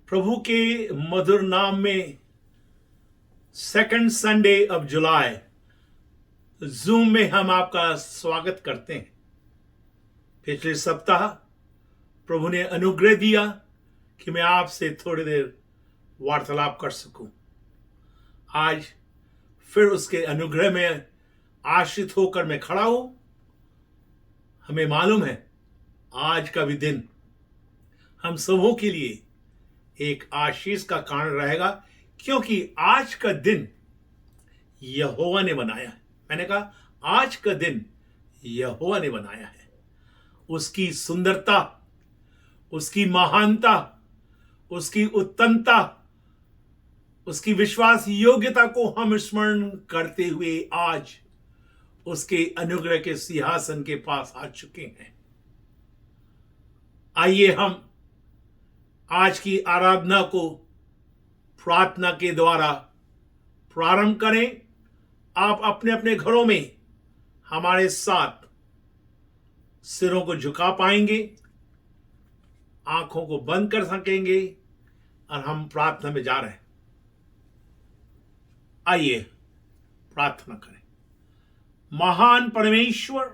प्रभु के मधुर नाम में second Sunday of July zoom में हम आपका स्वागत करते हैं। पिछले सप्ताह प्रभु ने अनुग्रह दिया कि मैं आपसे थोड़ी देर वार्तालाप कर सकूं। आज फिर उसके अनुग्रह में आश्रित होकर मैं खड़ा हूं। हमें मालूम है आज का भी दिन हम सबों के लिए एक आशीष का कारण रहेगा, क्योंकि आज का दिन यहोवा ने बनाया है। मैंने कहा आज का दिन यहोवा ने बनाया है। उसकी सुंदरता, उसकी महानता, उसकी उत्तमता, उसकी विश्वास योग्यता को हम स्मरण करते हुए आज उसके अनुग्रह के सिंहासन के पास आ चुके हैं। आइए हम आज की आराधना को प्रार्थना के द्वारा प्रारंभ करें। आप अपने अपने घरों में हमारे साथ सिरों को झुका पाएंगे, आंखों को बंद कर सकेंगे और हम प्रार्थना में जा रहे हैं। आइए प्रार्थना करें। महान परमेश्वर,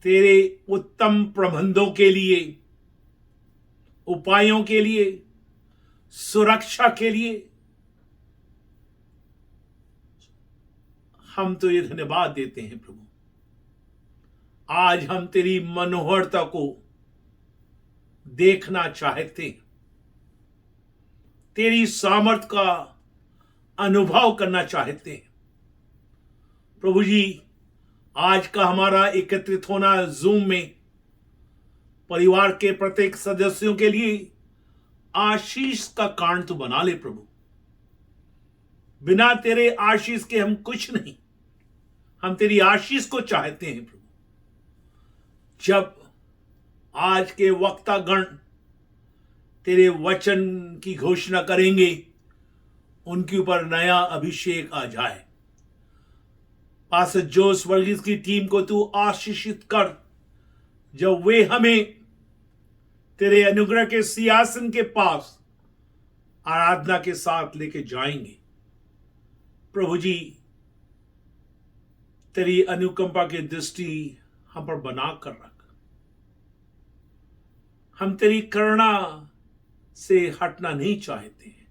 तेरे उत्तम प्रबंधों के लिए, उपायों के लिए, सुरक्षा के लिए हम तो ये धन्यवाद देते हैं प्रभु। आज हम तेरी मनोहरता को देखना चाहते हैं, तेरी सामर्थ का अनुभव करना चाहते हैं। प्रभु जी, आज का हमारा एकत्रित होना जूम में परिवार के प्रत्येक सदस्यों के लिए आशीष का कारण तो बना ले प्रभु। बिना तेरे आशीष के हम कुछ नहीं। हम तेरी आशीष को चाहते हैं प्रभु। जब आज के वक्तागण तेरे वचन की घोषणा करेंगे, उनके ऊपर नया अभिषेक आ जाए। पास्टर जोस वर्गीस की टीम को तू आशीषित कर, जब वे हमें तेरे अनुग्रह के सिंहासन के पास आराधना के साथ लेके जाएंगे। प्रभु जी, तेरी अनुकंपा की दृष्टि हम पर बना कर रख। हम तेरी करुणा से हटना नहीं चाहते हैं।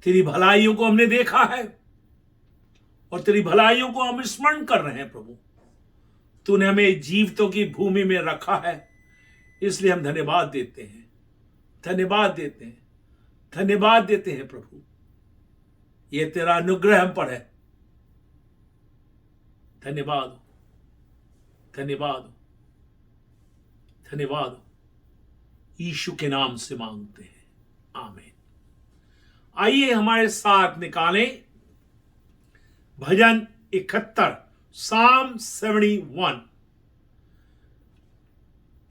तेरी भलाइयों को हमने देखा है और तेरी भलाइयों को हम स्मरण कर रहे हैं प्रभु। तूने हमें जीवितों की भूमि में रखा है, इसलिए हम धन्यवाद देते हैं, धन्यवाद देते हैं, धन्यवाद देते हैं प्रभु। ये तेरा अनुग्रह हम पर है। धन्यवाद हो, धन्यवाद हो, धन्यवाद हो। यीशु के नाम से मांगते हैं, आमीन। आइए हमारे साथ निकालें भजन 71, साम 71।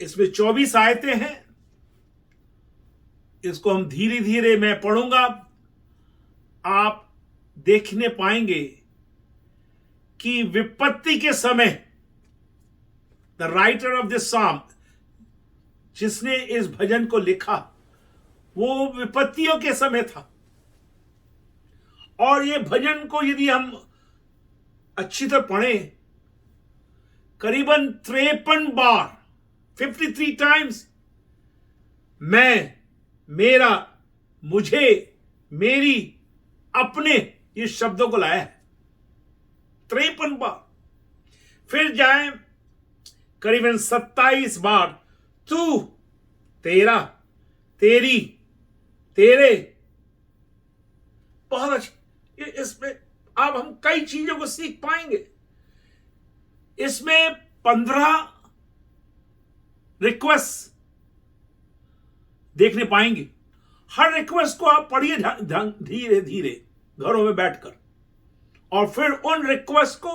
इसमें 24 आयतें हैं। इसको हम धीरे धीरे मैं पढ़ूंगा। आप देखने पाएंगे कि विपत्ति के समय द राइटर ऑफ दिस साम, जिसने इस भजन को लिखा, वो विपत्तियों के समय था। और ये भजन को यदि हम अच्छी तरह पढ़ें, करीबन 53 बार, 53 टाइम्स मैं, मेरा, मुझे, मेरी, अपने, ये शब्दों को लाया है 53 बार। फिर जाए करीबन 27 बार तू, तेरा, तेरी, तेरे। बहुत अच्छी। इसमें अब हम कई चीजों को सीख पाएंगे। इसमें 15 रिक्वेस्ट देखने पाएंगे। हर रिक्वेस्ट को आप पढ़िए धीरे धीरे घरों में बैठकर, और फिर उन रिक्वेस्ट को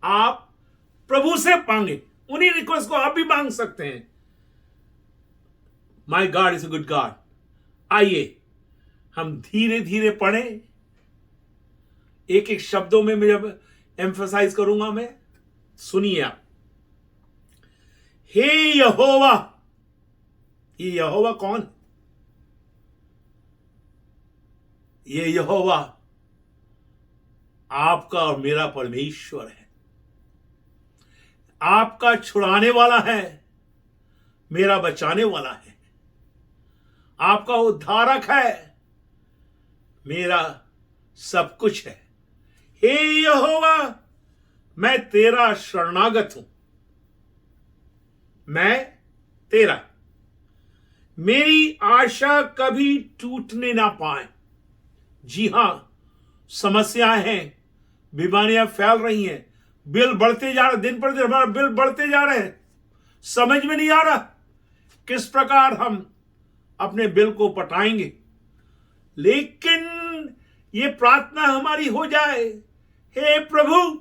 आप प्रभु से मांगे। उन्हीं रिक्वेस्ट को आप भी मांग सकते हैं। My God is a good God. आइए हम धीरे धीरे पढ़ें। एक एक शब्दों में मैं जब एम्फसाइज करूंगा, मैं सुनिए आप। हे यहोवा, ये यहोवा कौन? ये यहोवा आपका और मेरा परमेश्वर है, आपका छुड़ाने वाला है, मेरा बचाने वाला है, आपका उद्धारक है, मेरा सब कुछ है। हे यहोवा, मैं तेरा शरणागत हूं, मैं तेरा। मेरी आशा कभी टूटने ना पाए। जी हां, समस्याएं हैं, बीमारियां फैल रही हैं, बिल बढ़ते जा रहे, दिन पर दिन हमारा बिल बढ़ते जा रहे हैं। समझ में नहीं आ रहा किस प्रकार हम अपने बिल को पटाएंगे। लेकिन ये प्रार्थना हमारी हो जाए, हे प्रभु,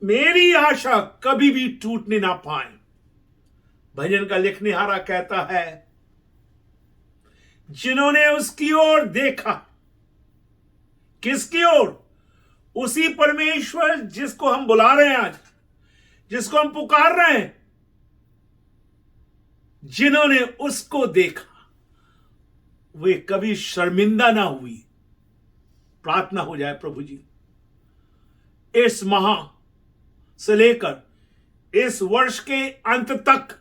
मेरी आशा कभी भी टूटने ना पाए। भजन का लिखनेहारा कहता है, जिन्होंने उसकी ओर देखा, किसकी ओर? उसी परमेश्वर जिसको हम बुला रहे हैं आज, जिसको हम पुकार रहे हैं, जिन्होंने उसको देखा वे कभी शर्मिंदा ना हुई। प्रार्थना हो जाए, प्रभु जी, इस माह से लेकर इस वर्ष के अंत तक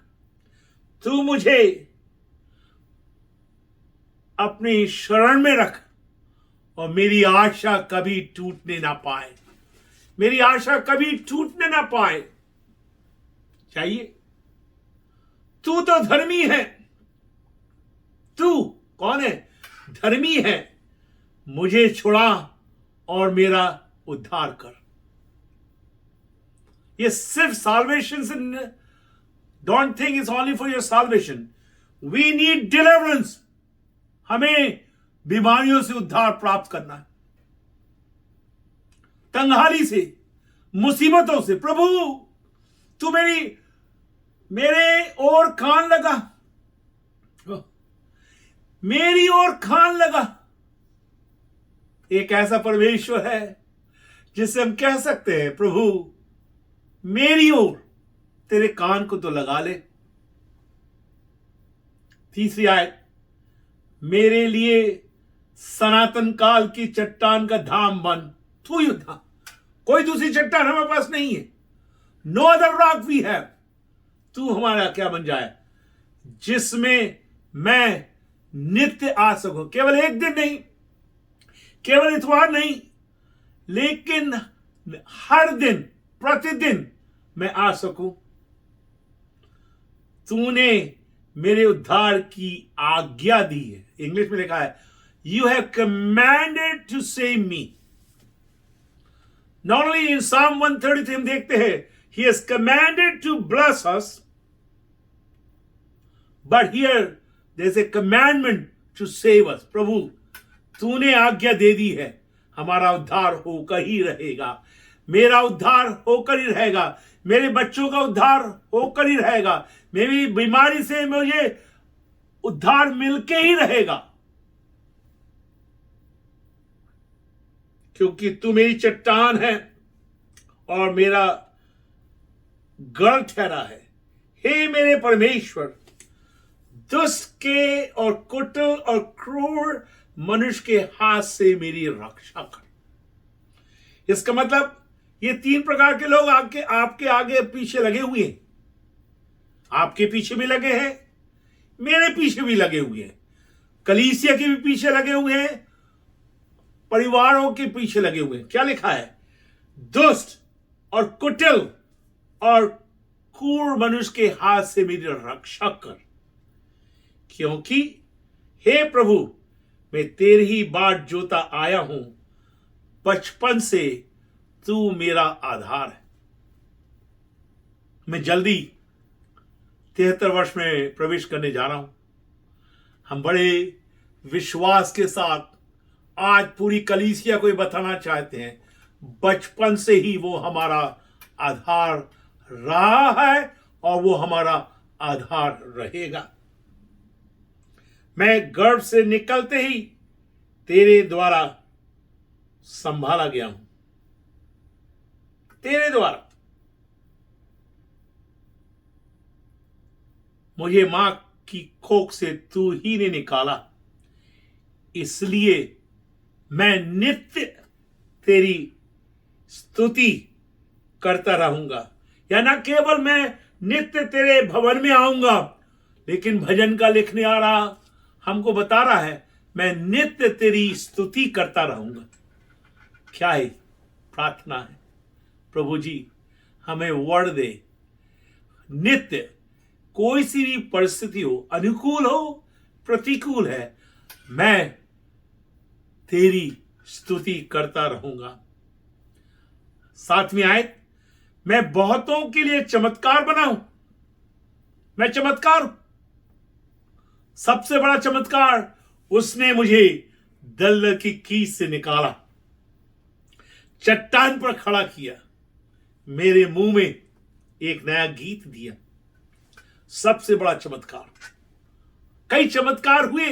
तू मुझे अपनी शरण में रख और मेरी आशा कभी टूटने ना पाए, मेरी आशा कभी टूटने ना पाए। चाहिए? तू तो धर्मी है। तू कौन है? धर्मी है। मुझे छुड़ा और मेरा उद्धार कर। ये सिर्फ साल्वेशन से, don't think it's only for your salvation. We need deliverance. हमें बीमारियों से उद्धार प्राप्त करना है, तंगहाली से, मुसीबतों से। प्रभु, तू मेरे ओर कान लगा, मेरी ओर कान लगा। एक ऐसा परमेश्वर है जिससे हम कह सकते हैं, प्रभु मेरी ओर तेरे कान को तो लगा ले। तीसरी आयत, मेरे लिए सनातन काल की चट्टान का धाम बन। तू ही था, कोई दूसरी चट्टान हमारे पास नहीं है। No other rock we have. तू हमारा क्या बन जाए, जिसमें मैं नित्य आ सकूं। केवल एक दिन नहीं, केवल इतवार नहीं, लेकिन हर दिन, प्रतिदिन मैं आ सकूं। तूने मेरे उद्धार की आज्ञा दी है। इंग्लिश में लिखा है, you have commanded to save me. Not only in Psalm 133 हम देखते हैं, he has commanded to bless us, but here there is a commandment to save us. प्रभु, तूने आज्ञा दे दी है, हमारा उद्धार होकर ही रहेगा, मेरा उद्धार होकर ही रहेगा, मेरे बच्चों का उद्धार होकर ही रहेगा, मेरी बीमारी से मुझे उद्धार मिलके ही रहेगा, क्योंकि तू मेरी चट्टान है और मेरा गढ़ ठहरा है। हे मेरे परमेश्वर, दुष्ट के और कुटिल और क्रूर मनुष्य के हाथ से मेरी रक्षा कर। इसका मतलब ये तीन प्रकार के लोग आपके आगे पीछे लगे हुए हैं। आपके पीछे भी लगे हैं, मेरे पीछे भी लगे हुए हैं, कलीसिया के भी पीछे लगे हुए हैं, परिवारों के पीछे लगे हुए हैं। क्या लिखा है? दुष्ट और कुटिल और क्रूर मनुष्य के हाथ से मेरी रक्षा कर, क्योंकि हे प्रभु, मैं तेरी ही बाट जोता आया हूं, बचपन से तू मेरा आधार है। मैं जल्दी 73 वर्ष में प्रवेश करने जा रहा हूं। हम बड़े विश्वास के साथ आज पूरी कलीसिया को बताना चाहते हैं, बचपन से ही वो हमारा आधार रहा है और वो हमारा आधार रहेगा। मैं गर्भ से निकलते ही तेरे द्वारा संभाला गया हूं, तेरे द्वारा। मुझे मां की कोख से तू ही ने निकाला, इसलिए मैं नित्य तेरी स्तुति करता रहूंगा। या ना केवल मैं नित्य तेरे भवन में आऊंगा, लेकिन भजन का लिखने आ रहा हमको बता रहा है मैं नित्य तेरी स्तुति करता रहूंगा। क्या है? प्रार्थना है, प्रभु जी हमें वर्ड दे। नित्य कोई सी भी परिस्थिति हो, अनुकूल हो प्रतिकूल है, मैं तेरी स्तुति करता रहूंगा। 7वीं आयत, मैं बहुतों के लिए चमत्कार बनाऊं। मैं चमत्कार हूं, सबसे बड़ा चमत्कार उसने मुझे दलदल की कीच से निकाला, चट्टान पर खड़ा किया, मेरे मुंह में एक नया गीत दिया। सबसे बड़ा चमत्कार। कई चमत्कार हुए,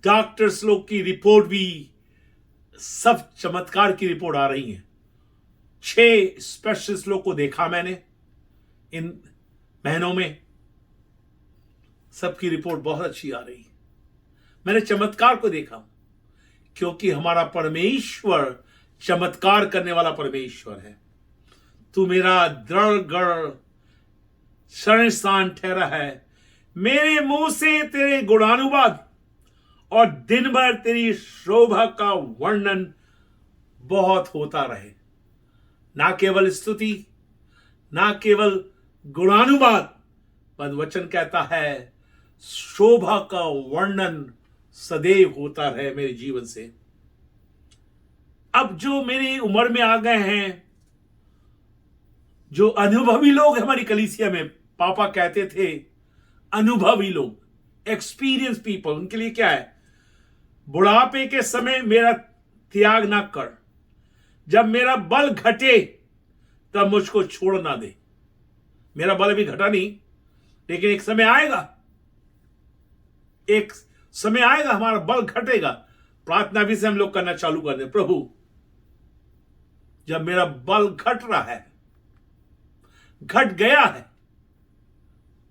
डॉक्टर्स लोग की रिपोर्ट भी सब चमत्कार की रिपोर्ट आ रही है। 6 स्पेशलिस्ट लोग को देखा मैंने इन महीनों में, सबकी रिपोर्ट बहुत अच्छी आ रही है। मैंने चमत्कार को देखा क्योंकि हमारा परमेश्वर चमत्कार करने वाला परमेश्वर है। तू मेरा दृढ़ गढ़ शरण स्थान ठहरा है, मेरे मुंह से तेरे गुणानुवाद और दिन भर तेरी शोभा का वर्णन बहुत होता रहे। ना केवल स्तुति, ना केवल गुणानुवाद, पर वचन कहता है शोभा का वर्णन सदैव होता रहे मेरे जीवन से। अब जो मेरी उम्र में आ गए हैं, जो अनुभवी लोग हमारी कलीसिया में, पापा कहते थे अनुभवी लोग, एक्सपीरियंस पीपल, उनके लिए क्या है? बुढ़ापे के समय मेरा त्याग ना कर, जब मेरा बल घटे तब मुझको छोड़ ना दे। मेरा बल अभी घटा नहीं, लेकिन एक समय आएगा, एक समय आएगा हमारा बल घटेगा। प्रार्थना भी से हम लोग करना चालू कर दे, प्रभु जब मेरा बल घट रहा है, घट गया है,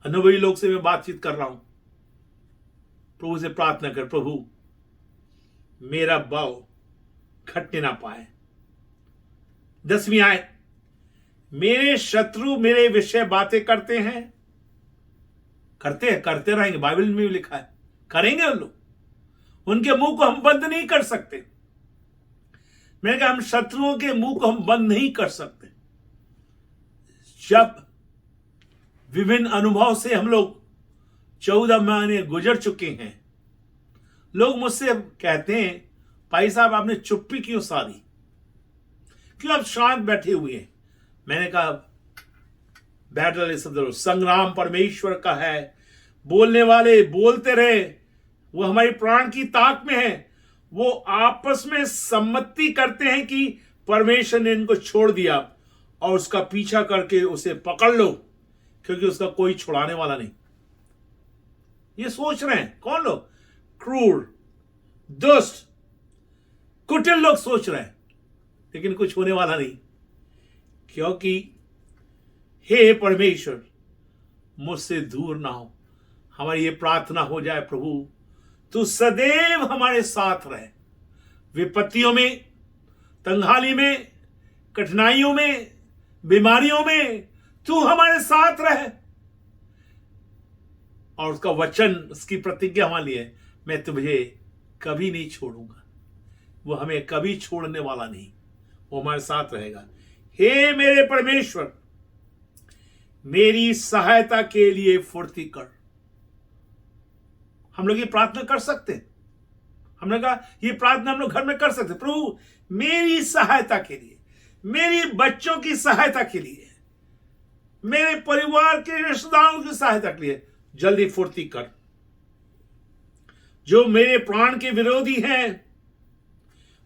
अनुभवी लोग से मैं बातचीत कर रहा हूं, प्रभु से प्रार्थना कर, प्रभु मेरा बल घटने ना पाए। 10वीं आयत, मेरे शत्रु मेरे विषय बातें करते हैं, करते रहेंगे, बाइबल में भी लिखा है करेंगे उन लोग, उनके मुंह को हम बंद नहीं कर सकते। मैंने कहा हम शत्रुओं के मुंह को हम बंद नहीं कर सकते। जब विभिन्न अनुभव से हम लोग 14 महीने गुजर चुके हैं, लोग मुझसे कहते हैं भाई साहब आपने चुप्पी क्यों साधी, क्यों आप शांत बैठे हुए हैं? मैंने कहा बैटल इज ऑफ संग्राम परमेश्वर का है, बोलने वाले बोलते रहे, वो हमारी प्राण की ताक में है। वो आपस में सम्मति करते हैं कि परमेश्वर ने इनको छोड़ दिया और उसका पीछा करके उसे पकड़ लो, क्योंकि उसका कोई छुड़ाने वाला नहीं। ये सोच रहे हैं कौन लोग? क्रूर, दुष्ट, कुटिल लोग सोच रहे हैं, लेकिन कुछ होने वाला नहीं, क्योंकि हे परमेश्वर मुझसे दूर ना हो। हमारी ये प्रार्थना हो जाए, प्रभु तू सदैव हमारे साथ रहे, विपत्तियों में, तंगहाली में, कठिनाइयों में, बीमारियों में तू हमारे साथ रहे। और उसका वचन, उसकी प्रतिज्ञा हमारे लिए, मैं तुझे कभी नहीं छोड़ूंगा। वो हमें कभी छोड़ने वाला नहीं, वो हमारे साथ रहेगा। हे मेरे परमेश्वर मेरी सहायता के लिए फुर्ती कर। हम लोग ये प्रार्थना कर सकते हैं, हमने कहा ये प्रार्थना हम लोग घर में कर सकते हैं। प्रभु मेरी सहायता के लिए, मेरी बच्चों की सहायता के लिए, मेरे परिवार के रिश्तेदारों की सहायता के लिए जल्दी फुर्ती कर। जो मेरे प्राण के विरोधी हैं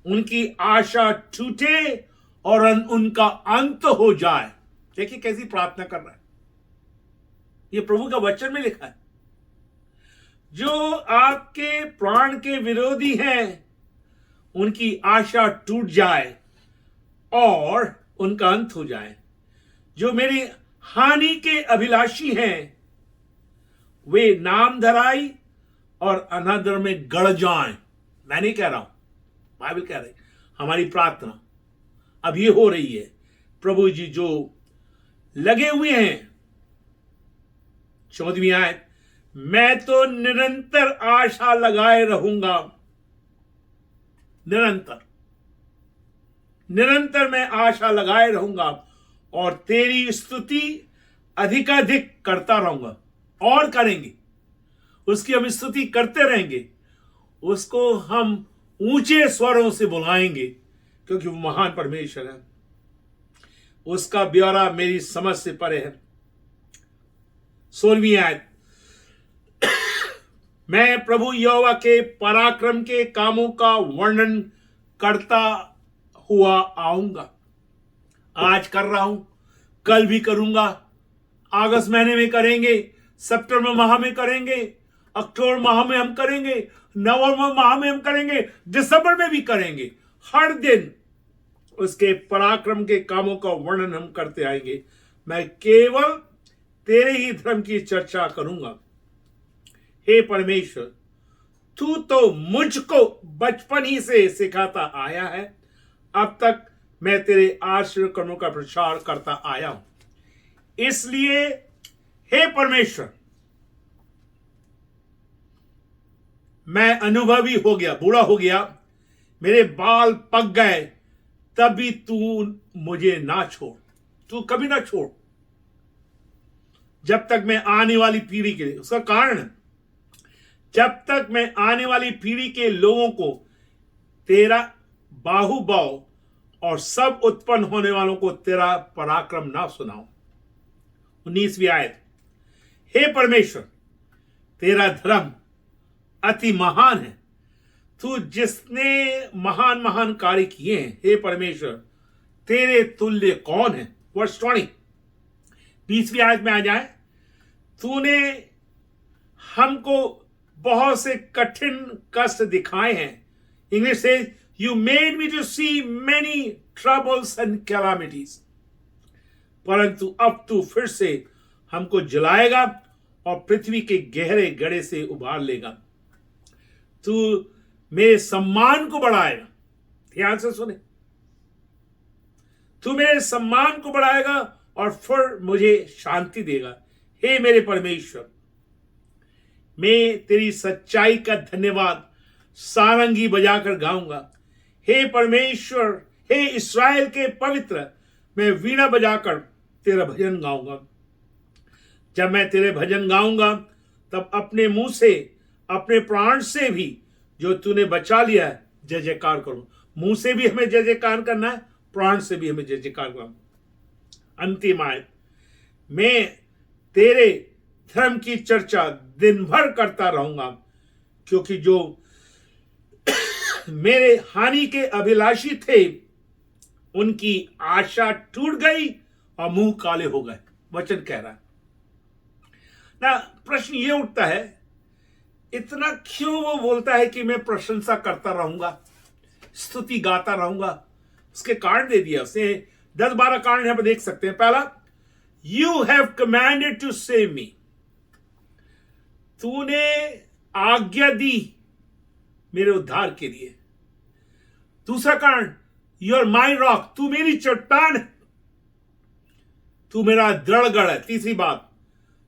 उनकी आशा टूटे और उनका अंत हो जाए। देखिए कैसी प्रार्थना कर रहा है, ये प्रभु का वचन में लिखा है। जो आपके प्राण के विरोधी हैं उनकी आशा टूट जाए और उनका अंत हो जाए। जो मेरी हानि के अभिलाषी हैं, वे नाम धराई और अनादर में गड़ जाएं। मैं नहीं कह रहा हूं, बाइबल कह रही। हमारी प्रार्थना अब ये हो रही है, प्रभु जी जो लगे हुए हैं, 14वीं आयत, मैं तो निरंतर आशा लगाए रहूंगा। निरंतर निरंतर मैं आशा लगाए रहूंगा और तेरी स्तुति अधिकाधिक करता रहूंगा। और करेंगे, उसकी हम स्तुति करते रहेंगे, उसको हम ऊंचे स्वरों से बुलाएंगे, क्योंकि वो महान परमेश्वर है। उसका ब्यौरा मेरी समझ से परे है। 16वीं आयत, मैं प्रभु यहोवा के पराक्रम के कामों का वर्णन करता हुआ आऊंगा। आज कर रहा हूं, कल भी करूंगा, अगस्त महीने में करेंगे, सितंबर माह में करेंगे, अक्टूबर माह में हम करेंगे, नवंबर माह में हम करेंगे, दिसंबर में भी करेंगे। हर दिन उसके पराक्रम के कामों का वर्णन हम करते आएंगे। मैं केवल तेरे ही धर्म की चर्चा करूंगा। हे परमेश्वर, तू तो मुझको बचपन ही से सिखाता आया है। अब तक मैं तेरे आश्चर्य कर्मों का प्रचार करता आया हूं। इसलिए हे परमेश्वर, मैं अनुभवी हो गया, बूढ़ा हो गया, मेरे बाल पक गए, तब भी तू मुझे ना छोड़। तू कभी ना छोड़ जब तक मैं आने वाली पीढ़ी के लिए। उसका कारण, जब तक मैं आने वाली पीढ़ी के लोगों को तेरा बाहुबल और सब उत्पन्न होने वालों को तेरा पराक्रम ना सुनाऊं। 19वीं आयत, हे परमेश्वर, तेरा धर्म अति महान है। तू जिसने महान महान कार्य किए हैं, हे परमेश्वर, तेरे तुल्य कौन है। वर्ष 20, 20वीं आयत में आ जाए, तूने हमको बहुत से कठिन कष्ट दिखाए हैं। इंग्लिश से, you made me to see many troubles and calamities. परंतु अब तू फिर से हमको जलाएगा और पृथ्वी के गहरे गड्ढे से उबार लेगा। तू मेरे सम्मान को बढ़ाएगा। ध्यान से सुने, तू मेरे सम्मान को बढ़ाएगा और फिर मुझे शांति देगा। हे मेरे परमेश्वर, मैं तेरी सच्चाई का धन्यवाद सारंगी बजाकर गाऊंगा। हे परमेश्वर, हे इस्राएल के पवित्र, मैं वीणा बजाकर तेरा भजन गाऊंगा। जब मैं तेरे भजन गाऊंगा, तब अपने मुंह से, अपने प्राण से भी जो तूने बचा लिया है, जय जयकार करूं। मुंह से भी हमें जय जयकार करना है, प्राण से भी हमें जय जयकार करना। अंतिम आयत, मैं तेरे धर्म की चर्चा दिन भर करता रहूंगा, क्योंकि जो मेरे हानि के अभिलाषी थे, उनकी आशा टूट गई और मुंह काले हो गए। वचन कह रहा है ना। प्रश्न ये उठता है, इतना क्यों वो बोलता है कि मैं प्रशंसा करता रहूंगा, स्तुति गाता रहूंगा? उसके कारण दे दिया उसने। 10-12 कारण यहां पर देख सकते हैं। पहला, you have commanded to save me. तूने आज्ञा दी मेरे उद्धार के लिए। दूसरा कारण, यू आर माई रॉक। तू मेरी चट्टान है, तू मेरा दृढ़गढ़ है। तीसरी बात।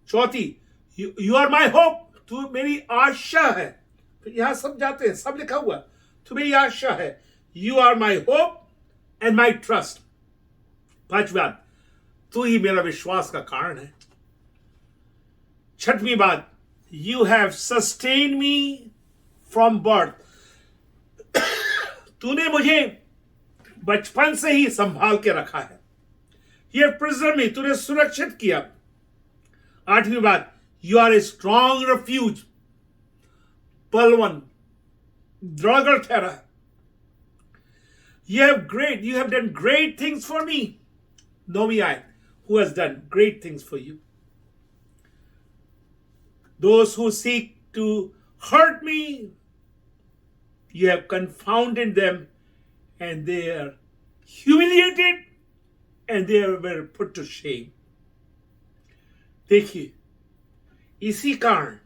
चौथी, यू आर माई होप। तू मेरी आशा है। तो यहां सब जाते हैं, सब लिखा हुआ, तू मेरी आशा है। You are my hope and my trust. पांचवी बात, तू ही मेरा विश्वास का कारण है। छठवीं बात, you have sustain me from birth. तूने मुझे बचपन से ही संभाल के रखा है। ये प्रिजर्व मी, तूने सुरक्षित किया। आठवीं बात, you are a strong refuge. बलवन, दृढ़गढ़ ठहरा है। You have done great things for me. Nowmi I, who has done great things for you. Those who seek to hurt me, you have confounded them, and they are humiliated, and they were put to shame. देखिए, इसी कारण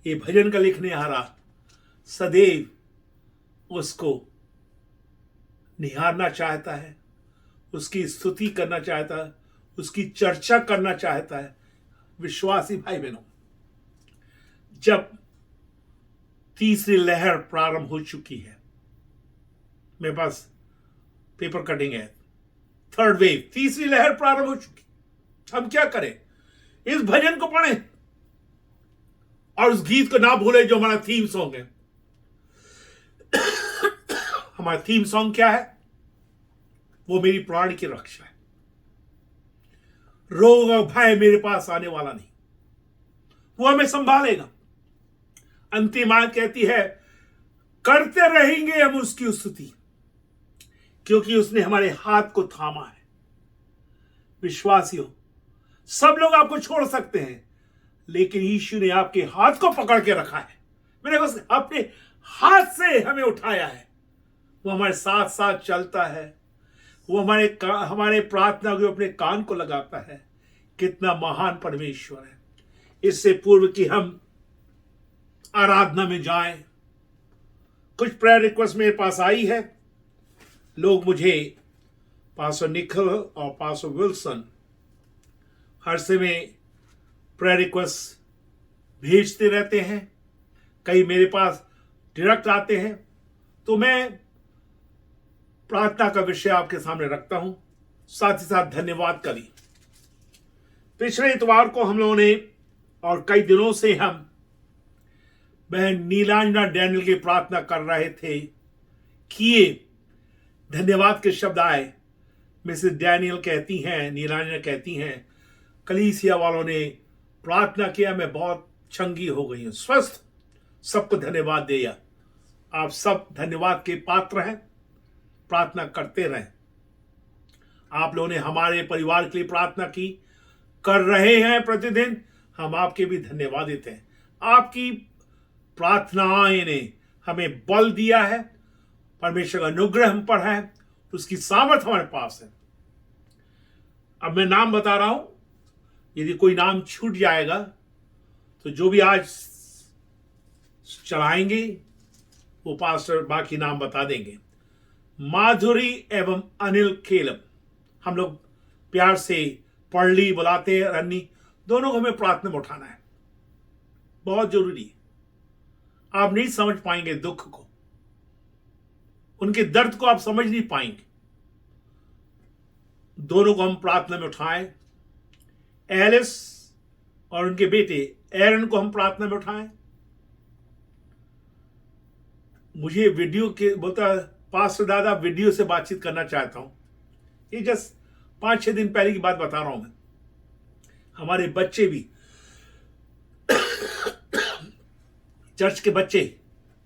ये भजन का लिखने हारा सदैव उसको निहारना चाहता है, उसकी स्तुति करना चाहता है, उसकी चर्चा करना चाहता है। विश्वासी भाई बहनों, जब तीसरी लहर प्रारंभ हो चुकी है, मेरे पास पेपर कटिंग है, थर्ड वेव, तीसरी लहर प्रारंभ हो चुकी, हम क्या करें? इस भजन को पढ़ें और उस गीत को ना भूलें जो हमारा थीम सॉन्ग है। हमारा थीम सॉन्ग क्या है? वो मेरी प्राण की रक्षा है, रोग और भय मेरे पास आने वाला नहीं, वो हमें संभालेगा। अंतिम आयत कहती है, करते रहेंगे हम उसकी स्तुति, क्योंकि उसने हमारे हाथ को थामा है। विश्वासियों, सब लोग आपको छोड़ सकते हैं, लेकिन यीशु ने आपके हाथ को पकड़ के रखा है। मैंने अपने हाथ से हमें उठाया है। वो हमारे साथ साथ चलता है, वो हमारे प्रार्थना को अपने कान को लगाता है। कितना महान परमेश्वर है। इससे पूर्व कि हम आराधना में जाएं, कुछ प्रेयर रिक्वेस्ट मेरे पास आई है। लोग मुझे पास्टर निखिल और पास्टर विल्सन हर समय प्रेयर रिक्वेस्ट भेजते रहते हैं, कई मेरे पास डायरेक्ट आते हैं, तो मैं प्रार्थना का विषय आपके सामने रखता हूं, साथ ही साथ धन्यवाद का भी। पिछले इतवार को हम लोगों ने और कई दिनों से हम बहन नीलांजना डैनियल की प्रार्थना कर रहे थे, किए धन्यवाद के शब्द आए। मिसेस डैनियल कहती हैं, नीलांजना कहती हैं, कलीसिया वालों ने प्रार्थना किया, मैं बहुत चंगी हो गई हूं, स्वस्थ। सबको धन्यवाद दिया। आप सब धन्यवाद के पात्र हैं। प्रार्थना करते रहें। आप लोगों ने हमारे परिवार के लिए प्रार्थना की, कर रहे हैं प्रतिदिन, हम आपके भी धन्यवाद देते हैं। आपकी प्रार्थनाएं ने हमें बल दिया है, परमेश्वर का अनुग्रह हम पर है, उसकी सामर्थ हमारे पास है। अब मैं नाम बता रहा हूं, यदि कोई नाम छूट जाएगा तो जो भी आज चढ़ाएंगे वो पास्टर बाकी नाम बता देंगे। माधुरी एवं अनिल खेलम, हम लोग प्यार से पढ़ली बुलाते हैं, रन्नी, दोनों को हमें प्रार्थना में उठाना है, बहुत जरूरी है। आप नहीं समझ पाएंगे दुख को, उनके दर्द को आप समझ नहीं पाएंगे। दोनों को हम प्रार्थना में उठाएं। एलिस और उनके बेटे एरन को हम प्रार्थना में उठाएं। मुझे वीडियो के बोलता, पास्टर दादा वीडियो से बातचीत करना चाहता हूं। ये जस्ट 5-6 दिन पहले की बात बता रहा हूं मैं। हमारे बच्चे भी चर्च के बच्चे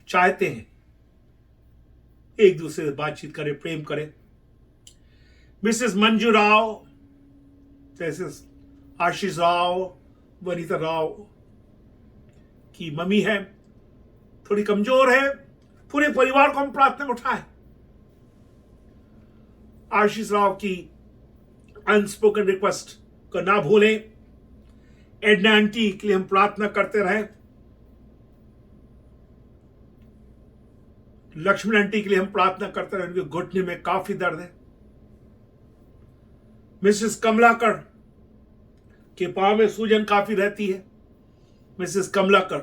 चाहते हैं एक दूसरे से बातचीत करें, प्रेम करें। मिसेस मंजू राव, जैसे आशीष राव, वनीता राव की मम्मी है, थोड़ी कमजोर है, पूरे परिवार को हम प्रार्थना में उठाएं। आशीष राव की अनस्पोकन रिक्वेस्ट को ना भूलें। एडना आंटी के लिए हम प्रार्थना करते रहें। लक्ष्मण आंटी के लिए हम प्रार्थना करते रहे, उनके घुटने में काफी दर्द है। मिसेस कमलाकर के पांव में सूजन काफी रहती है। मिसेस कमलाकर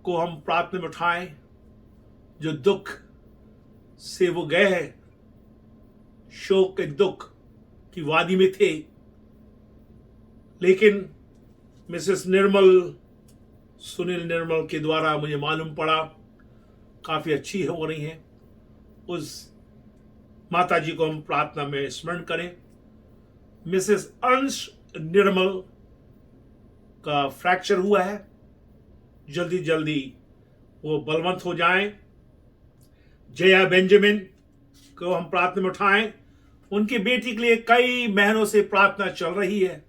को हम प्रार्थना में उठाएं, जो दुख से वो गए हैं, शोक के दुख की वादी में थे, लेकिन मिसेस सुनील निर्मल के द्वारा मुझे मालूम पड़ा काफी अच्छी हो रही हैं। उस माता जी को हम प्रार्थना में स्मरण करें। मिसेस अंश निर्मल का फ्रैक्चर हुआ है, जल्दी जल्दी वो बलवंत हो जाएं। जया बेंजामिन को हम प्रार्थना में उठाएं। उनकी बेटी के लिए कई महीनों से प्रार्थना चल रही है।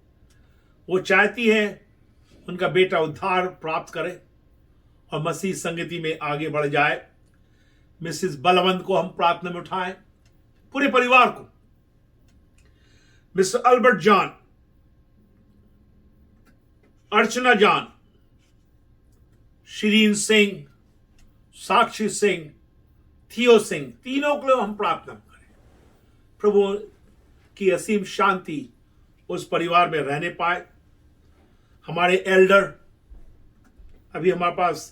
वो चाहती है उनका बेटा उद्धार प्राप्त करे और मसीह संगति में आगे बढ़ जाए। मिसेस बलवंत को हम प्रार्थना में उठाएं, पूरे परिवार को। मिस्टर अल्बर्ट जॉन अर्चना जान, शिरीन सिंह, साक्षी सिंह, थियो सिंह, तीनों के लिए हम प्रार्थना करें। प्रभु की असीम शांति उस परिवार में रहने पाए। हमारे एल्डर, अभी हमारे पास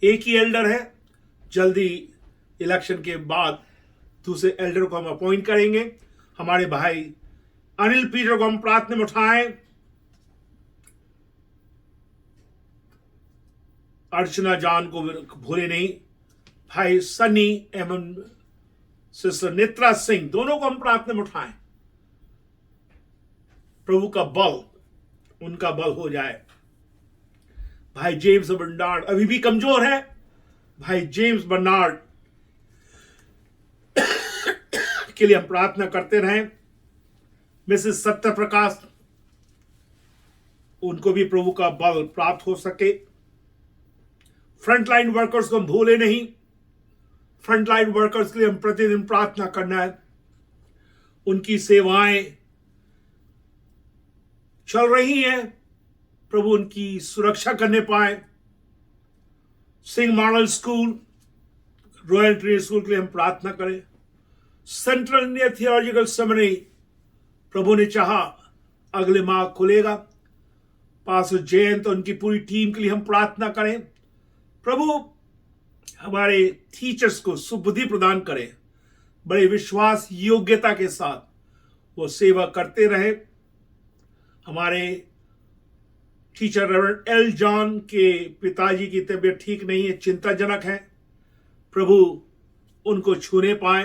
एक ही एल्डर है, जल्दी इलेक्शन के बाद दूसरे एल्डर को हम अपॉइंट करेंगे। हमारे भाई अनिल पीटर को हम प्रार्थना में उठाएं। अर्चना जान को भूले नहीं। भाई सनी एवं सिस्टर नेत्रा सिंह, दोनों को हम प्रार्थना में उठाएं। प्रभु का बल, उनका बल हो जाए। भाई जेम्स बर्नार्ड अभी भी कमजोर है। भाई जेम्स बर्नार्ड के लिए हम प्रार्थना करते रहें। मिसेस सत्य प्रकाश, उनको भी प्रभु का बल प्राप्त हो सके। फ्रंटलाइन वर्कर्स को हम भूले नहीं। फ्रंटलाइन वर्कर्स के लिए हम प्रतिदिन प्रार्थना करना है। उनकी सेवाएं चल रही हैं, प्रभु उनकी सुरक्षा करने पाए। Singh model school, royal Trinity school के लिए हम प्रार्थना करें। सेंट्रल इंडिया थियोलॉजिकल सेमिनरी, प्रभु ने चाहा अगले माह खुलेगा। पास्टर जयंत और उनकी पूरी टीम के लिए हम प्रार्थना करें। प्रभु हमारे टीचर्स को सुबुद्धि प्रदान करें, बड़े विश्वास योग्यता के साथ वो सेवा करते रहे। हमारे टीचर रेवरेंड एल जॉन के पिताजी की तबीयत ठीक नहीं है, चिंताजनक है। प्रभु उनको छूने पाए।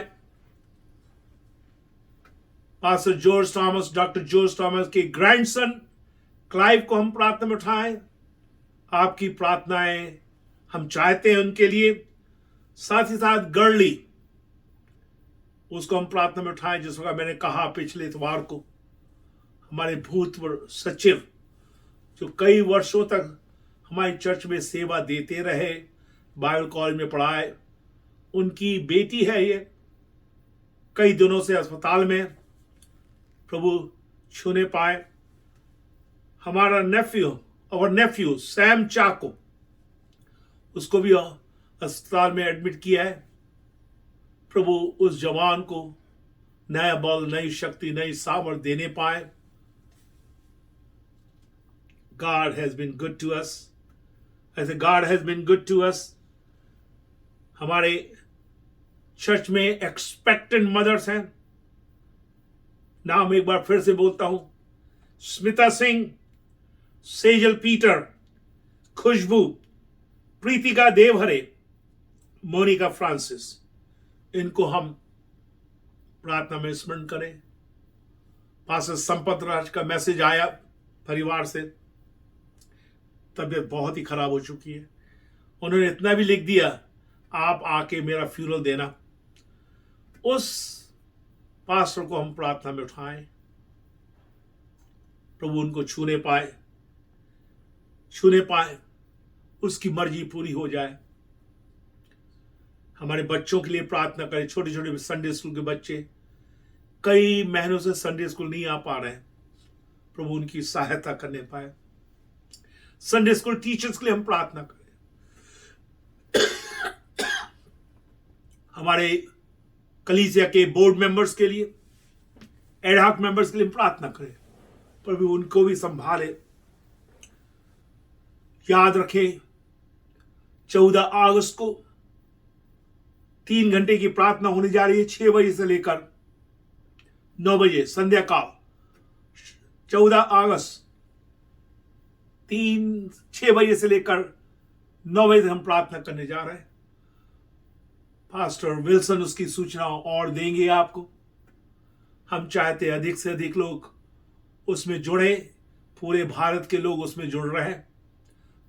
Pastor George Thomas, doctor George Thomas के ग्रैंडसन क्लाइव को हम प्रार्थना में उठाएं। आपकी प्रार्थनाएं हम चाहते हैं उनके लिए। साथ ही साथ गर्ली, उसको हम प्रार्थना में उठाएं। जिस वक्त मैंने कहा पिछले इतवार को, हमारे भूतपूर्व सचिव जो कई वर्षों तक हमारी चर्च में सेवा देते रहे, बाइबल कॉलेज में पढ़ाए, उनकी बेटी है ये, कई दिनों से अस्पताल में। प्रभु छूने पाए। हमारा नेफ्यू सैम चाको, उसको भी अस्पताल में एडमिट किया है। प्रभु उस जवान को नया बल, नई शक्ति, नई सामर्थ देने पाए। God has been good to us. I say God has been good to us. हमारे चर्च में एक्सपेक्टेंट मदर्स हैं। नाम एक बार फिर से बोलता हूं, स्मिता सिंह, सेजल पीटर, खुशबू, प्रीतिका देवहरे, मोनिका फ्रांसिस, इनको हम प्रार्थना में स्मरण करें। पास्टर संपत राज का मैसेज आया परिवार से, तबीयत बहुत ही खराब हो चुकी है। उन्होंने इतना भी लिख दिया, आप आके मेरा फ्यूनरल देना। उस पास्टर को हम प्रार्थना में उठाएं। प्रभु उनको छूने पाए, उसकी मर्जी पूरी हो जाए। हमारे बच्चों के लिए प्रार्थना करें। छोटे छोटे संडे स्कूल के बच्चे कई महीनों से संडे स्कूल नहीं आ पा रहे हैं, प्रभु उनकी सहायता करने पाए। संडे स्कूल टीचर्स के लिए हम प्रार्थना करें। हमारे कलीसिया के बोर्ड मेंबर्स के लिए, एडहॉक मेंबर्स के लिए प्रार्थना करें, प्रभु उनको भी संभाले। याद रखें 14 अगस्त को 3 घंटे की प्रार्थना होने जा रही है, 6 बजे से लेकर 9 बजे संध्या काल। 14 अगस्त 6 बजे से लेकर 9 बजे तक हम प्रार्थना करने जा रहे हैं। पास्टर विल्सन उसकी सूचना और देंगे आपको। हम चाहते हैं अधिक से अधिक लोग उसमें जुड़े। पूरे भारत के लोग उसमें जुड़ रहे हैं।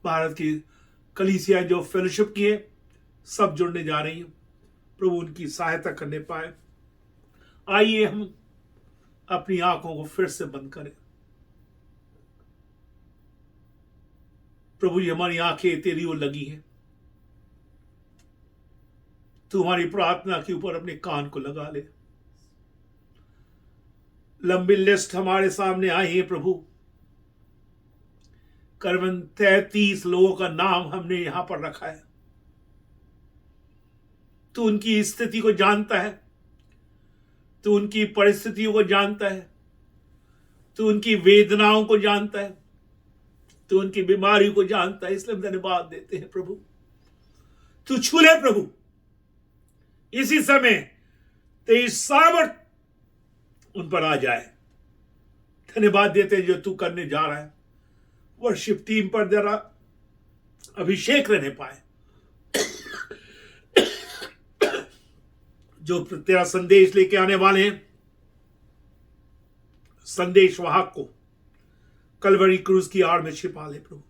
भारत की कलीसिया जो फेलोशिप की है, सब जुड़ने जा रही हैं। प्रभु उनकी सहायता करने पाए। आइए हम अपनी आंखों को फिर से बंद करें। प्रभु जी, हमारी आंखें तेरी ओर लगी हैं। तू हमारी प्रार्थना के ऊपर अपने कान को लगा ले। लंबी लिस्ट हमारे सामने आई है प्रभु। करीबन 33 लोगों का नाम हमने यहां पर रखा है। तू उनकी स्थिति को जानता है, तू उनकी परिस्थितियों को जानता है, तू उनकी वेदनाओं को जानता है, तू उनकी बीमारी को जानता है। इसलिए हम धन्यवाद देते हैं प्रभु, तू छू ले प्रभु इसी समय, तेरी सामर्थ उन पर आ जाए। धन्यवाद देते हैं जो तू करने जा रहा है। वर्शिप टीम पर जरा अभिषेक रहने पाए, जो तेरा संदेश लेके आने वाले हैं, संदेश वाहक को कलवरी क्रूज की आड़ में छिपा ले प्रभु।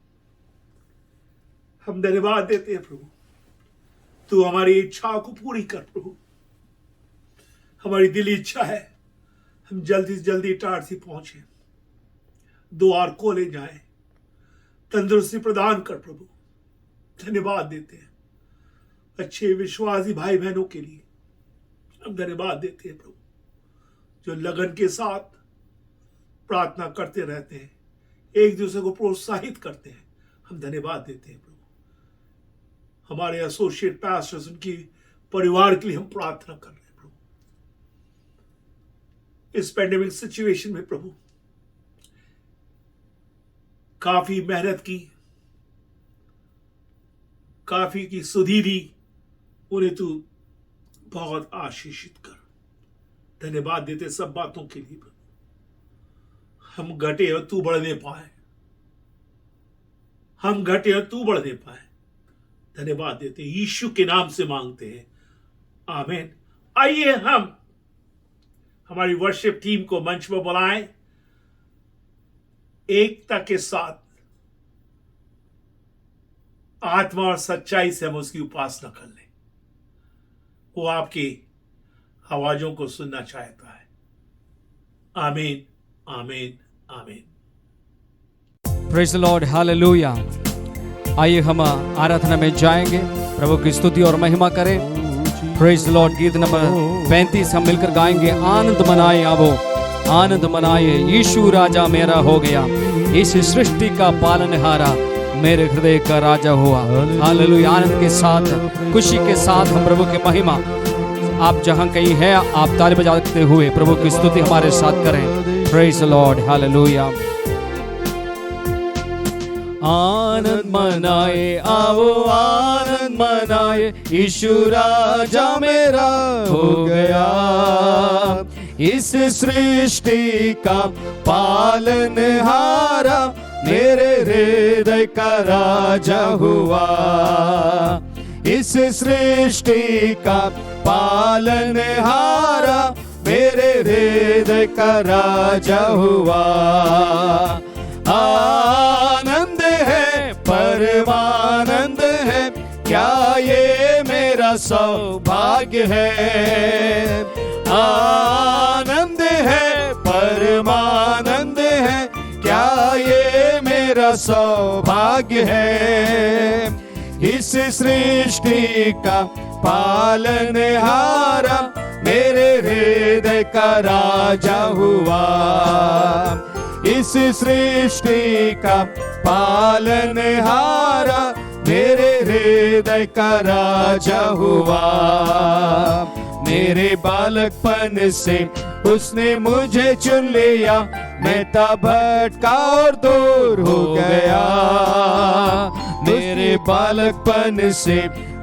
हम धन्यवाद देते हैं प्रभु, तू हमारी इच्छा को पूरी कर प्रभु। हमारी दिली इच्छा है हम जल्दी से जल्दी टारसी पहुंचे, द्वार खोले जाएं, तंदुरुस्ती प्रदान कर प्रभु। धन्यवाद देते हैं अच्छे विश्वासी भाई बहनों के लिए। हम धन्यवाद देते हैं प्रभु, जो लगन के साथ प्रार्थना करते रहते हैं, एक दूसरे को प्रोत्साहित करते हैं। हम धन्यवाद देते हैं प्रभु। हमारे एसोसिएट पास्टर्स, उनकी परिवार के लिए हम प्रार्थना कर रहे हैं प्रभु। इस पैंडेमिक सिचुएशन में प्रभु काफी मेहनत की, काफी की सुधि दी, उन्हें तू बहुत आशीषित कर। धन्यवाद देते सब बातों के लिए प्रभु। हम घटे और तू बढ़ने पाए, हम घटे और तू बढ़ने पाए। धन्यवाद देते यीशु के नाम से मांगते हैं, आमीन। आइए हम हमारी वर्शिप टीम को मंच पर बुलाएं, एकता के साथ आत्मा और सच्चाई से हम उसकी उपासना कर लें। वो आपकी आवाजों को सुनना चाहता है। आमीन, आमीन, आमीन। Praise the Lord, hallelujah. आइए हम आराधना में जाएंगे, प्रभु की स्तुति और महिमा करें। प्रेज द लॉर्ड गीत नंबर 35 हम मिलकर गाएंगे। आनंद मनाए आवो, आनंद मनाए, यीशु राजा मेरा हो गया, इस सृष्टि का पालनहारा मेरे हृदय का राजा हुआ। हालेलुया। आनंद के साथ, खुशी के साथ हम प्रभु की महिमा, आप जहां कहीं हैं आप ताली बजाते हुए प्रभु की स्तुति हमारे साथ करें। Praise the Lord, hallelujah. आनंद मनाए आओ, आनंद मनाए, यीशु राजा मेरा हो गया, इस सृष्टि का पालनहारा मेरे हृदय का राजा हुआ, इस सृष्टि का पालनहारा मेरे हृदय का राजा हुआ। आनंद है, परमानंद है, क्या ये मेरा सौभाग्य है। आनंद है, परमानंद है, क्या ये मेरा सौभाग्य है। इस सृष्टि का पालनहारा मेरे हृदय का राजा हुआ, इस सृष्टि का पालनहारा मेरे हृदय का राजा हुआ। मेरे बालकपन से उसने मुझे चुन लिया, मैं तब भटका और दूर हो गया। मेरे बालकपन से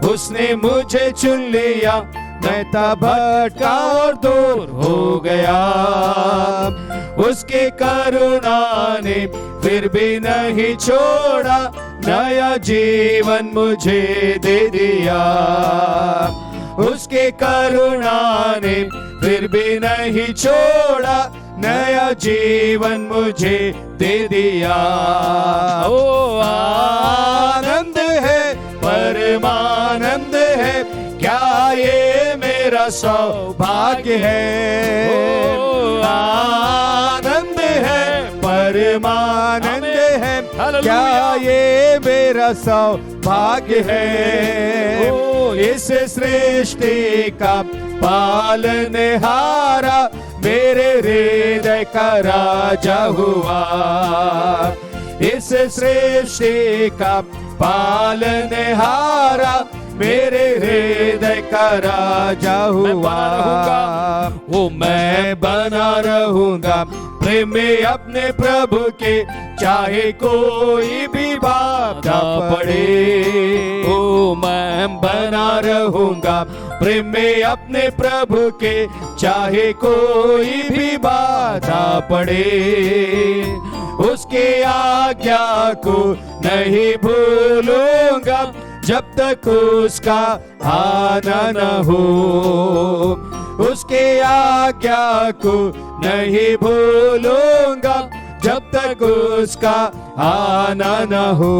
उसने मुझे चुन लिया, मैं तब भटका और दूर हो गया। उसके करुणा ने फिर भी नहीं छोड़ा, नया जीवन मुझे दे दिया। उसके करुणा ने फिर भी नहीं छोड़ा, नया जीवन मुझे दे दिया। ओ आनंद है, परमानंद है, क्या ये मेरा सौभाग्य है। ओ आनंद है, परमानंद है, क्या ये मेरा सौभाग्य है। ओ इस सृष्टि का पालनहारा मेरे हृदय का राजा हुआ, इस सृष्टि का पालनहारा मेरे हृदय का राजा हुआ। वो मैं बना रहूंगा प्रेम में अपने प्रभु के, चाहे कोई भी बाधा पड़े। ओ मैं बना रहूंगा प्रेम में अपने प्रभु के, चाहे कोई भी बाधा पड़े। उसके आज्ञा को नहीं भूलूंगा जब तक उसका आना न हो। उसके आज्ञा को नहीं भूलूंगा जब तक उसका आना न हो।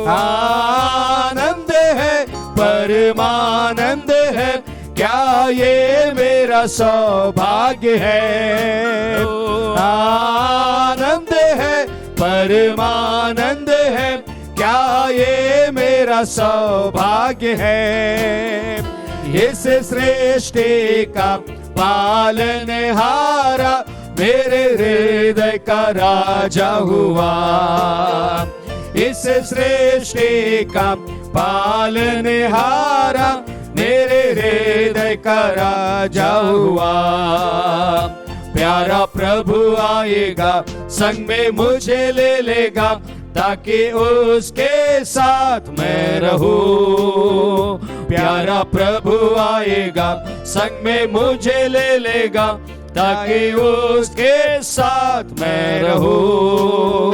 आनंद है परमानंद है, क्या ये मेरा सौभाग्य है। आनंद है परमानंद है, क्या ये मेरा सौभाग्य है। इस सृष्टि का पालनहारा मेरे हृदय का राजा हुआ। इस सृष्टि का पालनहारा मेरे हृदय का राजा हुआ। प्यारा प्रभु आएगा, संग में मुझे ले लेगा, ताकि उसके साथ मैं रहूं। प्यारा प्रभु आएगा, संग में मुझे ले लेगा, ताकि उसके साथ मैं रहूं।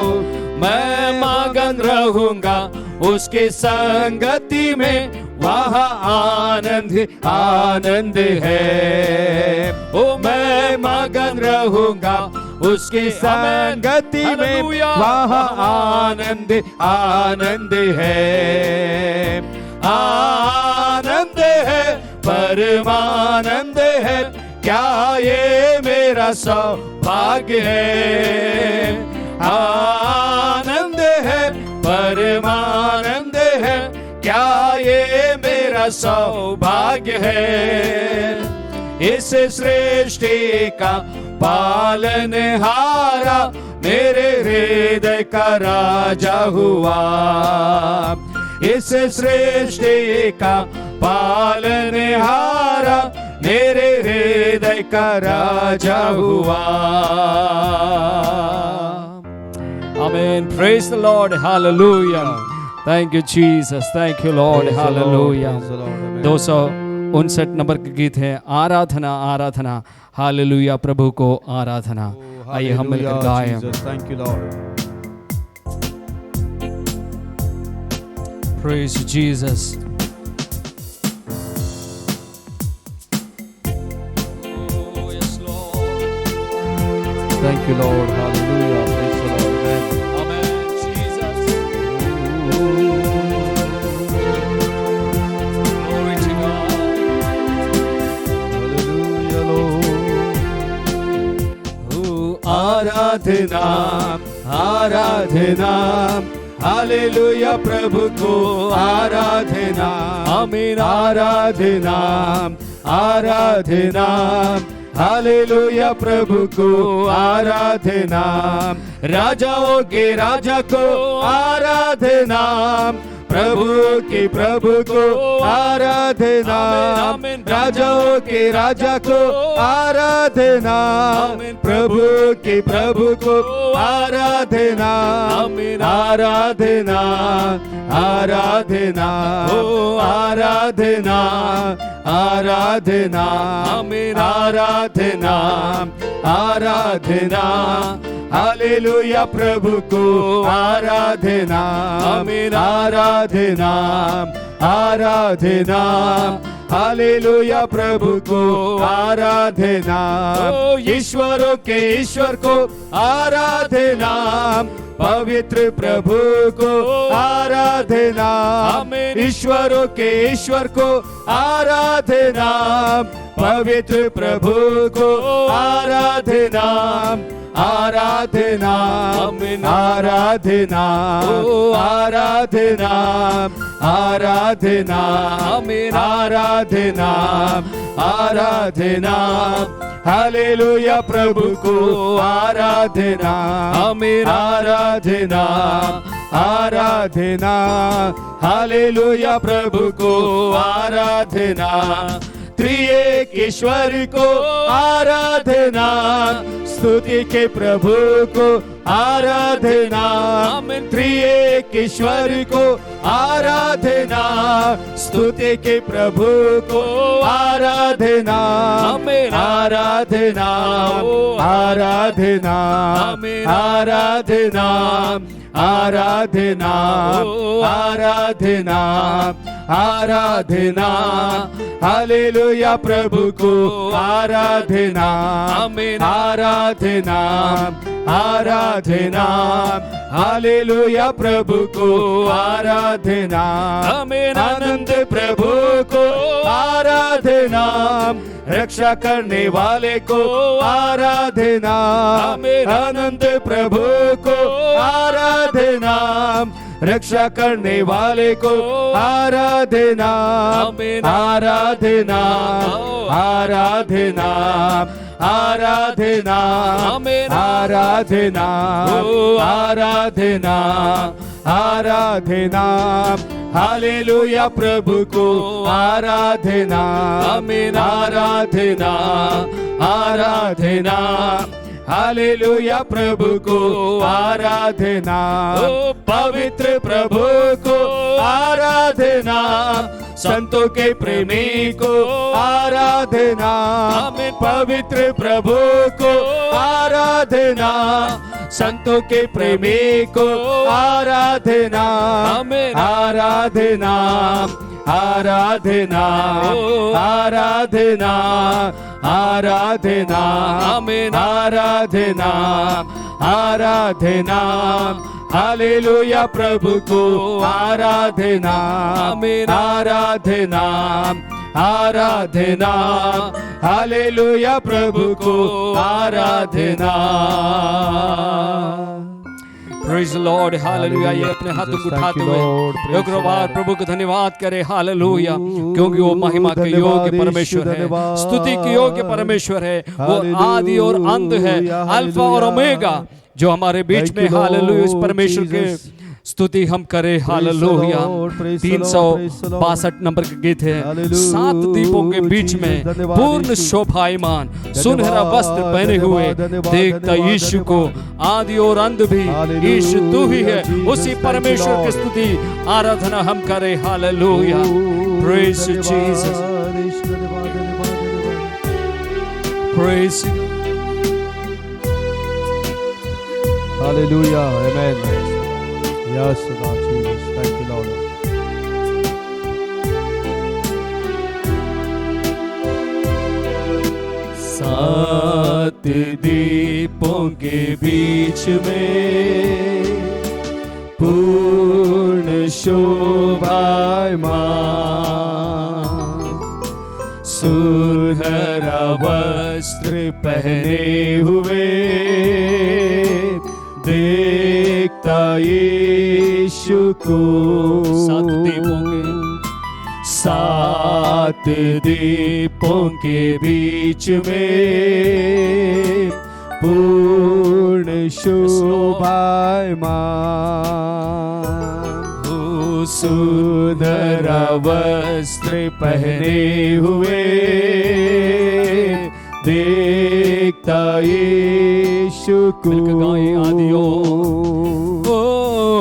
मैं मगन रहूंगा उसके संगति में, वहाँ आनंद आनंद है। ओ मैं मगन रहूंगा उसके संगति में, वहाँ आनंद आनंद है। आनंद है परमानंद है, क्या ये मेरा सौभाग्य है। आनंद है परमानंद है, क्या ये मेरा सौभाग्य है। इस सृष्टि का पालनहारा मेरे हृदय का राजा हुआ। इस सृष्टि का पालनहारा मेरे हृदय का राजा हुआ। Amen. Praise the Lord. Hallelujah. Thank you, Jesus. Thank you, Lord. Hallelujah. 259 number के गीत है, आराधना आराधना। हालेलुया, प्रभु को आराधना। आइए हम मिलकर गाएं। Thank you, Lord. Praise Jesus. Oh, yes, Lord. Thank you, Lord. Hallelujah. Praise the Lord. Amen. Amen, Jesus. Glory to God. Hallelujah, Lord. आराधना आराधना, हालेलुया प्रभु को आराधना। आमीन। आराधना आराधना, हालेलुया प्रभु को आराधना। राजाओं के राजा को आराधना, प्रभु को आराधना। राजाओं के राजा को आराधना, प्रभु को आराधना। आराधना आराधना ओ आराधना आराधना आराधना आराधना, हालेलुया प्रभु को आराधना। आमीन। आराधना आराधना, हालेलुया प्रभु को आराधना। ईश्वरों के ईश्वर को आराधना, पवित्र प्रभु को आराधना। ईश्वरों के ईश्वर को आराधना, पवित्र प्रभु को आराधना। आराधना आराधना आराधना आराधना आराधना आराधना, हालेलुया प्रभु को आराधना। आराधना आमीन आराधना आराधना हालेलुया प्रभु को आराधना त्रिएक ईश्वर को आराधना स्तुति के प्रभु को आराधना आमीन त्रिएक ईश्वर को आराधना स्तुति के प्रभु को आराधना आमीन आराधना आराधना आमीन आराधना आराधना आराधना आराधना हालेलुया प्रभु को आराधना आमीन आराधना आराधना हालेलुया प्रभु को आराधना आमीन आनंद प्रभु को आराधना रक्षा करने वाले को आराधना आमीन आनंद प्रभु को आराधना रक्षा करने वाले को आराधना आमीन आराधना आराधना आराधना आमीन आराधना आराधना आराधना हालेलुया प्रभु को आराधना आमीन आराधना आराधना हालेलुया प्रभु को आराधना पवित्र प्रभु को आराधना संतों के प्रेमी को आराधना आमीन पवित्र प्रभु को आराधना संतों के प्रेमी को आराधना आमीन आराधना आराधना आराधना आराधना आमीन आराधना आराधना हालेलुया प्रभु को आराधना आमीन आराधना आराधना हालेलुया प्रभु को आराधना प्रेज लॉर्ड हालेलुया। ये अपने हाथों को उठाते हुए एक बार प्रभु को धन्यवाद करे हालेलुया, क्योंकि वो महिमा के योग्य परमेश्वर है, स्तुति के योग्य परमेश्वर है, वो आदि और अंत है, अल्फा और ओमेगा जो हमारे बीच में हालेलुया। इस परमेश्वर के स्तुति हम करें हालेलुया। 362 नंबर का गीत है। 7 दीपों के बीच में पूर्ण शोभायमान सुनहरा वस्त्र पहने हुए देखता यीशु को, आदि और अंत भी यीशु तू ही है। उसी परमेश्वर की स्तुति आराधना हम करें hallelujah. Praise Jesus, praise hallelujah, amen. Yes, Lord Jesus. Thank you, Lord. सात दीपों के बीच में पूर्ण शोभायमान सुनहरा वस्त्र पहने हुए देखता यीशु को, 7 दीपों के बीच में पूर्ण शोभायमान सुंदर वस्त्र पहने हुए देखता यीशु को,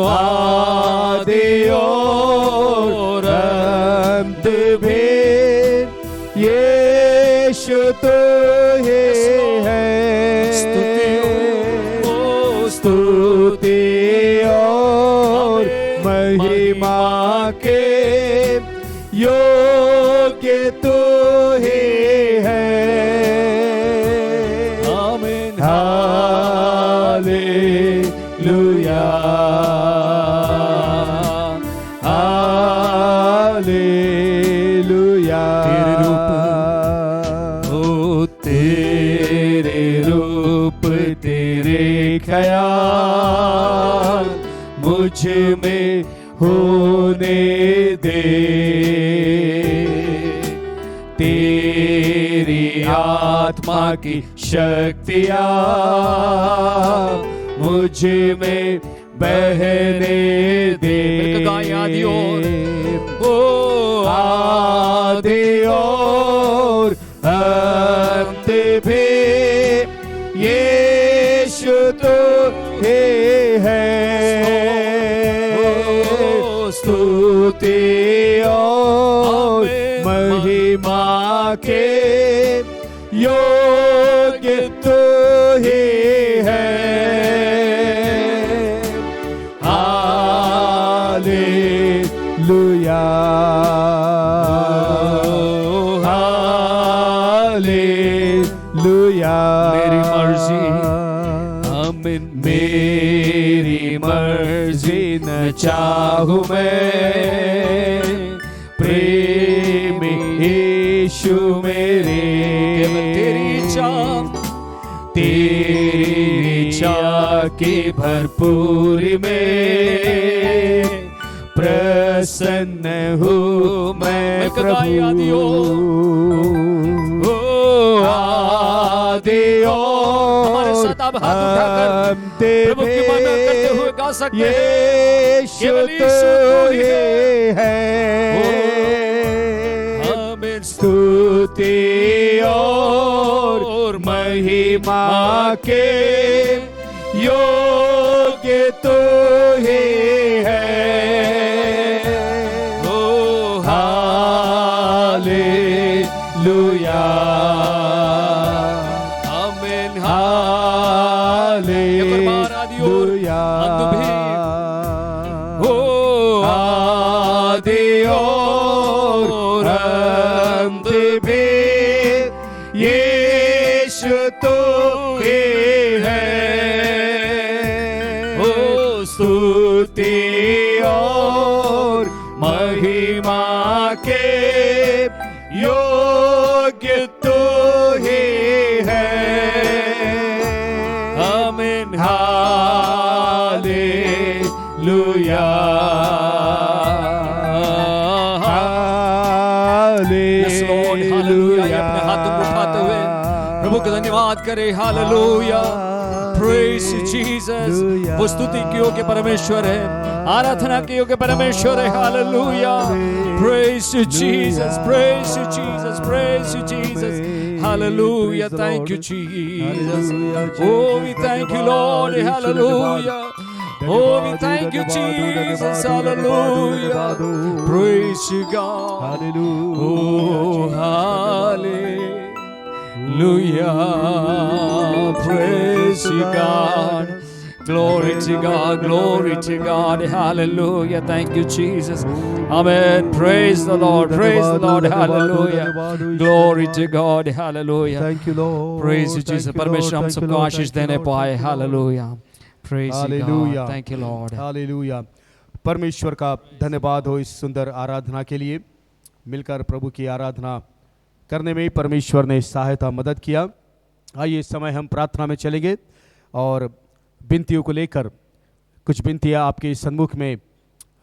आदि और अंत भी यीशु तो ही है। स्तुति और महिमा के योग्य तो ही है। आमीन, हालेलुया, हालेलुया। तेरे रूप तेरे ख्याल मुझ में होने दे, तेरी आत्मा की शक्तियाँ मुझ में बहने दे। मिलकर गाएं आदि और ओ आदि और अंत भी यीशु तो ही है। स्तुति और महिमा के योग्य तो ही है। Hallelujah hallelujah. मेरी मर्जी आमीन। मेरी मर्जी न चाहूं मैं, प्रेमी यीशु मेरे। केवल तेरी इच्छा, तेरी इच्छा की भरपूरी में प्रसन्न हूँ मैं प्रभु। आदि और हमारे साथ आप हाथ उठाकर प्रभु की महिमा करते हुए गा सकते हैं। यीशु तो ही है। आमीन। स्तुति और महिमा के योग्य तो ही है। ओ हालेलुया आमीन। हालेलुया। हो आदि और अंत भी यीशु तो ही है। ओ स्तुति और महिमा के योग्य तो ही है। आमीन। Hallelujah Yes, Lord, hallelujah. ये अपने हाथों को उठाते हुए प्रभु का धन्यवाद करें। हालेलुया। Praise Jesus। वो स्तुति के योग्य परमेश्वर है, आराधना के योग्य परमेश्वर है। Hallelujah. Praise you Jesus, praise you Jesus, praise you Jesus। Hallelujah. Thank you Jesus। Oh, we thank you Lord। Hallelujah। Oh, we thank you Jesus। Hallelujah। Praise you God। Oh, hallelujah. Praise you God. Glory to God, glory to God. Hallelujah. Thank you Jesus. Amen. Praise the Lord, praise the Lord. Hallelujah. Glory to God. Hallelujah. Thank you Lord. Praise you Jesus. परमेश्वर हम सबको आशीष देने पाए। Hallelujah. Praise you God. Thank you Lord. Hallelujah. परमेश्वर का धन्यवाद हो इस सुंदर आराधना के लिए। मिलकर प्रभु की आराधना करने में परमेश्वर ने सहायता मदद किया। आइए इस समय हम प्रार्थना में चलेंगे और विनतियों को लेकर कुछ विनतियाँ आपके सन्मुख में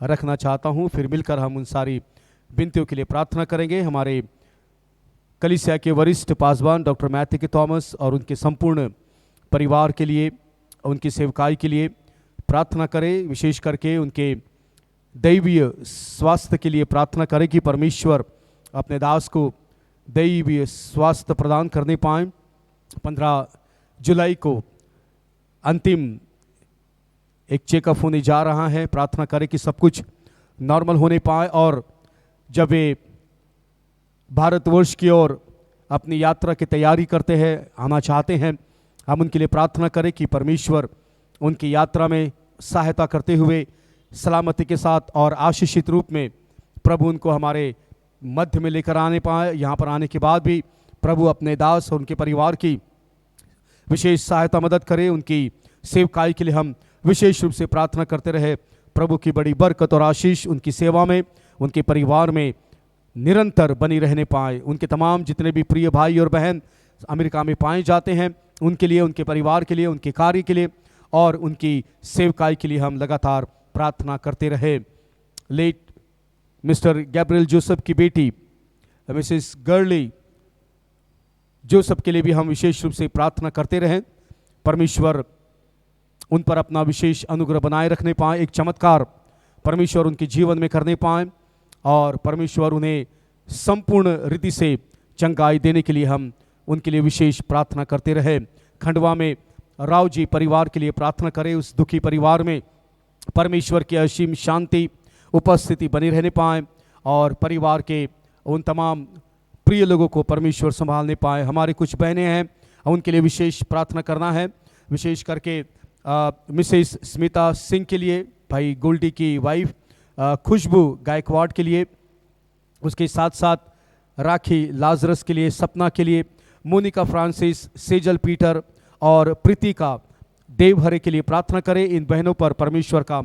रखना चाहता हूँ। फिर मिलकर हम उन सारी विनतियों के लिए प्रार्थना करेंगे। हमारे कलीसिया के वरिष्ठ पासवान डॉक्टर मैथ्यू थॉमस और उनके संपूर्ण परिवार के लिए, उनकी सेवकाई के लिए प्रार्थना करें। विशेष करके उनके दैवीय स्वास्थ्य के लिए प्रार्थना करें कि परमेश्वर अपने दास को दैवीय स्वास्थ्य प्रदान करने पाएँ। 15 जुलाई को अंतिम एक चेकअप होने जा रहा है। प्रार्थना करें कि सब कुछ नॉर्मल होने पाए और जब वे भारतवर्ष की ओर अपनी यात्रा की तैयारी करते हैं, आना चाहते हैं, हम उनके लिए प्रार्थना करें कि परमेश्वर उनकी यात्रा में सहायता करते हुए सलामती के साथ और आशीषित रूप में प्रभु उनको हमारे मध्य में लेकर आने पाए। यहाँ पर आने के बाद भी प्रभु अपने दास और उनके परिवार की विशेष सहायता मदद करे। उनकी सेवकाई के लिए हम विशेष रूप से प्रार्थना करते रहे। प्रभु की बड़ी बरकत और आशीष उनकी सेवा में, उनके परिवार में निरंतर बनी रहने पाए। उनके तमाम जितने भी प्रिय भाई और बहन अमेरिका में पाए जाते हैं, उनके लिए, उनके परिवार के लिए, उनके कार्य के लिए और उनकी सेवकाई के लिए हम लगातार प्रार्थना करते रहे। लेट मिस्टर गैब्रियल जोसेफ की बेटी मिसेस गर्ली जोसेफ के लिए भी हम विशेष रूप से प्रार्थना करते रहें। परमेश्वर उन पर अपना विशेष अनुग्रह बनाए रखने पाएँ, एक चमत्कार परमेश्वर उनके जीवन में करने पाएँ और परमेश्वर उन्हें संपूर्ण रीति से चंगाई देने के लिए हम उनके लिए विशेष प्रार्थना करते रहे। खंडवा में राव जी परिवार के लिए प्रार्थना करें, उस दुखी परिवार में परमेश्वर की असीम शांति उपस्थिति बनी रहने पाए और परिवार के उन तमाम प्रिय लोगों को परमेश्वर संभालने पाए। हमारे कुछ बहनें हैं, उनके लिए विशेष प्रार्थना करना है, विशेष करके मिसेस स्मिता सिंह के लिए, भाई गोल्डी की वाइफ खुशबू गायकवाड़ के लिए, उसके साथ साथ राखी लाजरस के लिए, सपना के लिए, मोनिका फ्रांसिस, सेजल पीटर और प्रीतिका देवहरे के लिए प्रार्थना करें। इन बहनों पर परमेश्वर का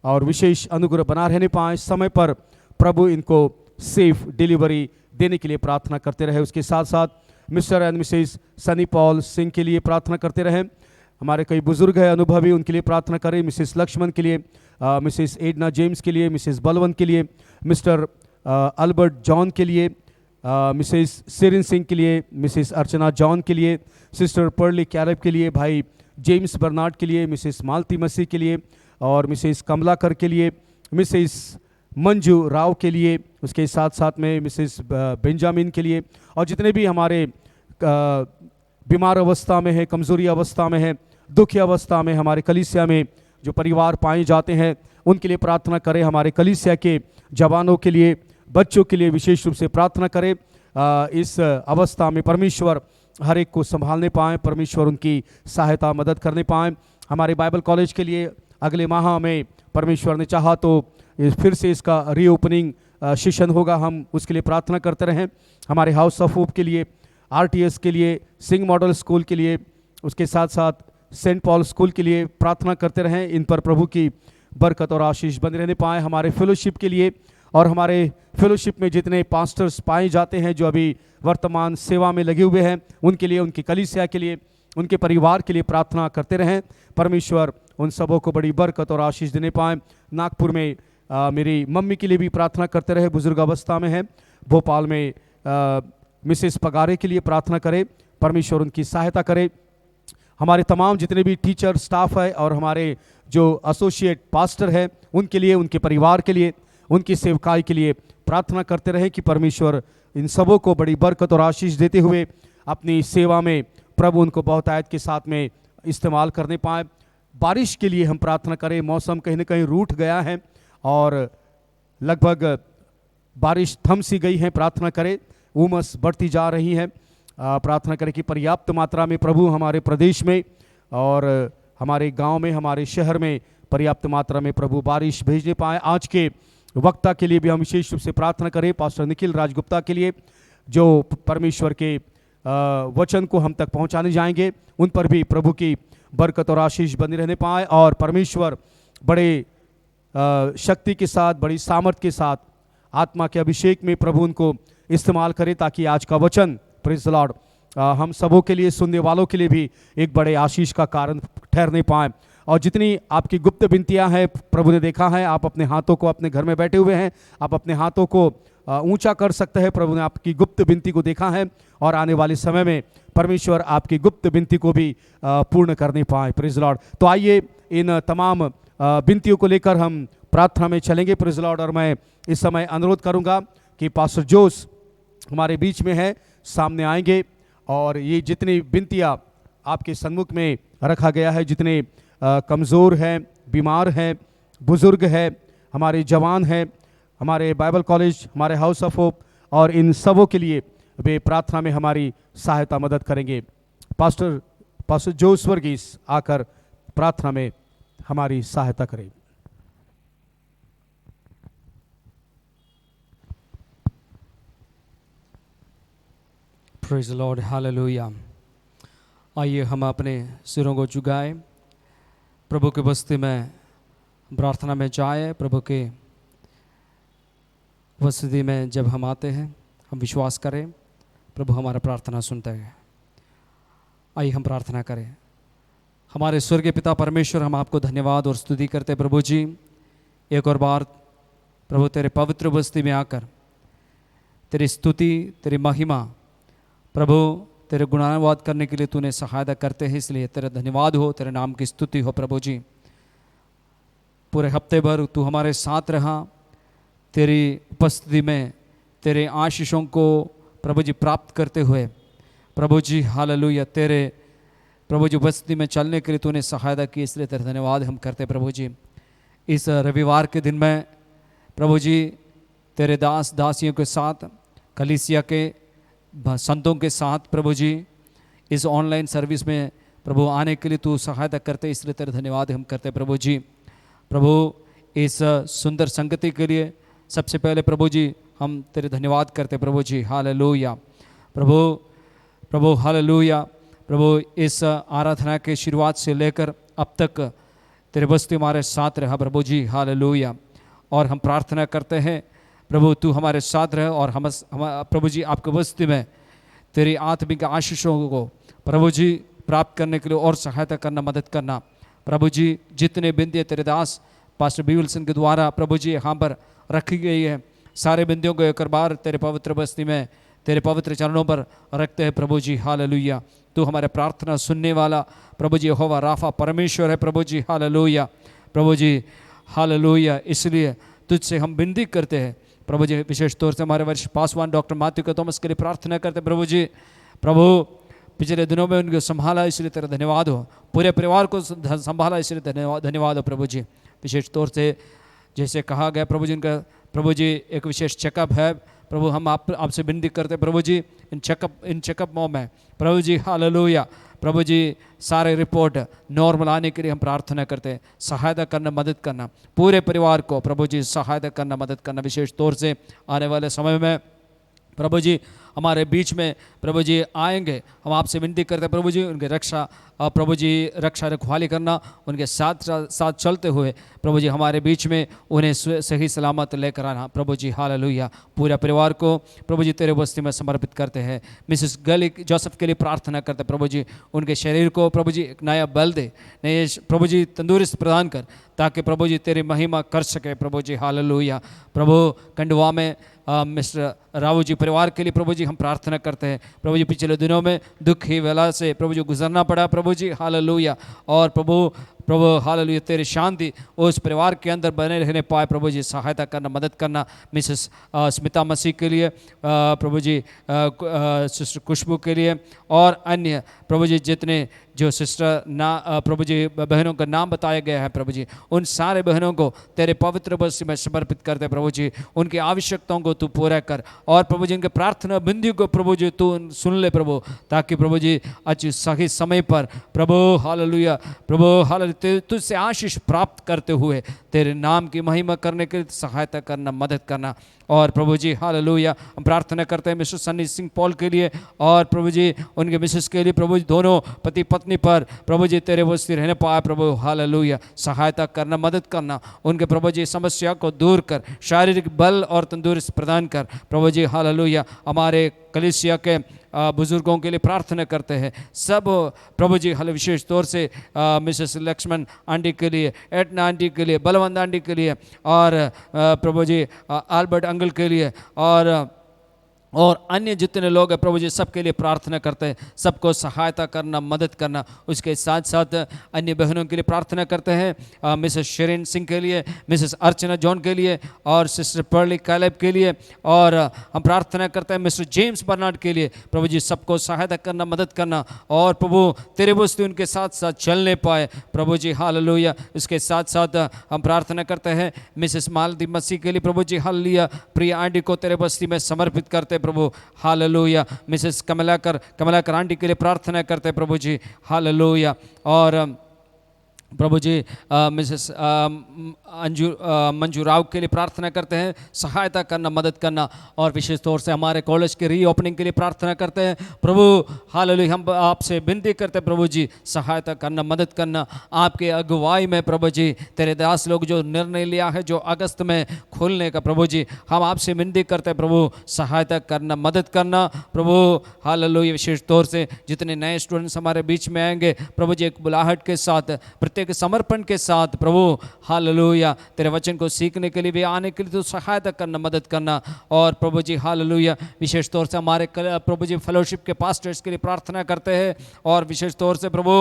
और विशेष अनुग्रह बना रहने पाए, समय पर प्रभु इनको सेफ डिलीवरी देने के लिए प्रार्थना करते रहे। उसके साथ साथ mister and Mrs Sunny Paul Singh के लिए प्रार्थना करते रहें। हमारे कई बुजुर्ग हैं अनुभवी, उनके लिए प्रार्थना करें। मिसेस लक्ष्मण के लिए, मिसेस एडना जेम्स के लिए, मिसेस बलवंत के लिए, मिस्टर अल्बर्ट जॉन के लिए, मिसेस सिरिन सिंह के लिए, मिसेस अर्चना जॉन के लिए, सिस्टर पर्ली कैरब के लिए, भाई जेम्स बर्नार्ड के लिए, मिसेस मालती मसीह के लिए और मिसेस कमलाकर के लिए, मिसेस मंजू राव के लिए, उसके साथ साथ में मिसेस बेंजामिन के लिए और जितने भी हमारे बीमार अवस्था में है, कमज़ोरी अवस्था में है, दुखी अवस्था में हमारे कलीसिया में जो परिवार पाए जाते हैं उनके लिए प्रार्थना करें। हमारे कलीसिया के जवानों के लिए, बच्चों के लिए विशेष रूप से प्रार्थना करें। इस अवस्था में परमेश्वर हर एक को संभालने पाएँ, परमेश्वर उनकी सहायता मदद करने पाएँ। हमारे बाइबल कॉलेज के लिए अगले माह में परमेश्वर ने चाहा तो फिर से इसका रीओपनिंग सेशन होगा, हम उसके लिए प्रार्थना करते रहें। हमारे हाउस ऑफ होप के लिए, आरटीएस के लिए, सिंह मॉडल स्कूल के लिए, उसके साथ साथ सेंट पॉल स्कूल के लिए प्रार्थना करते रहें। इन पर प्रभु की बरकत और आशीष बने रहने पाएँ। हमारे फेलोशिप के लिए और हमारे फेलोशिप में जितने पास्टर्स पाए जाते हैं जो अभी वर्तमान सेवा में लगे हुए हैं, उनके लिए, उनकी कलीसिया के लिए, उनके परिवार के लिए प्रार्थना करते रहें। परमेश्वर उन सबों को बड़ी बरकत और आशीष देने पाएँ। नागपुर में मेरी मम्मी के लिए भी प्रार्थना करते रहे, बुजुर्ग अवस्था में है। भोपाल में मिसेस पगारे के लिए प्रार्थना करें, परमेश्वर उनकी सहायता करे। हमारे तमाम जितने भी टीचर स्टाफ है और हमारे जो एसोसिएट पास्टर है उनके लिए, उनके परिवार के लिए, उनकी सेवकाई के लिए प्रार्थना करते रहें कि परमेश्वर इन सबों को बड़ी बरकत और आशीष देते हुए अपनी सेवा में प्रभु उनको बहुत आयत के साथ में इस्तेमाल करने पाए। बारिश के लिए हम प्रार्थना करें, मौसम कहीं ना कहीं रूठ गया है और लगभग बारिश थम सी गई है। प्रार्थना करें, उमस बढ़ती जा रही है। प्रार्थना करें कि पर्याप्त मात्रा में प्रभु हमारे प्रदेश में और हमारे गांव में, हमारे शहर में पर्याप्त मात्रा में प्रभु बारिश भेजने पाए। आज के वक्ता के लिए भी हम विशेष रूप से प्रार्थना करें, पास्टर निखिल राजगुप्ता के लिए, जो परमेश्वर के वचन को हम तक पहुंचाने जाएंगे। उन पर भी प्रभु की बरकत और आशीष बनी रहने पाए और परमेश्वर बड़े शक्ति के साथ, बड़ी सामर्थ के साथ आत्मा के अभिषेक में प्रभु उनको इस्तेमाल करे, ताकि आज का वचन, प्रेज़ द लॉर्ड, हम सबों के लिए, सुनने वालों के लिए भी एक बड़े आशीष का कारण ठहरने पाएँ। और जितनी आपकी गुप्त विनतियाँ हैं, प्रभु ने देखा है, आप अपने हाथों को, अपने घर में बैठे हुए हैं, आप अपने हाथों को ऊंचा कर सकते हैं। प्रभु ने आपकी गुप्त विनती को देखा है और आने वाले समय में परमेश्वर आपकी गुप्त विनती को भी पूर्ण करने पाए। Praise the Lord. तो आइए इन तमाम विनतियों को लेकर हम प्रार्थना में चलेंगे। Praise the Lord. और मैं इस समय अनुरोध करूंगा कि पास्टर जोस हमारे बीच में है, सामने आएंगे और ये जितनी विनतियाँ आपके सन्मुख में रखा गया है, जितने कमज़ोर हैं, बीमार हैं, बुज़ुर्ग हैं, हमारे जवान हैं, हमारे बाइबल कॉलेज, हमारे हाउस ऑफ होप, और इन सबों के लिए वे प्रार्थना में हमारी सहायता मदद करेंगे। पास्टर जोस वर्गीस आकर प्रार्थना में हमारी सहायता करें। Praise the Lord, hallelujah. आइए हम अपने सिरों को झुकाएं, प्रभु की बस्ती में प्रार्थना में जाए। प्रभु के उपस्थिति में जब हम आते हैं, हम विश्वास करें प्रभु हमारा प्रार्थना सुनते हैं। आइए हम प्रार्थना करें। हमारे स्वर्गीय पिता परमेश्वर, हम आपको धन्यवाद और स्तुति करते हैं प्रभु जी, एक और बार प्रभु तेरे पवित्र बस्ती में आकर तेरी स्तुति, तेरी महिमा प्रभु तेरे गुणानुवाद करने के लिए तूने सहायता करते हैं, इसलिए तेरा धन्यवाद हो, तेरे नाम की स्तुति हो प्रभु जी। पूरे हफ्ते भर तू हमारे साथ रहा, तेरी उपस्थिति में तेरे आशीषों को प्रभु जी प्राप्त करते हुए प्रभु जी हालेलुया तेरे प्रभु जी उपस्थिति में चलने के लिए तूने सहायता की, इसलिए तेरा धन्यवाद हम करते प्रभु जी। इस रविवार के दिन में प्रभु जी तेरे दास दासियों के साथ, कलीसिया के संतों के साथ प्रभु जी इस ऑनलाइन सर्विस में प्रभु आने के लिए तू सहायता करते, इसलिए तेरा धन्यवाद हम करते प्रभु जी। प्रभु इस सुंदर संगति के लिए सबसे पहले प्रभु जी हम तेरे धन्यवाद करते प्रभु जी हालेलुया। प्रभु हालेलुया। प्रभु इस आराधना के शुरुआत से लेकर अब तक तेरे बस्ती हमारे साथ रहा प्रभु जी हालेलुया। और हम प्रार्थना करते हैं प्रभु तू हमारे साथ रहे और हम प्रभु जी आपके बस्ती में तेरी आत्मिक आशीषों को प्रभु जी प्राप्त करने के लिए और सहायता करना, मदद करना प्रभु जी। जितने बिंदियाँ तेरे दास पास्टर बी विल्सन के द्वारा प्रभु जी यहाँ पर रखी गई है, सारे बिंदियों को एक बार तेरे पवित्र बस्ती में तेरे पवित्र चरणों पर रखते हैं प्रभु जी हालेलुया। तू हमारे प्रार्थना सुनने वाला प्रभु जी यहोवा राफा परमेश्वर है प्रभु जी हालेलुया। प्रभु जी हालेलुया, इसलिए तुझसे हम विनती करते हैं प्रभु जी, विशेष तौर से हमारे वर्ष पासवान डॉक्टर माथ्यू के थॉमस के लिए प्रार्थना करते प्रभु जी। प्रभु पिछले दिनों में उनको संभाला, इसलिए तेरा धन्यवाद हो। पूरे परिवार को संभाला, इसलिए धन्यवाद हो प्रभु जी। विशेष तौर से जैसे कहा गया प्रभु जी, इनका प्रभु जी एक विशेष चेकअप है प्रभु, हम आपसे विनती करते प्रभु जी इन चेकअप में प्रभु जी हालेलुया। प्रभु जी सारे रिपोर्ट नॉर्मल आने के लिए हम प्रार्थना करते हैं, सहायता करना, मदद करना, पूरे परिवार को प्रभु जी सहायता करना, मदद करना। विशेष तौर से आने वाले समय में प्रभु जी हमारे बीच में प्रभु जी आएंगे, हम आपसे विनती करते हैं प्रभु जी उनकी रक्षा प्रभु जी रक्षा रखवाली करना, उनके साथ चलते हुए प्रभु जी हमारे बीच में उन्हें सही सलामत लेकर आना प्रभु जी हालेलुया। पूरा परिवार को प्रभु जी तेरे बस्ती में समर्पित करते हैं। मिसेस गली जोसेफ के लिए प्रार्थना करते प्रभु जी, उनके शरीर को प्रभु जी एक नया बल दे, नए प्रभु जी तंदुरुस्त प्रदान कर, ताकि प्रभु जी तेरी महिमा कर सके प्रभु जी हालेलुया। प्रभु खंडवा में मिस्टर राव जी परिवार के लिए प्रभु जी हम प्रार्थना करते हैं प्रभु जी। पिछले दिनों में दुख ही वेला से प्रभु जी गुजरना पड़ा प्रभु जी हालेलुया, और प्रभु हालेलुया तेरी शांति उस परिवार के अंदर बने रहने पाए प्रभु जी, सहायता करना, मदद करना। मिसेस स्मिता मसीह के लिए प्रभु जी, सिस्टर खुशबू के लिए और अन्य प्रभु जी जितने जो सिस्टर प्रभु जी बहनों का नाम बताया गया है प्रभु जी, उन सारे बहनों को तेरे पवित्र बस्ती में समर्पित करते प्रभु जी। उनकी आवश्यकताओं को तू पूरा कर, और प्रभु जी उनके प्रार्थना बिंदी को प्रभु जी तू सुन ले प्रभु, ताकि प्रभु जी अच्छी सही समय पर प्रभु हालेलुया तुझसे आशीष प्राप्त करते हुए तेरे नाम की महिमा करने के लिए सहायता करना, मदद करना। और प्रभु जी हालेलुया हम प्रार्थना करते हैं मिस्टर सन्नी सिंह पॉल के लिए, और प्रभु जी उनके मिसेस के लिए प्रभु जी, दोनों पति पत्नी पर प्रभु जी तेरे बस्ती रहने पाए प्रभु हालेलुया, सहायता करना, मदद करना। उनके प्रभु जी समस्या को दूर कर, शारीरिक बल और तंदुरुस्त प्रदान कर प्रभु जी हालेलुया। हमारे कलीसिया के बुजुर्गों के लिए प्रार्थना करते हैं सब प्रभु जी हाल, विशेष तौर से मिसेस लक्ष्मण आंटी के लिए, एटना आंटी के लिए, बलवंत आंटी के लिए, और प्रभु जी आल्बर्ट अंकल के लिए, और अन्य जितने लोग हैं प्रभु जी सबके लिए प्रार्थना करते हैं, सबको सहायता करना, मदद करना। उसके साथ साथ अन्य बहनों के लिए प्रार्थना करते हैं, मिसेस शेरिन सिंह के लिए, मिसेस अर्चना जॉन के लिए, और सिस्टर पर्ली कैलेब के लिए, और हम प्रार्थना करते हैं मिस्टर जेम्स बर्नार्ड के लिए प्रभु जी, सबको सहायता करना, मदद करना, और प्रभु तेरे बस्ती उनके साथ साथ चलने पाए प्रभु जी हालेलुया। इसके साथ साथ हम प्रार्थना करते हैं मिसेस मालती मसीह के लिए प्रभु जी हालेलुया, प्रिय आंटी को तेरे बस्ती में समर्पित करते प्रभु हालेलुया। मिसेस कमलाकर आंटी के लिए प्रार्थना करते प्रभु जी हालेलुया, और प्रभु जी मिसेस मंजू राव के लिए प्रार्थना करते हैं, सहायता करना, मदद करना। और विशेष तौर से हमारे कॉलेज के रीओपनिंग के लिए प्रार्थना करते हैं प्रभु हालेलुया। हम आपसे विनती करते हैं प्रभु जी, सहायता करना, मदद करना। आपके अगुवाई में प्रभु जी तेरे दास लोग जो निर्णय लिया है, जो अगस्त में खुलने का प्रभु जी, हम आपसे विनती करते हैं प्रभु, सहायता करना, मदद करना प्रभु हालेलुया। विशेष तौर से जितने नए स्टूडेंट्स हमारे बीच में आएंगे प्रभु जी, एक बुलाहट के साथ प्रत्येक समर्पण के साथ प्रभु हालेलुया तेरे वचन को सीखने के लिए भी आने के लिए तो सहायता करना, मदद करना। और प्रभु जी हालेलुया विशेष तौर से हमारे प्रभु जी फेलोशिप के पास्टर्स के लिए प्रार्थना करते हैं। और विशेष तौर से प्रभु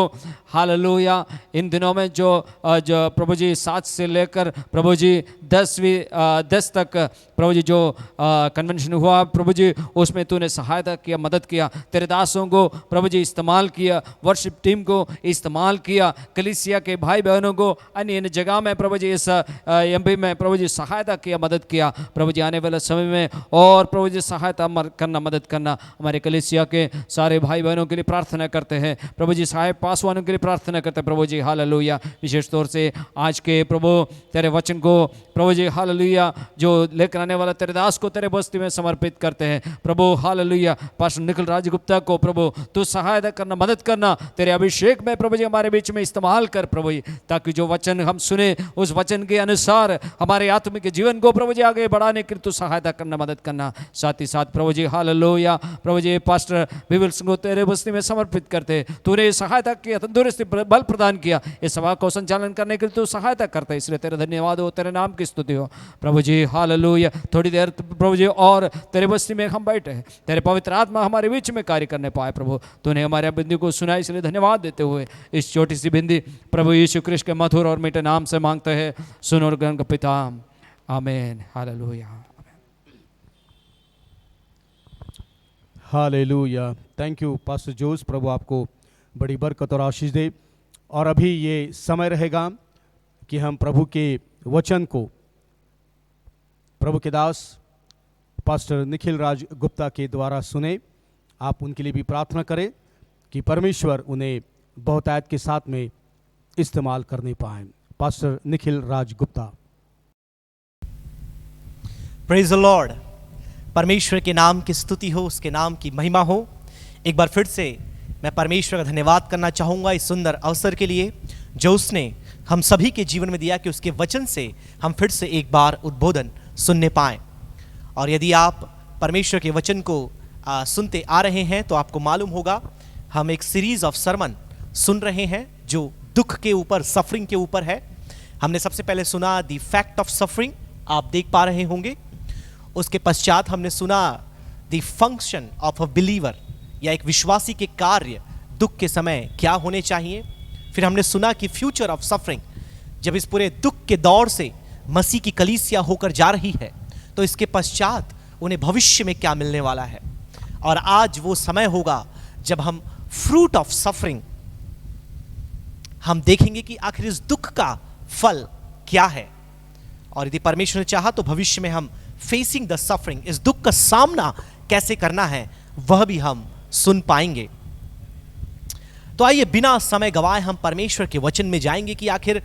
हालेलुया इन दिनों में जो प्रभु जी 7 से लेकर प्रभु जी 10 तक प्रभु जी जो कन्वेंशन हुआ प्रभु जी, उसमें तूने सहायता किया, मदद किया, तेरे दासों को प्रभु जी इस्तेमाल किया, वर्शिप टीम को इस्तेमाल किया, कलीसिया के भाई बहनों को अन्य अन्य जगह में प्रभु जी इस एमपी में प्रभु जी सहायता किया, मदद किया। प्रभु जी आने वाले समय में और प्रभु जी सहायता करना, मदद करना। हमारे कलीसिया के सारे भाई बहनों के लिए प्रार्थना करते हैं प्रभु जी, साहेब पासवानों के लिए प्रार्थना करते हैं प्रभु जी हालेलुया। विशेष तौर से आज के प्रभु तेरे वचन को प्रभु जी हालेलुया जो लेकर आने वाला तेरे दास को तेरे बस्ती में समर्पित करते हैं प्रभु हालेलुया। पास्टर निखिल राज गुप्ता को प्रभु तू सहायता करना, मदद करना, तेरे अभिषेक में प्रभु जी हमारे बीच में इस्तेमाल कर प्रभु जी, ताकि जो वचन हम सुने उस वचन के अनुसार हमारे आत्मिक जीवन को प्रभु जी आगे बढ़ाने के लिए तू सहायता करना, मदद करना। साथ ही साथ प्रभु जी हालेलुया प्रभु जी पास्टर विवेक सिंह को तेरे बस्ती में समर्पित करते, तूने सहायता किया, तंदुरुस्ती बल प्रदान किया, इस सभा को संचालन करने के लिए तू सहायता करता है, इसलिए तेरा धन्यवाद हो, तेरे नाम की स्तुति हो प्रभु जी हालेलुया। थोड़ी देर प्रभु जी और तेरे बस्ती में हम बैठे हैं, तेरे पवित्र आत्मा हमारे बीच में कार्य करने पाए प्रभु, तूने हमारे बिंदी को सुना, इसलिए धन्यवाद देते हुए इस छोटी सी बिंदी प्रभु यीशु कृष्ण के मधुर और मीठे नाम से मांगते हैं, सुन और ग्रहण पिता, आमीन hallelujah. Hallelujah. Thank you pastor Jose, प्रभु आपको बड़ी बरकत और आशीष दे। और अभी ये समय रहेगा कि हम प्रभु के वचन को प्रभु के दास पास्टर निखिल राज गुप्ता के द्वारा सुने। आप उनके लिए भी प्रार्थना करें कि परमेश्वर उन्हें बहुतायत के साथ में इस्तेमाल करने पाए। Pastor Nikhil Raj Gupta. Praise the Lord. परमेश्वर के नाम की स्तुति हो, उसके नाम की महिमा हो। एक बार फिर से मैं परमेश्वर का धन्यवाद करना चाहूँगा इस सुंदर अवसर के लिए जो उसने हम सभी के जीवन में दिया कि उसके वचन से हम फिर से एक बार उद्बोधन सुनने पाएं। और यदि आप परमेश्वर के वचन को सुनते आ रहे हैं तो आपको मालूम होगा हम एक सीरीज ऑफ सरमन सुन रहे हैं जो दुख के ऊपर, सफरिंग के ऊपर है। हमने सबसे पहले सुना द फैक्ट ऑफ सफरिंग, आप देख पा रहे होंगे। उसके पश्चात हमने सुना the function of a believer, या एक विश्वासी के कार्य दुख के समय क्या होने चाहिए। फिर हमने सुना कि फ्यूचर ऑफ सफरिंग, जब इस पूरे दुख के दौर से मसीह की कलीसिया होकर जा रही है तो इसके पश्चात उन्हें भविष्य में क्या मिलने वाला है। और आज वो समय होगा जब हम फ्रूट ऑफ सफरिंग हम देखेंगे कि आखिर इस दुख का फल क्या है। और यदि परमेश्वर ने चाहा तो भविष्य में हम फेसिंग द सफरिंग, इस दुख का सामना कैसे करना है, वह भी हम सुन पाएंगे। तो आइए बिना समय गवाए हम परमेश्वर के वचन में जाएंगे कि आखिर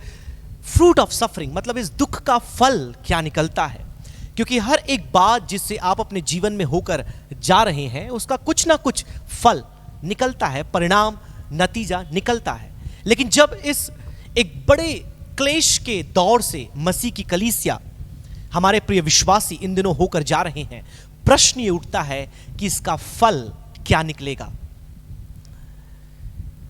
फ्रूट ऑफ सफरिंग मतलब इस दुख का फल क्या निकलता है। क्योंकि हर एक बात जिससे आप अपने जीवन में होकर जा रहे हैं उसका कुछ ना कुछ फल निकलता है, परिणाम, नतीजा निकलता है। लेकिन जब इस एक बड़े क्लेश के दौर से मसीह की कलीसिया, हमारे प्रिय विश्वासी इन दिनों होकर जा रहे हैं, प्रश्न ये उठता है कि इसका फल क्या निकलेगा।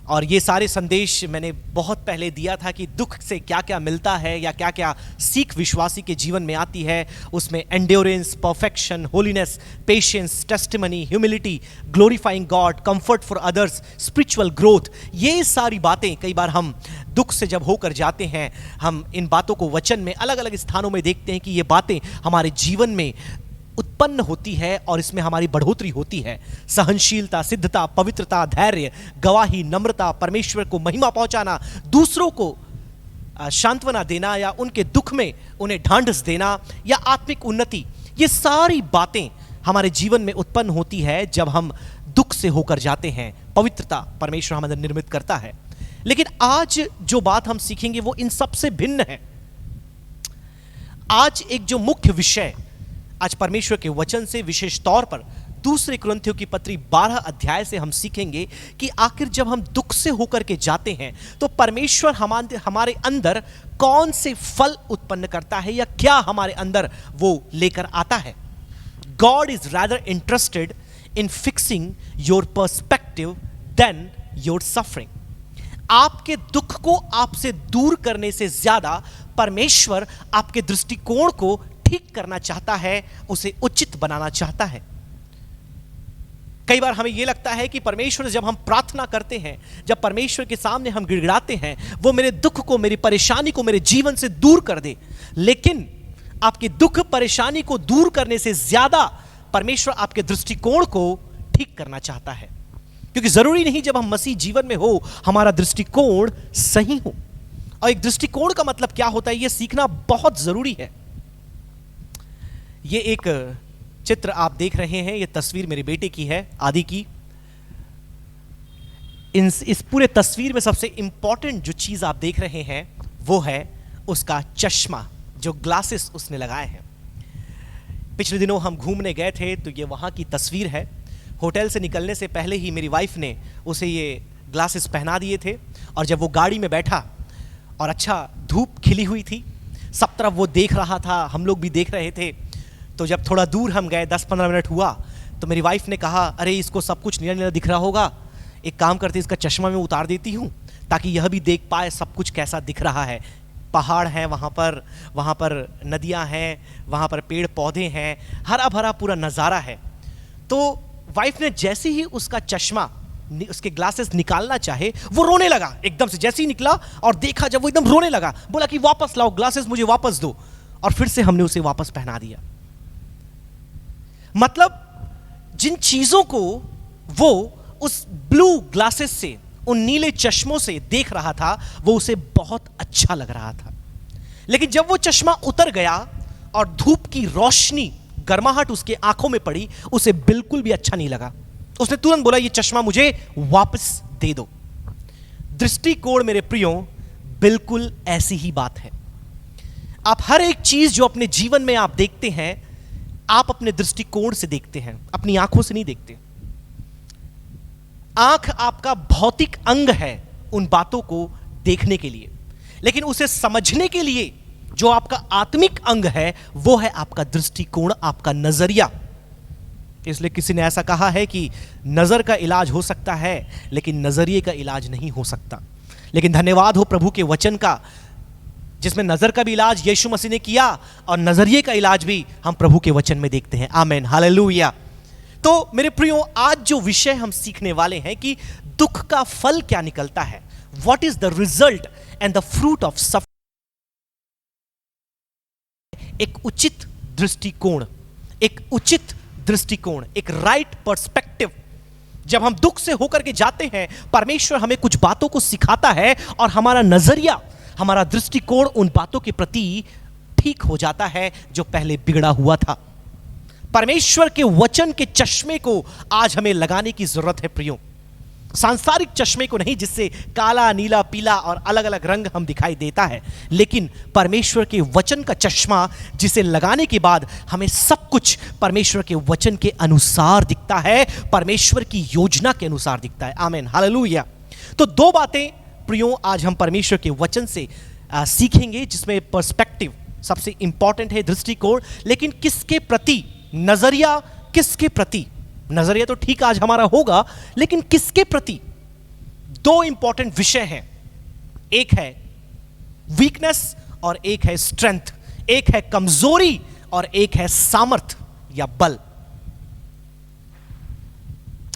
और ये सारे संदेश मैंने बहुत पहले दिया था कि दुख से क्या क्या मिलता है या क्या क्या सीख विश्वासी के जीवन में आती है। उसमें endurance, perfection, holiness, patience, testimony, humility, glorifying God, comfort for others, spiritual growth, ये सारी बातें कई बार हम दुख से जब होकर जाते हैं हम इन बातों को वचन में अलग अलग स्थानों में देखते हैं कि ये बातें हमारे जीवन में उत्पन्न होती है और इसमें हमारी बढ़ोतरी होती है। सहनशीलता, सिद्धता, पवित्रता, धैर्य, गवाही, नम्रता, परमेश्वर को महिमा पहुंचाना, दूसरों को सांत्वना देना या उनके दुख में उन्हें ढांढस देना या आत्मिक उन्नति, ये सारी बातें हमारे जीवन में उत्पन्न होती है जब हम दुख से होकर जाते हैं। पवित्रता परमेश्वर हमारे निर्मित करता है। लेकिन आज जो बात हम सीखेंगे वो इन सबसे भिन्न है। आज एक जो मुख्य विषय आज परमेश्वर के वचन से, विशेष तौर पर दूसरे कुरिन्थियों की पत्री 12 अध्याय से हम सीखेंगे कि आखिर जब हम दुख से होकर के जाते हैं तो परमेश्वर हमारे अंदर कौन से फल उत्पन्न करता है या क्या हमारे अंदर वो लेकर आता है। God is rather interested in fixing your perspective than your suffering. आपके दुख को आपसे दूर करने से ज्यादा परमेश्वर आपके दृष्टिकोण को ठीक करना चाहता है, उसे उचित बनाना चाहता है। कई बार हमें यह लगता है कि परमेश्वर, जब हम प्रार्थना करते हैं, जब परमेश्वर के सामने हम गिड़गिड़ाते हैं, वो मेरे दुख को, मेरी परेशानी को मेरे जीवन से दूर कर दे। लेकिन आपके दुख परेशानी को दूर करने से ज्यादा परमेश्वर आपके दृष्टिकोण को ठीक करना चाहता है, क्योंकि जरूरी नहीं जब हम मसीह जीवन में हो हमारा दृष्टिकोण सही हो। और एक दृष्टिकोण का मतलब क्या होता है, यह सीखना बहुत जरूरी है। यह एक चित्र आप देख रहे हैं, यह तस्वीर मेरे बेटे की है, आदि की। इस पूरे तस्वीर में सबसे इंपॉर्टेंट जो चीज आप देख रहे हैं वो है उसका चश्मा, जो ग्लासेस उसने लगाए हैं। पिछले दिनों हम घूमने गए थे, तो ये वहाँ की तस्वीर है। होटल से निकलने से पहले ही मेरी वाइफ ने उसे ये ग्लासेस पहना दिए थे, और जब वो गाड़ी में बैठा और अच्छा धूप खिली हुई थी, सब तरफ वो देख रहा था, हम लोग भी देख रहे थे। तो जब थोड़ा दूर हम गए, 10-15 मिनट हुआ, तो मेरी वाइफ ने कहा, अरे इसको सब कुछ नीला नीला दिख रहा होगा, एक काम करते इसका चश्मा मैं उतार देती हूँ ताकि यह भी देख पाए सब कुछ कैसा दिख रहा है। पहाड़ हैं वहाँ पर नदियाँ हैं, वहाँ पर पेड़ पौधे हैं, हरा भरा पूरा नज़ारा है। तो वाइफ ने जैसे ही उसका चश्मा, उसके ग्लासेस निकालना चाहे, वो रोने लगा एकदम से। जैसे ही निकला और देखा, जब वो एकदम रोने लगा, बोला कि वापस लाओ ग्लासेस, मुझे वापस दो। और फिर से हमने उसे वापस पहना दिया। मतलब जिन चीजों को वो उस ब्लू ग्लासेस से, उन नीले चश्मों से देख रहा था, वो उसे बहुत अच्छा लग रहा था। लेकिन जब वो चश्मा उतर गया और धूप की रोशनी, गर्माहट उसके आंखों में पड़ी, उसे बिल्कुल भी अच्छा नहीं लगा। उसने तुरंत बोला, ये चश्मा मुझे वापस दे दो। दृष्टिकोण मेरे प्रियो बिल्कुल ऐसी ही बात है। आप हर एक चीज जो अपने जीवन में आप देखते हैं, आप अपने दृष्टिकोण से देखते हैं, अपनी आंखों से नहीं देखते। आंख आपका भौतिक अंग है उन बातों को देखने के लिए, लेकिन उसे समझने के लिए जो आपका आत्मिक अंग है वो है आपका दृष्टिकोण, आपका नजरिया। इसलिए किसी ने ऐसा कहा है कि नजर का इलाज हो सकता है लेकिन नजरिए का इलाज नहीं हो सकता। लेकिन धन्यवाद हो प्रभु के वचन का, जिसमें नजर का भी इलाज यीशु मसीह ने किया और नजरिए का इलाज भी हम प्रभु के वचन में देखते हैं। आमेन, हालेलुया। तो मेरे प्रियो, आज जो विषय हम सीखने वाले हैं कि दुख का फल क्या निकलता है, what is the result and the fruit of suffering. एक उचित दृष्टिकोण, एक उचित दृष्टिकोण, एक राइट पर्सपेक्टिव। जब हम दुख से होकर के जाते हैं, परमेश्वर हमें कुछ बातों को सिखाता है और हमारा नजरिया, हमारा दृष्टिकोण उन बातों के प्रति ठीक हो जाता है जो पहले बिगड़ा हुआ था। परमेश्वर के वचन के चश्मे को आज हमें लगाने की जरूरत है प्रियो। सांसारिक चश्मे को नहीं, जिससे काला, नीला, पीला और अलग अलग रंग हम दिखाई देता है, लेकिन परमेश्वर के वचन का चश्मा, जिसे लगाने के बाद हमें सब कुछ परमेश्वर के वचन के अनुसार दिखता है, परमेश्वर की योजना के अनुसार दिखता है। आमीन, हालेलुया। तो दो बातें प्रियो आज हम परमेश्वर के वचन से सीखेंगे, जिसमें पर्सपेक्टिव सबसे इंपॉर्टेंट है, दृष्टिकोण। लेकिन किसके प्रति नजरिया, किसके प्रति नजरिया तो ठीक आज हमारा होगा, लेकिन किसके प्रति? दो इंपॉर्टेंट विषय हैं, एक है वीकनेस और एक है स्ट्रेंथ, एक है कमजोरी और एक है सामर्थ या बल।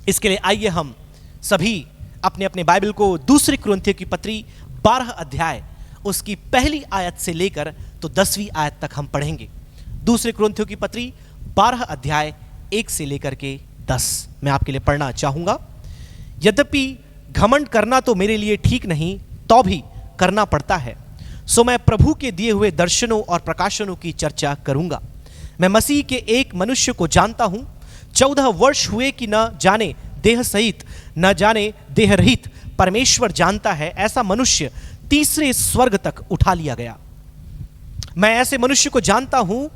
इसके लिए आइए हम सभी अपने अपने बाइबल को दूसरी कुरिन्थियों की पत्री 12 अध्याय उसकी पहली आयत से लेकर तो 10वीं आयत तक हम पढ़ेंगे। दूसरी कुरिन्थियों की पत्री 12 अध्याय 1 से लेकर के 10 मैं आपके लिए पढ़ना चाहूंगा। यद्यपि घमंड करना तो मेरे लिए ठीक नहीं, तो भी करना पड़ता है, सो मैं प्रभु के दिए हुए दर्शनों और प्रकाशनों की चर्चा करूंगा। मैं मसीह के एक मनुष्य को जानता हूं, 14 वर्ष हुए कि न जाने देह सहित न जाने देह रहित परमेश्वर जानता है, ऐसा मनुष्य तीसरे स्वर्ग तक उठा लिया गया। मैं ऐसे मनुष्य को जानता हूं,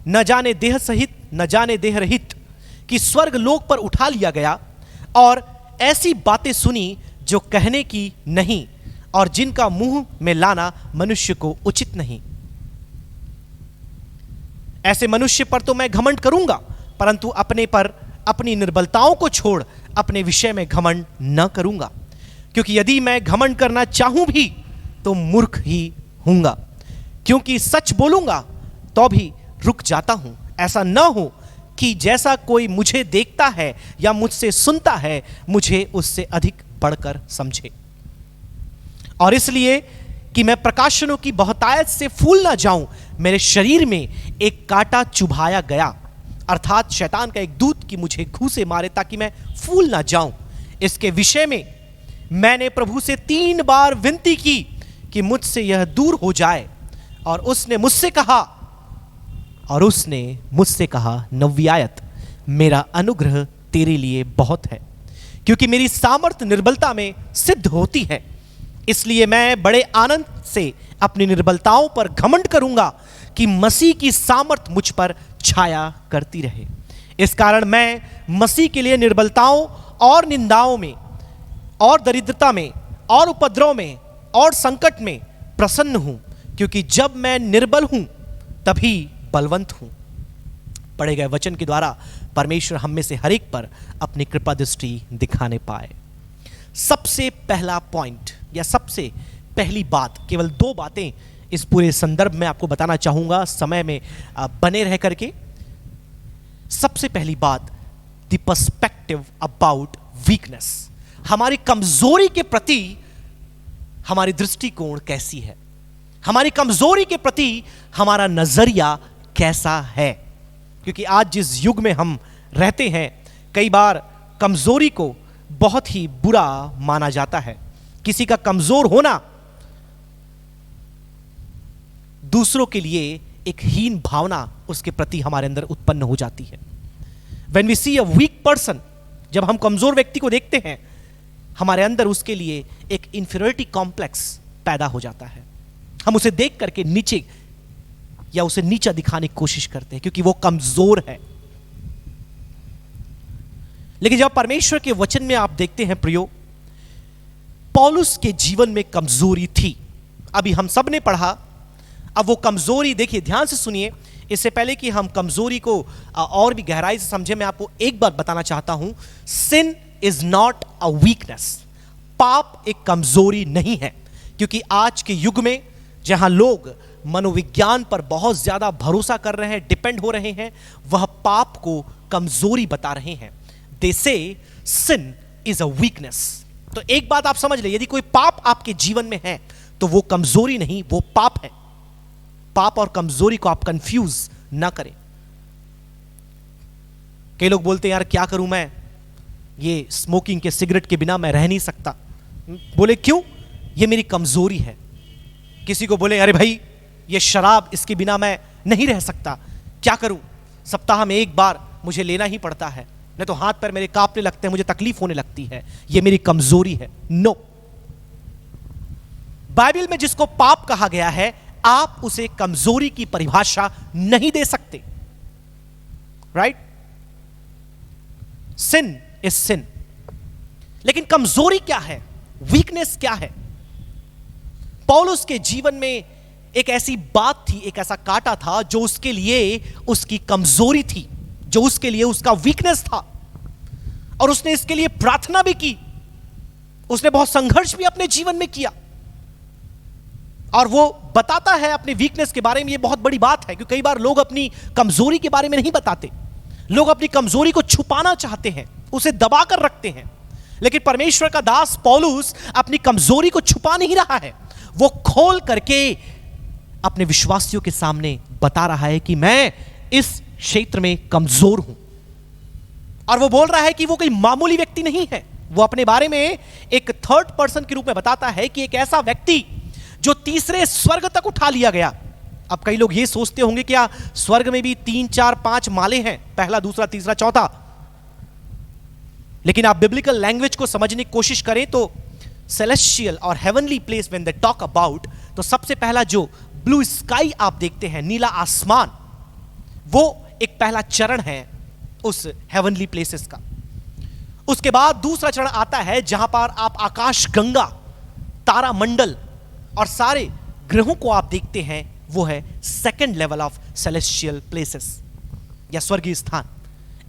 न जाने देह सहित न जाने देह रहित, कि स्वर्ग लोक पर उठा लिया गया, और ऐसी बातें सुनी जो कहने की नहीं और जिनका मुंह में लाना मनुष्य को उचित नहीं। ऐसे मनुष्य पर तो मैं घमंड करूंगा, परंतु अपने पर अपनी निर्बलताओं को छोड़ अपने विषय में घमंड न करूंगा, क्योंकि यदि मैं घमंड करना चाहूं भी तो मूर्ख ही हूंगा, क्योंकि सच बोलूंगा तो भी रुक जाता हूं, ऐसा न हो कि जैसा कोई मुझे देखता है या मुझसे सुनता है मुझे उससे अधिक बढ़कर समझे। और इसलिए कि मैं प्रकाशनों की बहुतायत से फूल ना जाऊं, मेरे शरीर में एक कांटा चुभाया गया, अर्थात शैतान का एक दूत कि मुझे घूंसे मारे ताकि मैं फूल ना जाऊं। इसके विषय में मैंने प्रभु से 3 बार विनती की कि मुझसे यह दूर हो जाए, और उसने मुझसे कहा नव्यायत, मेरा अनुग्रह तेरे लिए बहुत है, क्योंकि मेरी सामर्थ्य निर्बलता में सिद्ध होती है। इसलिए मैं बड़े आनंद से अपनी निर्बलताओं पर घमंड करूंगा कि मसीह की सामर्थ्य मुझ पर छाया करती रहे। इस कारण मैं मसीह के लिए निर्बलताओं और निंदाओं में और दरिद्रता में और उपद्रव में और संकट में प्रसन्न हूं, क्योंकि जब मैं निर्बल हूं तभी बलवंत हूं। पढ़े गए वचन के द्वारा परमेश्वर हम में से हर एक पर अपनी कृपा दृष्टि दिखाने पाए। सबसे पहला पॉइंट या सबसे पहली बात, केवल 2 बातें इस पूरे संदर्भ में आपको बताना चाहूंगा, समय में बने रह करके। सबसे पहली बात, द पर्सपेक्टिव अबाउट वीकनेस। हमारी कमजोरी के प्रति हमारी दृष्टिकोण कैसी है, हमारी कमजोरी के प्रति हमारा नजरिया कैसा है। क्योंकि आज जिस युग में हम रहते हैं, कई बार कमजोरी को बहुत ही बुरा माना जाता है। किसी का कमजोर होना दूसरों के लिए एक हीन भावना उसके प्रति हमारे अंदर उत्पन्न हो जाती है। When we see a weak person, जब हम कमजोर व्यक्ति को देखते हैं, हमारे अंदर उसके लिए एक इंफीरियरिटी कॉम्प्लेक्स पैदा हो जाता है। हम उसे देख करके नीचे या उसे नीचा दिखाने की कोशिश करते हैं क्योंकि वो कमजोर है। लेकिन जब परमेश्वर के वचन में आप देखते हैं प्रियो, पौलुस के जीवन में कमजोरी थी। अभी हम सब ने पढ़ा। अब वो कमजोरी देखिए, ध्यान से सुनिए। इससे पहले कि हम कमजोरी को और भी गहराई से समझे, मैं आपको एक बात बताना चाहता हूं। सिन इज नॉट अ वीकनेस। पाप एक कमजोरी नहीं है, क्योंकि आज के युग में जहां लोग मनोविज्ञान पर बहुत ज्यादा भरोसा कर रहे हैं, डिपेंड हो रहे हैं, वह पाप को कमजोरी बता रहे हैं। दे से सिन इज अ वीकनेस। तो एक बात आप समझ ले, यदि कोई पाप आपके जीवन में है तो वो कमजोरी नहीं, वो पाप है। पाप और कमजोरी को आप कंफ्यूज ना करें। कई लोग बोलते हैं यार क्या करूं मैं, ये स्मोकिंग के सिगरेट के बिना मैं रह नहीं सकता। बोले क्यों? ये मेरी कमजोरी है। किसी को बोले अरे भाई ये शराब, इसके बिना मैं नहीं रह सकता, क्या करूं? सप्ताह में 1 बार मुझे लेना ही पड़ता है, नहीं तो हाथ पैर मेरे कांपने लगते हैं, मुझे तकलीफ होने लगती है, ये मेरी कमजोरी है। नो, बाइबल में जिसको पाप कहा गया है, आप उसे कमजोरी की परिभाषा नहीं दे सकते। राइट? सिन इज सिन। लेकिन कमजोरी क्या है, वीकनेस क्या है? पौलुस के जीवन में एक ऐसी बात थी, एक ऐसा कांटा था जो उसके लिए उसकी कमजोरी थी, जो उसके लिए उसका वीकनेस था। और उसने इसके लिए प्रार्थना भी की, उसने बहुत संघर्ष भी अपने जीवन में किया। और वो बताता है अपने वीकनेस के बारे में। ये बहुत बड़ी बात है, क्योंकि कई बार लोग अपनी कमजोरी के बारे में नहीं बताते। लोग अपनी कमजोरी को छुपाना चाहते हैं, उसे दबा कर रखते हैं। लेकिन परमेश्वर का दास पौलुस अपनी कमजोरी को छुपा नहीं रहा है, वो खोल करके अपने विश्वासियों के सामने बता रहा है कि मैं इस क्षेत्र में कमजोर हूं। और वो बोल रहा है कि वो कोई मामूली व्यक्ति नहीं है। वो अपने बारे में एक 3rd पर्सन के रूप में बताता है कि एक ऐसा व्यक्ति जो 3रे स्वर्ग तक उठा लिया गया। अब कई लोग ये सोचते होंगे क्या स्वर्ग में भी 3, 4, 5 माले हैं, पहला, दूसरा, तीसरा, चौथा। लेकिन आप बिब्लिकल लैंग्वेज को समझने की कोशिश करें तो सेलेस्टियल और heavenly place when they talk about, तो सबसे पहला जो ब्लू स्काई आप देखते हैं, नीला आसमान, वो एक पहला चरण है उस हेवनली प्लेसेस का। उसके बाद दूसरा चरण आता है जहां पर आप आकाश गंगा, तारा मंडल और सारे ग्रहों को आप देखते हैं। वो है 2nd level of celestial places या स्वर्गीय स्थान।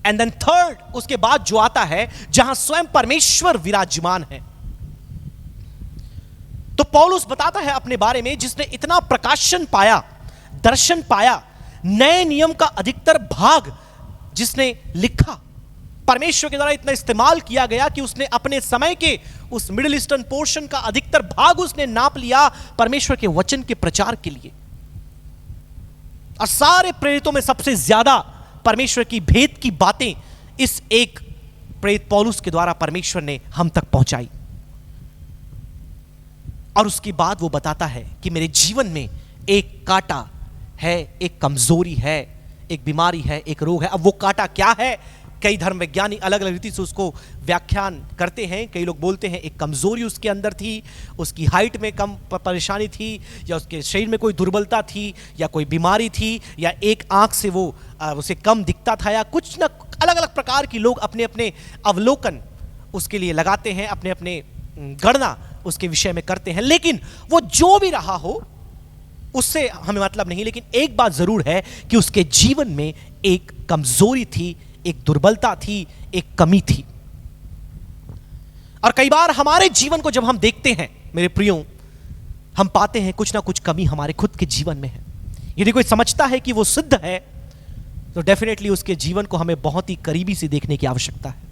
एंड देन 3rd, उसके बाद जो आता है जहां स्वयं परमेश्वर विराजमान है, तो पौलुस बताता है अपने बारे में जिसने इतना प्रकाशन पाया, दर्शन पाया, नए नियम का अधिकतर भाग जिसने लिखा, परमेश्वर के द्वारा इतना इस्तेमाल किया गया कि उसने अपने समय के उस मिडिल ईस्टर्न पोर्शन का अधिकतर भाग उसने नाप लिया परमेश्वर के वचन के प्रचार के लिए। और सारे प्रेरितों में सबसे ज्यादा परमेश्वर की भेद की बातें इस एक प्रेरित पौलुस के द्वारा परमेश्वर ने हम तक पहुंचाई। और उसके बाद वो बताता है कि मेरे जीवन में एक कांटा है, एक कमजोरी है, एक बीमारी है, एक रोग है। अब वो कांटा क्या है, कई धर्म वैज्ञानिक अलग अलग रीति से उसको व्याख्यान करते हैं। कई लोग बोलते हैं एक कमजोरी उसके अंदर थी, उसकी हाइट में कम परेशानी थी, या उसके शरीर में कोई दुर्बलता थी, या कोई बीमारी थी, या एक आंख से वो उसे कम दिखता था, या कुछ ना अलग अलग प्रकार की लोग अपने अपने अवलोकन उसके लिए लगाते हैं, अपने अपने गणना उसके विषय में करते हैं। लेकिन वो जो भी रहा हो उससे हमें मतलब नहीं, लेकिन एक बात जरूर है कि उसके जीवन में एक कमजोरी थी, एक दुर्बलता थी, एक कमी थी। और कई बार हमारे जीवन को जब हम देखते हैं मेरे प्रियो, हम पाते हैं कुछ ना कुछ कमी हमारे खुद के जीवन में है। यदि कोई समझता है कि वो सिद्ध है तो डेफिनेटली उसके जीवन को हमें बहुत ही करीबी से देखने की आवश्यकता है।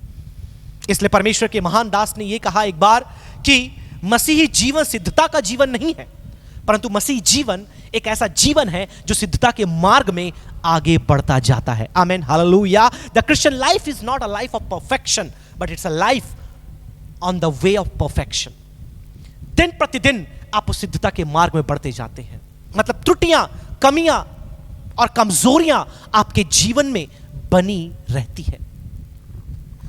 इसलिए परमेश्वर के महान दास ने यह कहा एक बार कि मसीही जीवन सिद्धता का जीवन नहीं है, परंतु मसीह जीवन एक ऐसा जीवन है जो सिद्धता के मार्ग में आगे बढ़ता जाता है। Amen, hallelujah. The Christian life is not a life of perfection, but it's a life on the way of perfection. दिन प्रतिदिन आप उस सिद्धता के मार्ग में बढ़ते जाते हैं। मतलब त्रुटियां, कमियां और कमजोरियां आपके जीवन में बनी रहती है।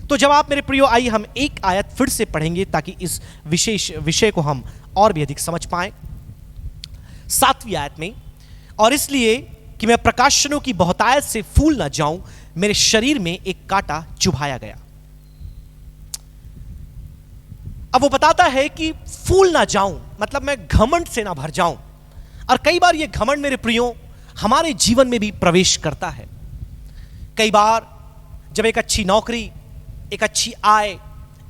तो जब आप मेरे प्रियो, आइए हम एक आयत फिर से पढ़ेंगे ताकि इस विशेष विषय को हम और भी अधिक समझ पाएं। 7वीं आयत में, और इसलिए कि मैं प्रकाशनों की बहुतायत से फूल ना जाऊं, मेरे शरीर में एक कांटा चुभाया गया। अब वो बताता है कि फूल ना जाऊं मतलब मैं घमंड से ना भर जाऊं। और कई बार ये घमंड मेरे प्रियो हमारे जीवन में भी प्रवेश करता है। कई बार जब एक अच्छी नौकरी, एक अच्छी आय,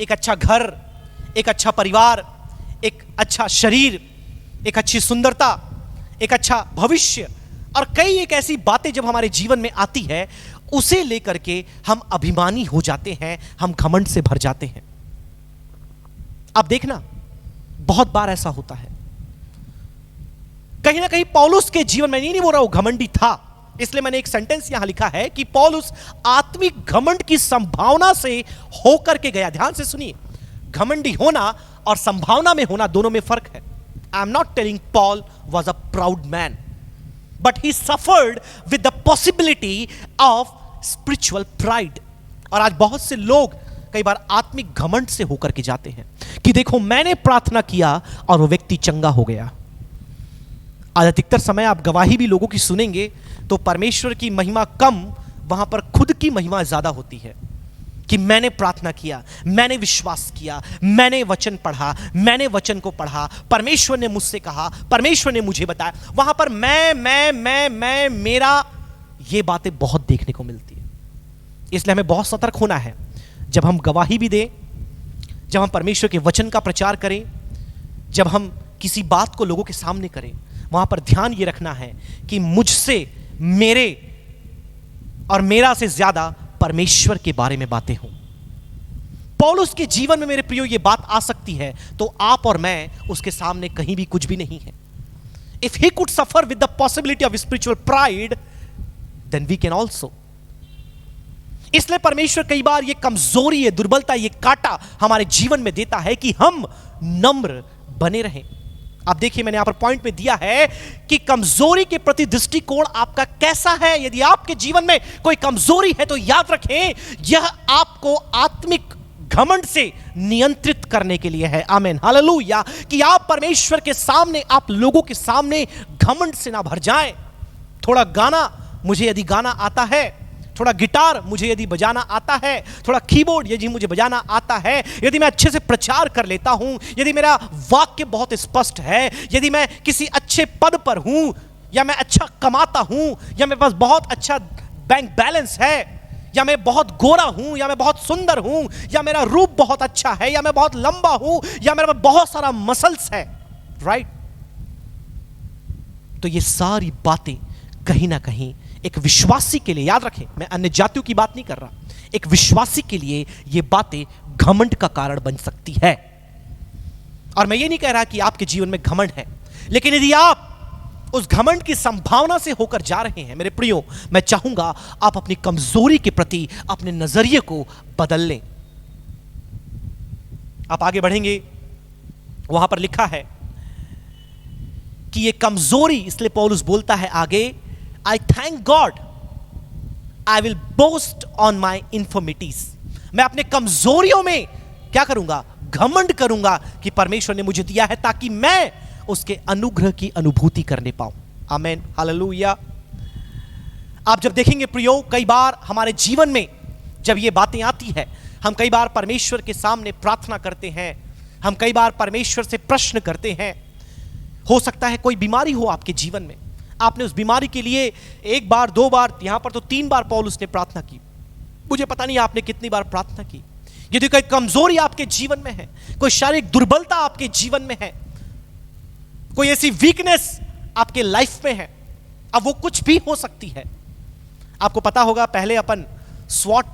एक अच्छा घर, एक अच्छा परिवार, एक अच्छा शरीर, एक अच्छी सुंदरता, एक अच्छा भविष्य और कई एक ऐसी बातें जब हमारे जीवन में आती है, उसे लेकर के हम अभिमानी हो जाते हैं, हम घमंड से भर जाते हैं। आप देखना, बहुत बार ऐसा होता है। कहीं ना कहीं पौलुस के जीवन में, नहीं बोल रहा हूं घमंडी था, इसलिए मैंने एक सेंटेंस यहां लिखा है कि पौलुस आत्मिक घमंड की संभावना से होकर के गया। ध्यान से सुनिए, घमंडी होना और संभावना में होना दोनों में फर्क है। I am not telling Paul was a proud man, but he suffered with the possibility of spiritual pride. और आज बहुत से लोग कई बार आत्मिक घमंड से होकर के जाते हैं कि देखो मैंने प्रार्थना किया और वो व्यक्ति चंगा हो गया। आज अधिकतर समय आप गवाही भी लोगों की सुनेंगे तो परमेश्वर की महिमा कम, वहां पर खुद की महिमा ज्यादा होती है कि मैंने प्रार्थना किया, मैंने विश्वास किया, मैंने वचन पढ़ा, मैंने वचन को पढ़ा, परमेश्वर ने मुझसे कहा, परमेश्वर ने मुझे बताया। वहां पर मैं मेरा, ये बातें बहुत देखने को मिलती है। इसलिए हमें बहुत सतर्क होना है जब हम गवाही भी दें, जब हम परमेश्वर के वचन का प्रचार करें, जब हम किसी बात को लोगों के सामने करें, वहां पर ध्यान ये रखना है कि मुझसे, मेरे और मेरा से ज्यादा परमेश्वर के बारे में बातें हों। पौलुस के जीवन में मेरे प्रियो ये बात आ सकती है तो आप और मैं उसके सामने कहीं भी कुछ भी नहीं है। If he could suffer with the possibility of spiritual pride, then we can also. इसलिए परमेश्वर कई बार ये कमजोरी, ये दुर्बलता, ये कांटा हमारे जीवन में देता है कि हम नम्र बने रहें। आप देखिए, मैंने यहां पर पॉइंट में दिया है कि कमजोरी के प्रति दृष्टिकोण आपका कैसा है। यदि आपके जीवन में कोई कमजोरी है तो याद रखें, यह आपको आत्मिक घमंड से नियंत्रित करने के लिए है। Amen, hallelujah. कि आप परमेश्वर के सामने, आप लोगों के सामने घमंड से ना भर जाएं। थोड़ा गाना, मुझे यदि गाना आता है, थोड़ा गिटार मुझे यदि बजाना आता है, थोड़ा कीबोर्ड यदि मुझे बजाना आता है, यदि मैं अच्छे से प्रचार कर लेता हूं, यदि मेरा वाक्य बहुत स्पष्ट है, यदि मैं किसी अच्छे पद पर हूं, या मैं अच्छा कमाता हूं, या मेरे पास बहुत अच्छा बैंक बैलेंस है, या मैं बहुत गोरा हूं, या मैं बहुत सुंदर हूं, या मेरा रूप बहुत अच्छा है, या मैं बहुत लंबा हूं, या मेरे पास बहुत सारा मसल्स है, राइट? तो ये सारी बातें कहीं ना कहीं एक विश्वासी के लिए, याद रखें मैं अन्य जातियों की बात नहीं कर रहा, एक विश्वासी के लिए ये बातें घमंड का कारण बन सकती है। और मैं ये नहीं कह रहा कि आपके जीवन में घमंड है, लेकिन यदि आप उस घमंड की संभावना से होकर जा रहे हैं, मेरे प्रियो, मैं चाहूंगा आप अपनी कमजोरी के प्रति अपने नजरिए को बदल लें। आप आगे बढ़ेंगे, वहां पर लिखा है कि ये कमजोरी, इसलिए पौलुस बोलता है आगे, I thank God I will boast on my infirmities. मैं अपने कमजोरियों में क्या करूंगा? घमंड करूंगा कि परमेश्वर ने मुझे दिया है ताकि मैं उसके अनुग्रह की अनुभूति करने पाऊं। आमेन, हालेलुया। आप जब देखेंगे प्रियो, कई बार हमारे जीवन में जब ये बातें आती है, हम कई बार परमेश्वर के सामने प्रार्थना करते हैं, हम कई बार परमेश्वर से प्रश्न करते हैं। हो सकता है कोई बीमारी हो आपके जीवन में, आपने उस बीमारी के लिए एक बार, दो बार, यहां पर तो 3 बार पौलुस ने प्रार्थना की। मुझे पता नहीं आपने कितनी बार प्रार्थना की। यदि कोई कमजोरी आपके जीवन में है, कोई शारीरिक दुर्बलता आपके जीवन में है, कोई ऐसी वीकनेस आपके लाइफ में है, अब वो कुछ भी हो सकती है। आपको पता होगा पहले अपन स्वॉट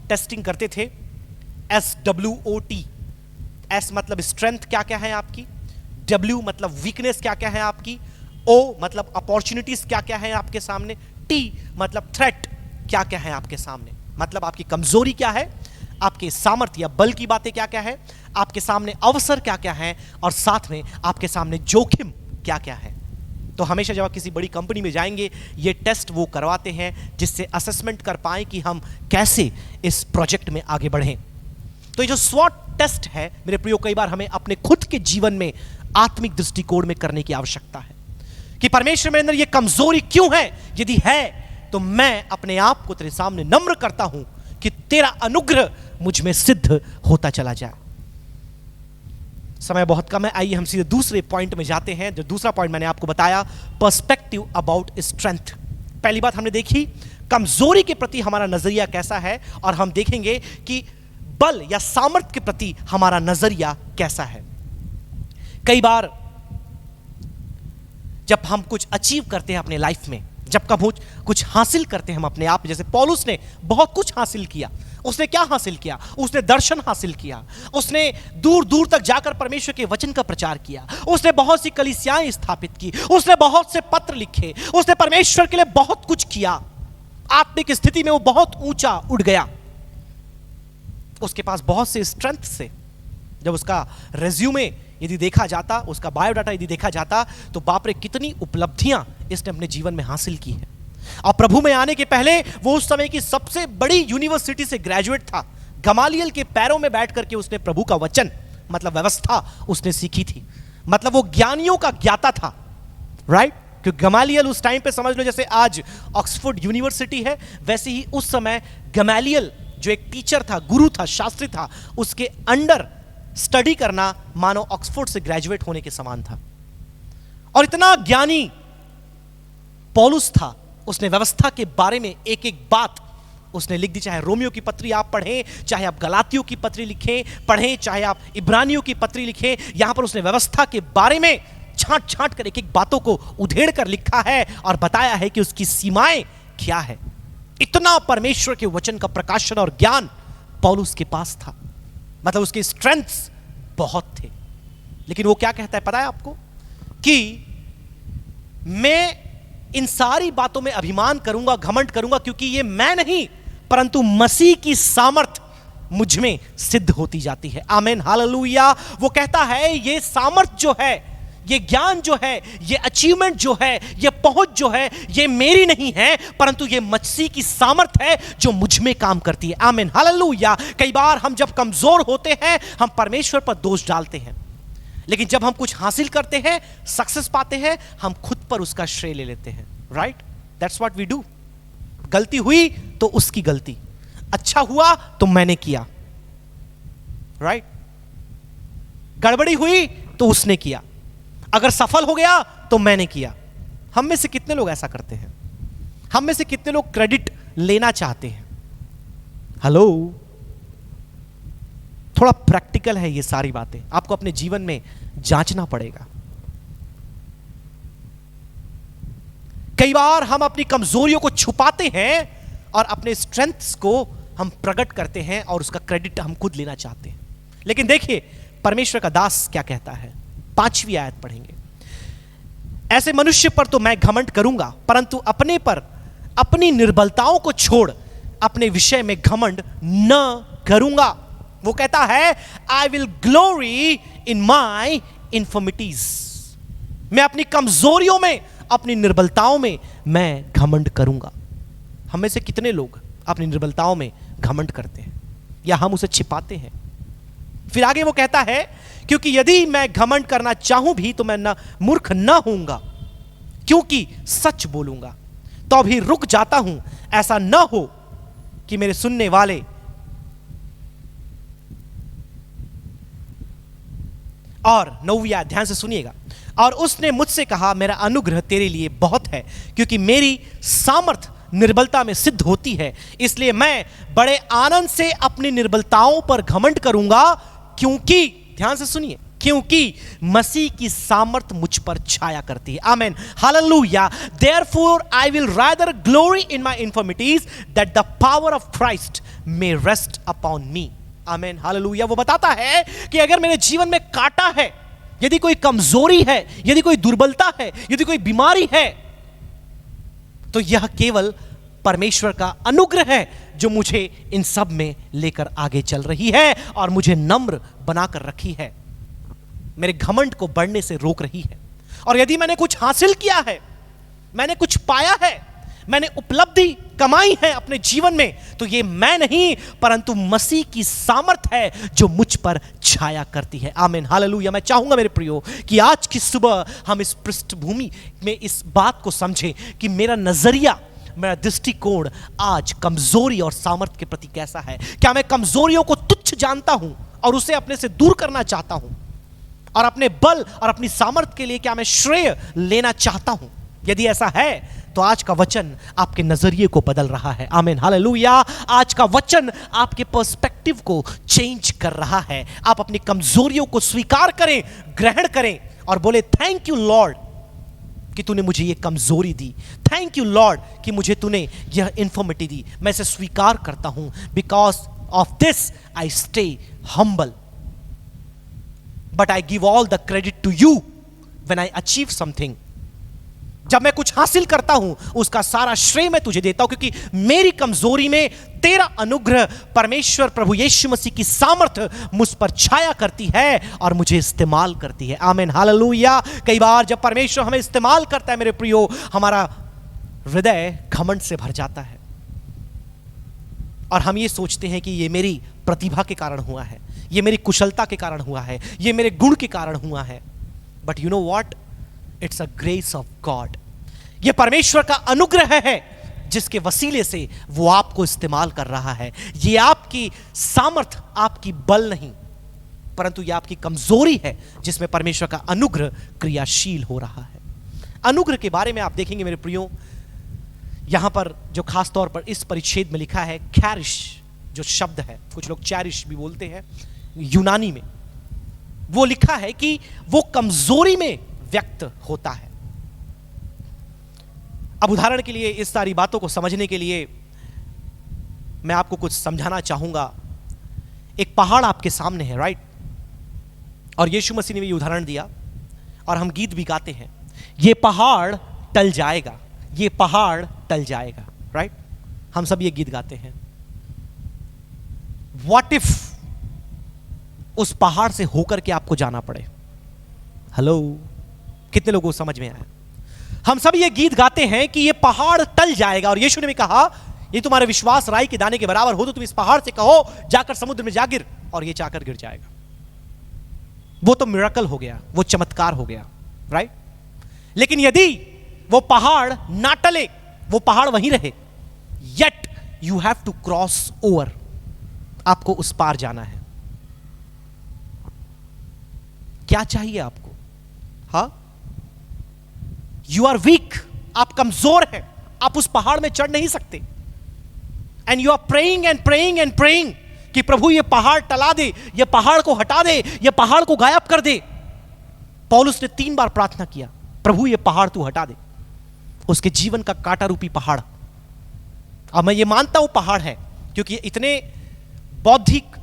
टेस्टिंग करते थे, SWOT। S मतलब स्ट्रेंथ क्या क्या है आपकी, W मतलब वीकनेस क्या क्या है आपकी, O मतलब अपॉर्चुनिटीज क्या क्या है आपके सामने, T मतलब थ्रेट क्या क्या है आपके सामने। मतलब आपकी कमजोरी क्या है, आपके सामर्थ्य या बल की बातें क्या क्या है, आपके सामने अवसर क्या क्या है, और साथ में आपके सामने जोखिम क्या क्या है। तो हमेशा जब आप किसी बड़ी कंपनी में जाएंगे, ये टेस्ट वो करवाते हैं जिससे असेसमेंट कर पाएं कि हम कैसे इस प्रोजेक्ट में आगे बढ़ें। तो ये जो स्वॉट टेस्ट है मेरे प्रियो, कई बार हमें अपने खुद के जीवन में आत्मिक दृष्टिकोण में करने की आवश्यकता है कि परमेश्वर मेरे अंदर ये कमजोरी क्यों है, यदि है तो मैं अपने आप को तेरे सामने नम्र करता हूं कि तेरा अनुग्रह मुझ में सिद्ध होता चला जाए। समय बहुत कम है, आइए हम सीधे दूसरे पॉइंट में जाते हैं। जो दूसरा पॉइंट मैंने आपको बताया, पर्सपेक्टिव अबाउट स्ट्रेंथ। पहली बात हमने देखी कमजोरी के प्रति हमारा नजरिया कैसा है, और हम देखेंगे कि बल या सामर्थ्य के प्रति हमारा नजरिया कैसा है। कई बार जब हम कुछ अचीव करते हैं अपने लाइफ में, जब कब कुछ हासिल करते हैं हम अपने आप में, जैसे पौलुस ने बहुत कुछ हासिल किया। उसने क्या हासिल किया? उसने दर्शन हासिल किया, उसने दूर दूर तक जाकर परमेश्वर के वचन का प्रचार किया, उसने बहुत सी कलीसियाएं स्थापित की, उसने बहुत से पत्र लिखे, उसने परमेश्वर के लिए बहुत कुछ किया। आत्मिक स्थिति में वो बहुत ऊंचा उड़ गया, उसके पास बहुत से स्ट्रेंथ से। जब उसका रेज्यूमे यदि देखा जाता, उसका बायोडाटा यदि देखा जाता, तो बाप रे कितनी उपलब्धियां इसने अपने जीवन में हासिल की है। और प्रभु में आने के पहले वो उस समय की सबसे बड़ी यूनिवर्सिटी से ग्रेजुएट था। गमालियल के पैरों में बैठ करके उसने प्रभु का वचन मतलब व्यवस्था उसने सीखी थी। मतलब वो ज्ञानियों का ज्ञाता था, राइट? क्योंकि गमालियल उस टाइम पे समझ लो जैसे आज ऑक्सफोर्ड यूनिवर्सिटी है, वैसे ही उस समय गमालियल जो एक टीचर था, गुरु था, शास्त्री था, उसके अंडर स्टडी करना मानो ऑक्सफोर्ड से ग्रेजुएट होने के समान था। और इतना ज्ञानी पौलुस था, उसने व्यवस्था के बारे में एक एक बात उसने लिख दी। चाहे रोमियो की पत्री आप पढ़ें, चाहे आप गलातियों की पत्री लिखें पढ़ें, चाहे आप इब्रानियों की पत्री लिखें, यहां पर उसने व्यवस्था के बारे में छांट छांट कर एक एक बातों को उधेड़ कर लिखा है और बताया है कि उसकी सीमाएं क्या है। इतना परमेश्वर के वचन का प्रकाशन और ज्ञान पौलुस के पास था, मतलब उसके स्ट्रेंथ्स बहुत थे। लेकिन वो क्या कहता है पता है आपको, कि मैं इन सारी बातों में अभिमान करूंगा, घमंड करूंगा, क्योंकि ये मैं नहीं परंतु मसीह की सामर्थ मुझ में सिद्ध होती जाती है। आमीन, हालेलुया। वो कहता है ये सामर्थ जो है, ये ज्ञान जो है, ये अचीवमेंट जो है, ये पहुंच जो है, ये मेरी नहीं है परंतु ये मसीह की सामर्थ है जो मुझ में काम करती है। आमीन, हालेलुया। कई बार हम जब कमजोर होते हैं हम परमेश्वर पर दोष डालते हैं, लेकिन जब हम कुछ हासिल करते हैं, सक्सेस पाते हैं, हम खुद पर उसका श्रेय ले लेते हैं। Right, that's what we do. गलती हुई तो उसकी गलती, अच्छा हुआ तो मैंने किया, राइट? गड़बड़ी हुई तो उसने किया, अगर सफल हो गया तो मैंने किया। हम में से कितने लोग ऐसा करते हैं? हम में से कितने लोग क्रेडिट लेना चाहते हैं? हेलो, थोड़ा प्रैक्टिकल है ये सारी बातें, आपको अपने जीवन में जांचना पड़ेगा। कई बार हम अपनी कमजोरियों को छुपाते हैं और अपने स्ट्रेंथ्स को हम प्रकट करते हैं और उसका क्रेडिट हम खुद लेना चाहते हैं। लेकिन देखिए परमेश्वर का दास क्या कहता है, 5वीं आयत पढ़ेंगे। ऐसे मनुष्य पर तो मैं घमंड करूंगा, परंतु अपने पर अपनी निर्बलताओं को छोड़ अपने विषय में घमंड न करूंगा। वो कहता है आई विल ग्लोरी इन माई इन्फर्मिटीज। मैं अपनी कमजोरियों में, अपनी निर्बलताओं में मैं घमंड करूंगा। हम में से कितने लोग अपनी निर्बलताओं में घमंड करते हैं या हम उसे छिपाते हैं? फिर आगे वो कहता है क्योंकि यदि मैं घमंड करना चाहूं भी तो मैं ना मूर्ख ना होऊंगा, क्योंकि सच बोलूंगा। तो अभी रुक जाता हूं, ऐसा ना हो कि मेरे सुनने वाले और 9वीं आयत ध्यान से सुनिएगा। और उसने मुझसे कहा मेरा अनुग्रह तेरे लिए बहुत है, क्योंकि मेरी सामर्थ निर्बलता में सिद्ध होती है। इसलिए मैं बड़े आनंद से अपनी निर्बलताओं पर घमंड करूंगा, क्योंकि ध्यान से सुनिए, क्योंकि मसीह की सामर्थ मुझ पर छाया करती है। Amen, hallelujah. Therefore I will rather glory in my infirmities that the power of Christ may rest upon me. Amen, hallelujah. वो बताता है कि अगर मेरे जीवन में कांटा है, यदि कोई कमजोरी है, यदि कोई दुर्बलता है, यदि कोई बीमारी है, तो यह केवल परमेश्वर का अनुग्रह है जो मुझे इन सब में लेकर आगे चल रही है और मुझे नम्र बनाकर रखी है, मेरे घमंड को बढ़ने से रोक रही है। और यदि मैंने कुछ हासिल किया है, मैंने कुछ पाया है, मैंने उपलब्धि कमाई है अपने जीवन में, तो ये मैं नहीं परंतु मसीह की सामर्थ है जो मुझ पर छाया करती है। आमीन, हालेलुया। मैं चाहूंगा मेरे प्रियो कि आज की सुबह हम इस पृष्ठभूमि में इस बात को समझें कि मेरा नजरिया, मेरा दृष्टिकोण आज कमजोरी और सामर्थ के प्रति कैसा है। क्या मैं कमजोरियों को तुच्छ जानता हूं और उसे अपने से दूर करना चाहता हूं, और अपने बल और अपनी सामर्थ के लिए क्या मैं श्रेय लेना चाहता हूं? यदि ऐसा है तो आज का वचन आपके नजरिए को बदल रहा है। आमीन, हालेलुया। आज का वचन आपके पर्सपेक्टिव को चेंज कर रहा है। आप अपनी कमजोरियों को स्वीकार करें, ग्रहण करें और बोले थैंक यू लॉर्ड कि तूने मुझे ये कमजोरी दी, थैंक यू लॉर्ड कि मुझे तूने यह इन्फॉर्मिटी दी। मैं इसे स्वीकार करता हूं। Because of this I stay humble, but I give all the credit to you when I achieve something. जब मैं कुछ हासिल करता हूं उसका सारा श्रेय मैं तुझे देता हूं, क्योंकि मेरी कमजोरी में तेरा अनुग्रह, परमेश्वर प्रभु यीशु मसीह की सामर्थ मुझ पर छाया करती है और मुझे इस्तेमाल करती है। आमीन, हालेलुया। कई बार जब परमेश्वर हमें इस्तेमाल करता है मेरे प्रियो, हमारा हृदय घमंड से भर जाता है और हम ये सोचते हैं कि ये मेरी प्रतिभा के कारण हुआ है, ये मेरी कुशलता के कारण हुआ है, ये मेरे गुण के कारण हुआ है। But you know what, it's a grace of God. ये परमेश्वर का अनुग्रह है जिसके वसीले से वो आपको इस्तेमाल कर रहा है। ये आपकी सामर्थ, आपकी बल नहीं, परंतु ये आपकी कमजोरी है जिसमें परमेश्वर का अनुग्रह क्रियाशील हो रहा है। अनुग्रह के बारे में आप देखेंगे मेरे प्रियो, यहां पर जो खास तौर पर इस परिच्छेद में लिखा है, कैरिश जो शब्द है, कुछ लोग चैरिश भी बोलते हैं यूनानी में, वो लिखा है कि वो कमजोरी में व्यक्त होता है। अब उदाहरण के लिए इस सारी बातों को समझने के लिए मैं आपको कुछ समझाना चाहूंगा। एक पहाड़ आपके सामने है, राइट? और यीशु मसीह ने भी उदाहरण दिया और हम गीत भी गाते हैं, ये पहाड़ टल जाएगा, ये पहाड़ टल जाएगा, राइट? हम सब ये गीत गाते हैं। व्हाट इफ उस पहाड़ से होकर के आपको जाना पड़े? हेलो, कितने लोगों को समझ में आया? हम सब ये गीत गाते हैं कि ये पहाड़ टल जाएगा, और यीशु ने भी कहा ये तुम्हारा विश्वास राई के दाने के बराबर हो तो तुम इस पहाड़ से कहो जाकर समुद्र में जा गिर, और ये जाकर गिर जाएगा। वो तो मिरेकल हो गया, वो चमत्कार हो गया, राइट? लेकिन यदि वो पहाड़ ना टले, वो पहाड़ वहीं रहे, yet you have to cross over, आपको उस पार जाना है। क्या चाहिए आपको? हाँ, यू आर वीक, आप कमजोर हैं, आप उस पहाड़ में चढ़ नहीं सकते। And you are praying and praying and praying कि प्रभु ये पहाड़ टला दे, ये पहाड़ को हटा दे, ये पहाड़ को गायब कर दे। पौलुस ने 3 बार प्रार्थना किया, प्रभु ये पहाड़ तू हटा दे। उसके जीवन का कांटा रूपी पहाड़। अब मैं ये मानता हूं पहाड़ है, क्योंकि इतने बौद्धिक,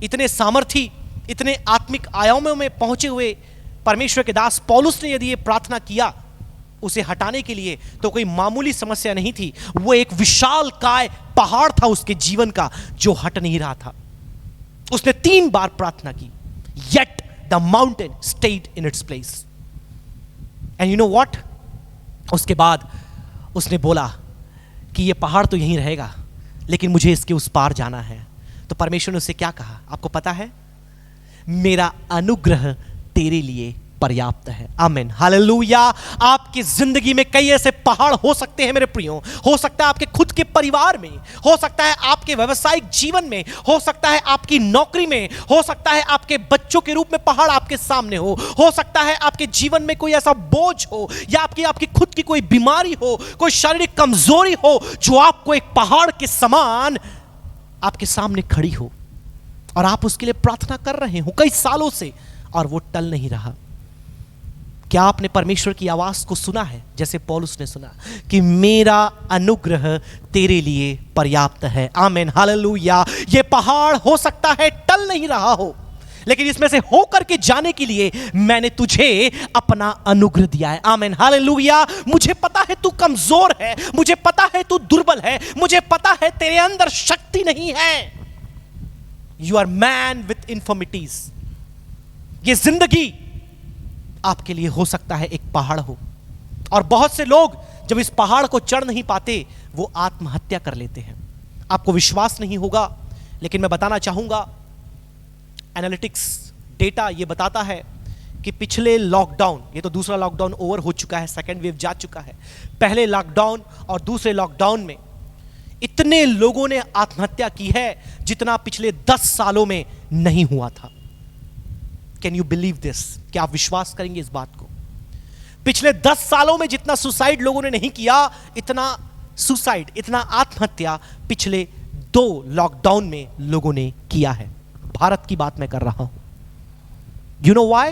इतने सामर्थी, इतने आत्मिक आयामों में पहुंचे हुए परमेश्वर के दास पौलुस ने यदि ये प्रार्थना किया उसे हटाने के लिए, तो कोई मामूली समस्या नहीं थी। वो एक विशालकाय पहाड़ था उसके जीवन का, जो हट नहीं रहा था। उसने 3 बार प्रार्थना की, yet the mountain stayed in its place. And you know what? उसके बाद उसने बोला कि ये पहाड़ तो यहीं रहेगा, लेकिन मुझे इसके उस पार जाना है। तो परमेश्वर ने उससे क्या कहा आपको पता है? मेरा अनुग्रह तेरे लिए पर्याप्त है। आमीन, हालेलुया। आपकी जिंदगी में कई ऐसे पहाड़ हो सकते हैं मेरे प्रियो। हो सकता है आपके खुद के परिवार में, हो सकता है आपके व्यवसायिक जीवन में, हो सकता है आपकी नौकरी में, हो सकता है आपके बच्चों के रूप में पहाड़ आपके सामने हो सकता है आपके जीवन में कोई ऐसा बोझ हो, या आपकी खुद की कोई बीमारी हो, कोई शारीरिक कमजोरी हो, जो आपको एक पहाड़ के समान आपके सामने खड़ी हो, और आप उसके लिए प्रार्थना कर रहे हो कई सालों से, और वो टल नहीं रहा। क्या आपने परमेश्वर की आवाज को सुना है, जैसे पौलुस ने सुना कि मेरा अनुग्रह तेरे लिए पर्याप्त है? आमीन, हालेलुया। ये पहाड़ हो सकता है टल नहीं रहा हो, लेकिन इसमें से होकर के जाने के लिए मैंने तुझे अपना अनुग्रह दिया है। आमीन, हालेलुया। मुझे पता है तू कमजोर है, मुझे पता है तू दुर्बल है, मुझे पता है तेरे अंदर शक्ति नहीं है। You are man with infirmities. ये जिंदगी आपके लिए हो सकता है एक पहाड़ हो, और बहुत से लोग जब इस पहाड़ को चढ़ नहीं पाते वो आत्महत्या कर लेते हैं। आपको विश्वास नहीं होगा, लेकिन मैं बताना चाहूंगा, एनालिटिक्स डेटा ये बताता है कि पिछले लॉकडाउन, ये तो दूसरा लॉकडाउन ओवर हो चुका है, सेकेंड वेव जा चुका है, पहले लॉकडाउन और दूसरे लॉकडाउन में इतने लोगों ने आत्महत्या की है जितना पिछले 10 सालों में नहीं हुआ था। Can you believe this? क्या आप विश्वास करेंगे इस बात को? पिछले 10 सालों में जितना सुसाइड लोगों ने नहीं किया, इतना सुसाइड, इतना आत्महत्या पिछले 2 लॉकडाउन में लोगों ने किया है। भारत की बात मैं कर रहा हूं। You know why?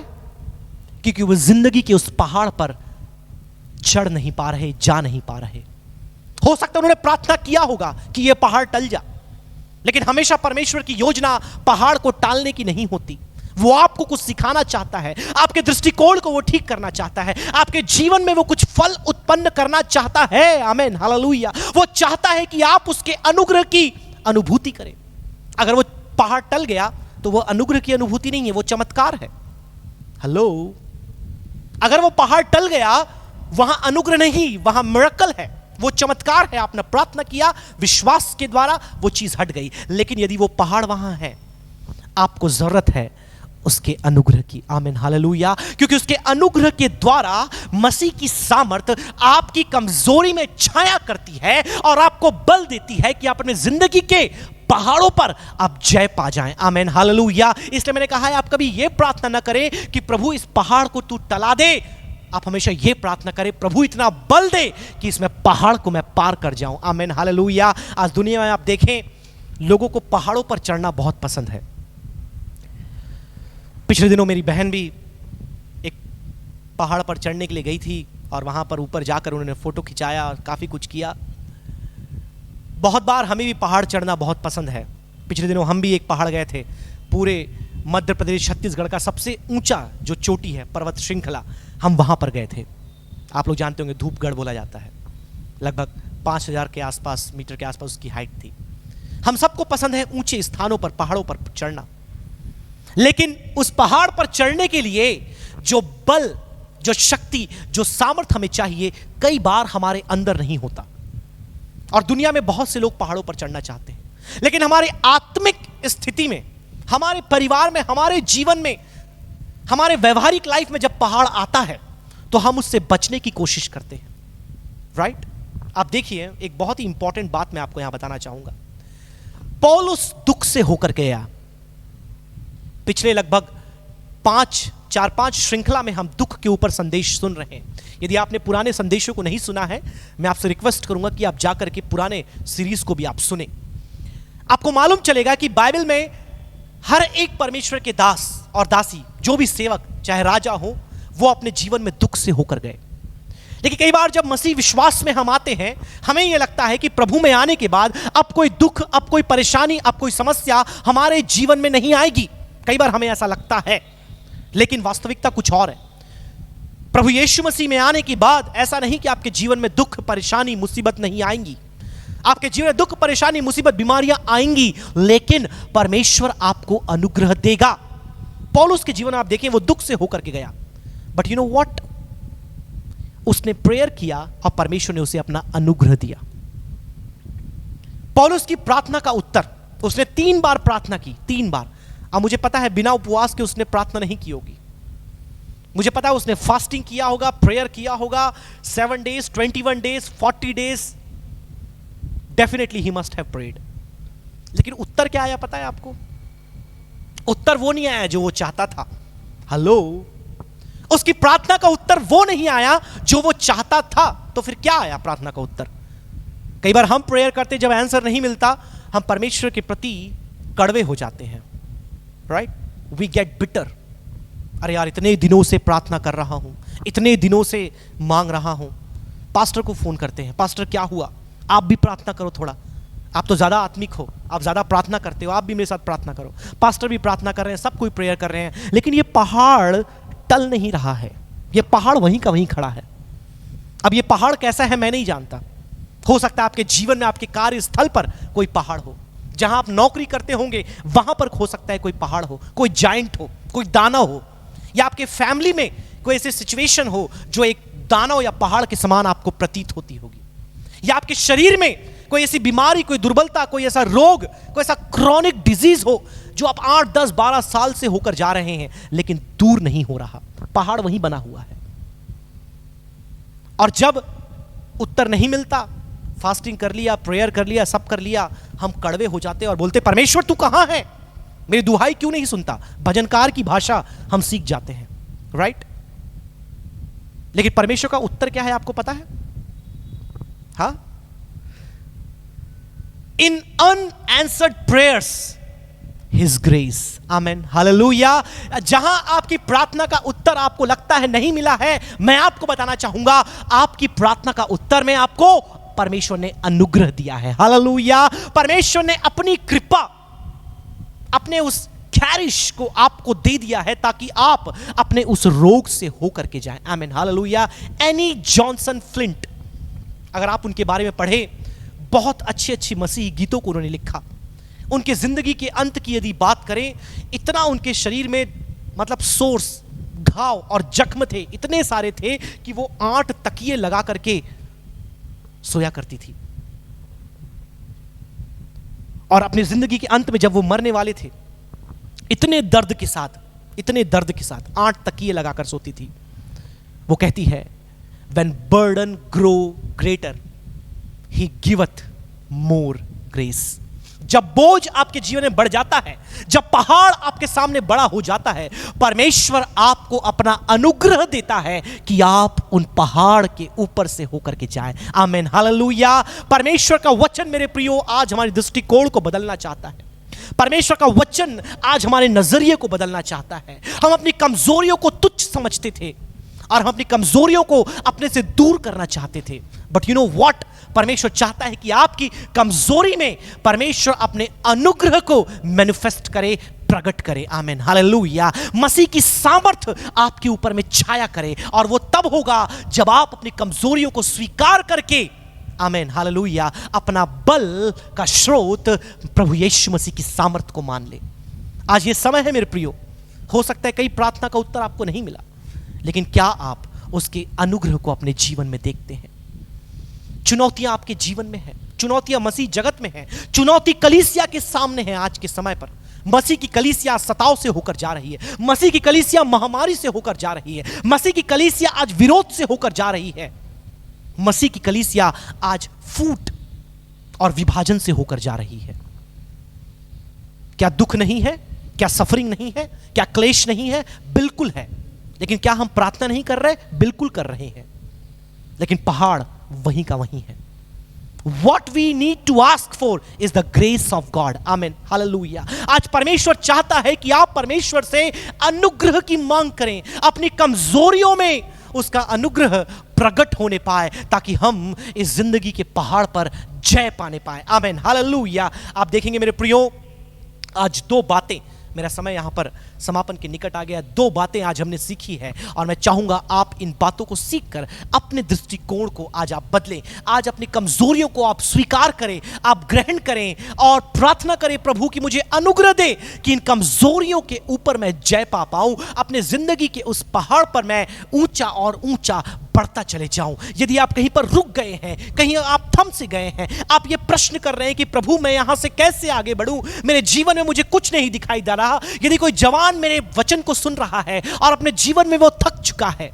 क्योंकि वो जिंदगी के उस पहाड़ पर चढ़ नहीं पा रहे, जा नहीं पा रहे। हो सकता है उन्होंने प्रार्थना किया होगा कि यह पहाड़ टल जा, लेकिन हमेशा परमेश्वर की योजना पहाड़ को टालने की नहीं होती। वो आपको कुछ सिखाना चाहता है, आपके दृष्टिकोण को वो ठीक करना चाहता है, आपके जीवन में वो कुछ फल उत्पन्न करना चाहता है। आमीन, हालेलुया। वो चाहता है कि आप उसके अनुग्रह की अनुभूति करें। अगर वो पहाड़ टल गया तो वो अनुग्रह की अनुभूति नहीं है, वो चमत्कार है। हेलो, अगर वो पहाड़ टल गया, वहां अनुग्रह नहीं, वहां मिरेकल है, वो चमत्कार है। आपने प्रार्थना किया, विश्वास के द्वारा वो चीज हट गई। लेकिन यदि वो पहाड़ वहां है, आपको जरूरत है उसके अनुग्रह की। आमीन, हालेलुया। क्योंकि उसके अनुग्रह के द्वारा मसीह की सामर्थ आपकी कमजोरी में छाया करती है और आपको बल देती है कि आप अपने जिंदगी के पहाड़ों पर आप जय पा जाएं। आमीन, हालेलुया। इसलिए मैंने कहा है, आप कभी यह प्रार्थना ना करें कि प्रभु इस पहाड़ को तू टला दे। आप हमेशा यह प्रार्थना करें, प्रभु इतना बल दे कि इसमें पहाड़ को मैं पार कर जाऊं। आमीन, हालेलुया। आज दुनिया में आप देखें, लोगों को पहाड़ों पर चढ़ना बहुत पसंद है। पिछले दिनों मेरी बहन भी एक पहाड़ पर चढ़ने के लिए गई थी, और वहां पर ऊपर जाकर उन्होंने फोटो खिंचाया और काफी कुछ किया। बहुत बार हमें भी पहाड़ चढ़ना बहुत पसंद है। पिछले दिनों हम भी एक पहाड़ गए थे, पूरे मध्य प्रदेश छत्तीसगढ़ का सबसे ऊंचा जो चोटी है, पर्वत श्रृंखला, हम वहां पर गए थे। आप लोग जानते होंगे, धूपगढ़ बोला जाता है। लगभग 5000 के आसपास मीटर के आसपास उसकी हाइट थी। हम सबको पसंद है ऊंचे स्थानों पर, पहाड़ों पर चढ़ना, लेकिन उस पहाड़ पर चढ़ने के लिए जो बल, जो शक्ति, जो सामर्थ हमें चाहिए, कई बार हमारे अंदर नहीं होता। और दुनिया में बहुत से लोग पहाड़ों पर चढ़ना चाहते हैं, लेकिन हमारी आत्मिक स्थिति में, हमारे परिवार में, हमारे जीवन में, हमारे व्यवहारिक लाइफ में जब पहाड़ आता है तो हम उससे बचने की कोशिश करते हैं। राइट? आप देखिए, एक बहुत ही इंपॉर्टेंट बात मैं आपको यहां बताना चाहूंगा। पौलुस दुख से होकर गया। पिछले लगभग 4-5 श्रृंखला में हम दुख के ऊपर संदेश सुन रहे हैं। यदि आपने पुराने संदेशों को नहीं सुना है, मैं आपसे रिक्वेस्ट करूंगा कि आप जाकर के पुराने सीरीज को भी आप सुने। आपको मालूम चलेगा कि बाइबल में हर एक परमेश्वर के दास और दासी, जो भी सेवक, चाहे राजा हो, वो अपने जीवन में दुख से होकर गए। लेकिन कई बार जब मसीह विश्वास में हम आते हैं, हमें यह लगता है कि प्रभु में आने के बाद अब कोई दुख, अब कोई परेशानी, अब कोई समस्या हमारे जीवन में नहीं आएगी। कई बार हमें ऐसा लगता है, लेकिन वास्तविकता कुछ और है। प्रभु यीशु मसीह में आने के बाद ऐसा नहीं कि आपके जीवन में दुख, परेशानी, मुसीबत नहीं आएंगी। आपके जीवन में दुख, परेशानी, मुसीबत, बीमारियां आएंगी, लेकिन परमेश्वर आपको अनुग्रह देगा। पौलुस के जीवन में आप देखें, वो दुख से होकर के गया, बट यू नो व्हाट, उसने प्रेयर किया और परमेश्वर ने उसे अपना अनुग्रह दिया। पौलुस की प्रार्थना का उत्तर, उसने 3 बार प्रार्थना की, 3 बार। अब मुझे पता है बिना उपवास के उसने प्रार्थना नहीं की होगी। मुझे पता है उसने फास्टिंग किया होगा, प्रेयर किया होगा, 7 days, 21 days, 40 days, definitely he must have prayed. लेकिन उत्तर क्या आया पता है आपको? उत्तर वो नहीं आया जो वो चाहता था। हेलो, उसकी प्रार्थना का उत्तर वो नहीं आया जो वो चाहता था। तो फिर क्या आया प्रार्थना का उत्तर? कई बार हम प्रेयर करते, जब आंसर नहीं मिलता, हम परमेश्वर के प्रति कड़वे हो जाते हैं, राइट? We get bitter. अरे यार, इतने दिनों से प्रार्थना कर रहा हूं, इतने दिनों से मांग रहा हूं। पास्टर को फोन करते हैं, पास्टर क्या हुआ? आप भी प्रार्थना करो थोड़ा, आप तो ज्यादा आत्मिक हो, आप ज्यादा प्रार्थना करते हो, आप भी मेरे साथ प्रार्थना करो। पास्टर भी प्रार्थना कर रहे हैं, सब कोई प्रेयर कर रहे हैं, लेकिन ये पहाड़ टल नहीं रहा है। ये पहाड़ वहीं का वहीं खड़ा है। अब ये पहाड़ कैसा है मैं नहीं जानता। हो सकता है आपके जीवन में, आपके कार्यस्थल पर कोई पहाड़ हो, जहां आप नौकरी करते होंगे वहां पर हो सकता है कोई पहाड़ हो, कोई जाइंट हो, कोई दानव हो, या आपके फैमिली में कोई ऐसी सिचुएशन हो जो एक दानव या पहाड़ के समान आपको प्रतीत होती होगी, या आपके शरीर में कोई ऐसी बीमारी, कोई दुर्बलता, कोई ऐसा रोग, कोई ऐसा क्रॉनिक डिजीज हो जो आप 8, 10, 12 साल से होकर जा रहे हैं, लेकिन दूर नहीं हो रहा। पहाड़ वहीं बना हुआ है। और जब उत्तर नहीं मिलता, फास्टिंग कर लिया, प्रेयर कर लिया, सब कर लिया, हम कड़वे हो जाते और बोलते, परमेश्वर तू कहां है? मेरी दुहाई क्यों नहीं सुनता? भजनकार की भाषा हम सीख जाते हैं, राइट? लेकिन परमेश्वर का उत्तर क्या है आपको पता है? हाँ, इन अनआंसर्ड प्रेयर्स हिज ग्रेस, आमेन, हालेलुया। जहां आपकी प्रार्थना का उत्तर आपको लगता है नहीं मिला है, मैं आपको बताना चाहूंगा, आपकी प्रार्थना का उत्तर में आपको परमेश्वर ने अनुग्रह दिया है। हालेलुया। परमेश्वर ने अपनी कृपा, अपने उस खैरिश को आपको दे दिया है ताकि आप अपने उस रोग से होकर के जाएं। आमीन, हालेलुया। एनी जॉनसन फ्लिंट, अगर आप उनके बारे में पढ़ें, बहुत अच्छी अच्छी मसीही गीतों को उन्होंने लिखा। उनके जिंदगी के अंत की यदि बात करें, इतना उनके शरीर में मतलब सोर्स, घाव और जख्म थे, इतने सारे थे कि वो 8 तकिए लगा करके सोया करती थी। और अपनी जिंदगी के अंत में जब वो मरने वाले थे, इतने दर्द के साथ 8 तकिए लगाकर सोती थी। वो कहती है, when burden grow greater he giveth more grace। जब बोझ आपके जीवन में बढ़ जाता है, जब पहाड़ आपके सामने बड़ा हो जाता है, परमेश्वर आपको अपना अनुग्रह देता है कि आप उन पहाड़ के ऊपर से होकर के जाएं। आमीन, हालेलुया। परमेश्वर का वचन मेरे प्रियो आज हमारे दृष्टिकोण को बदलना चाहता है। परमेश्वर का वचन आज हमारे नजरिए को बदलना चाहता है। हम अपनी कमजोरियों को तुच्छ समझते थे और हम अपनी कमजोरियों को अपने से दूर करना चाहते थे, बट यू नो व्हाट, परमेश्वर चाहता है कि आपकी कमजोरी में परमेश्वर अपने अनुग्रह को मैनिफेस्ट करे, प्रकट करे। आमीन, हालेलुया। मसीह की सामर्थ आपके ऊपर में छाया करे, और वो तब होगा जब आप अपनी कमजोरियों को स्वीकार करके, आमीन, हालेलुया, अपना बल का स्रोत प्रभु यीशु मसीह की सामर्थ को मान ले। आज ये समय है मेरे प्रियो, हो सकता है कई प्रार्थना का उत्तर आपको नहीं मिला, लेकिन क्या आप उसके अनुग्रह को अपने जीवन में देखते हैं? चुनौतियां आपके जीवन में हैं, चुनौतियां मसीह जगत में हैं, चुनौती कलीसिया के सामने है। आज के समय पर मसीह की कलीसिया सताव से होकर जा रही है, मसीह की कलीसिया महामारी से होकर जा रही है, मसीह की कलीसिया आज विरोध से होकर जा रही है, मसीह की कलीसिया आज फूट और विभाजन से होकर जा रही है। क्या दुख नहीं है? क्या सफरिंग नहीं है? क्या क्लेश नहीं है? बिल्कुल है। लेकिन क्या हम प्रार्थना नहीं कर रहे? बिल्कुल कर रहे हैं। लेकिन पहाड़ वहीं का वहीं है। What we need to ask for is the grace of God. Amen. Hallelujah. आज परमेश्वर चाहता है कि आप परमेश्वर से अनुग्रह की मांग करें, अपनी कमजोरियों में उसका अनुग्रह प्रकट होने पाए, ताकि हम इस जिंदगी के पहाड़ पर जय पाने पाए। आमीन, हालेलुया। आप देखेंगे मेरे प्रियो, आज दो बातें, मेरा समय यहां पर समापन के निकट आ गया, दो बातें आज हमने सीखी है और मैं चाहूंगा आप इन बातों को सीखकर अपने दृष्टिकोण को आज आप बदलें। आज अपनी कमजोरियों को आप स्वीकार करें, आप ग्रहण करें और प्रार्थना करें प्रभु कि मुझे अनुग्रह दे कि इन कमजोरियों के ऊपर मैं जय पा पाऊं, अपने जिंदगी के उस पहाड़ पर मैं ऊंचा और ऊंचा बढ़ता चले जाऊं। यदि आप कहीं पर रुक गए हैं, कहीं आप थम से गए हैं, आप ये प्रश्न कर रहे हैं कि प्रभु मैं यहां से कैसे आगे बढ़ूं, मेरे जीवन में मुझे कुछ नहीं दिखाई दे रहा। यदि कोई जवान मेरे वचन को सुन रहा है और अपने जीवन में वो थक चुका है,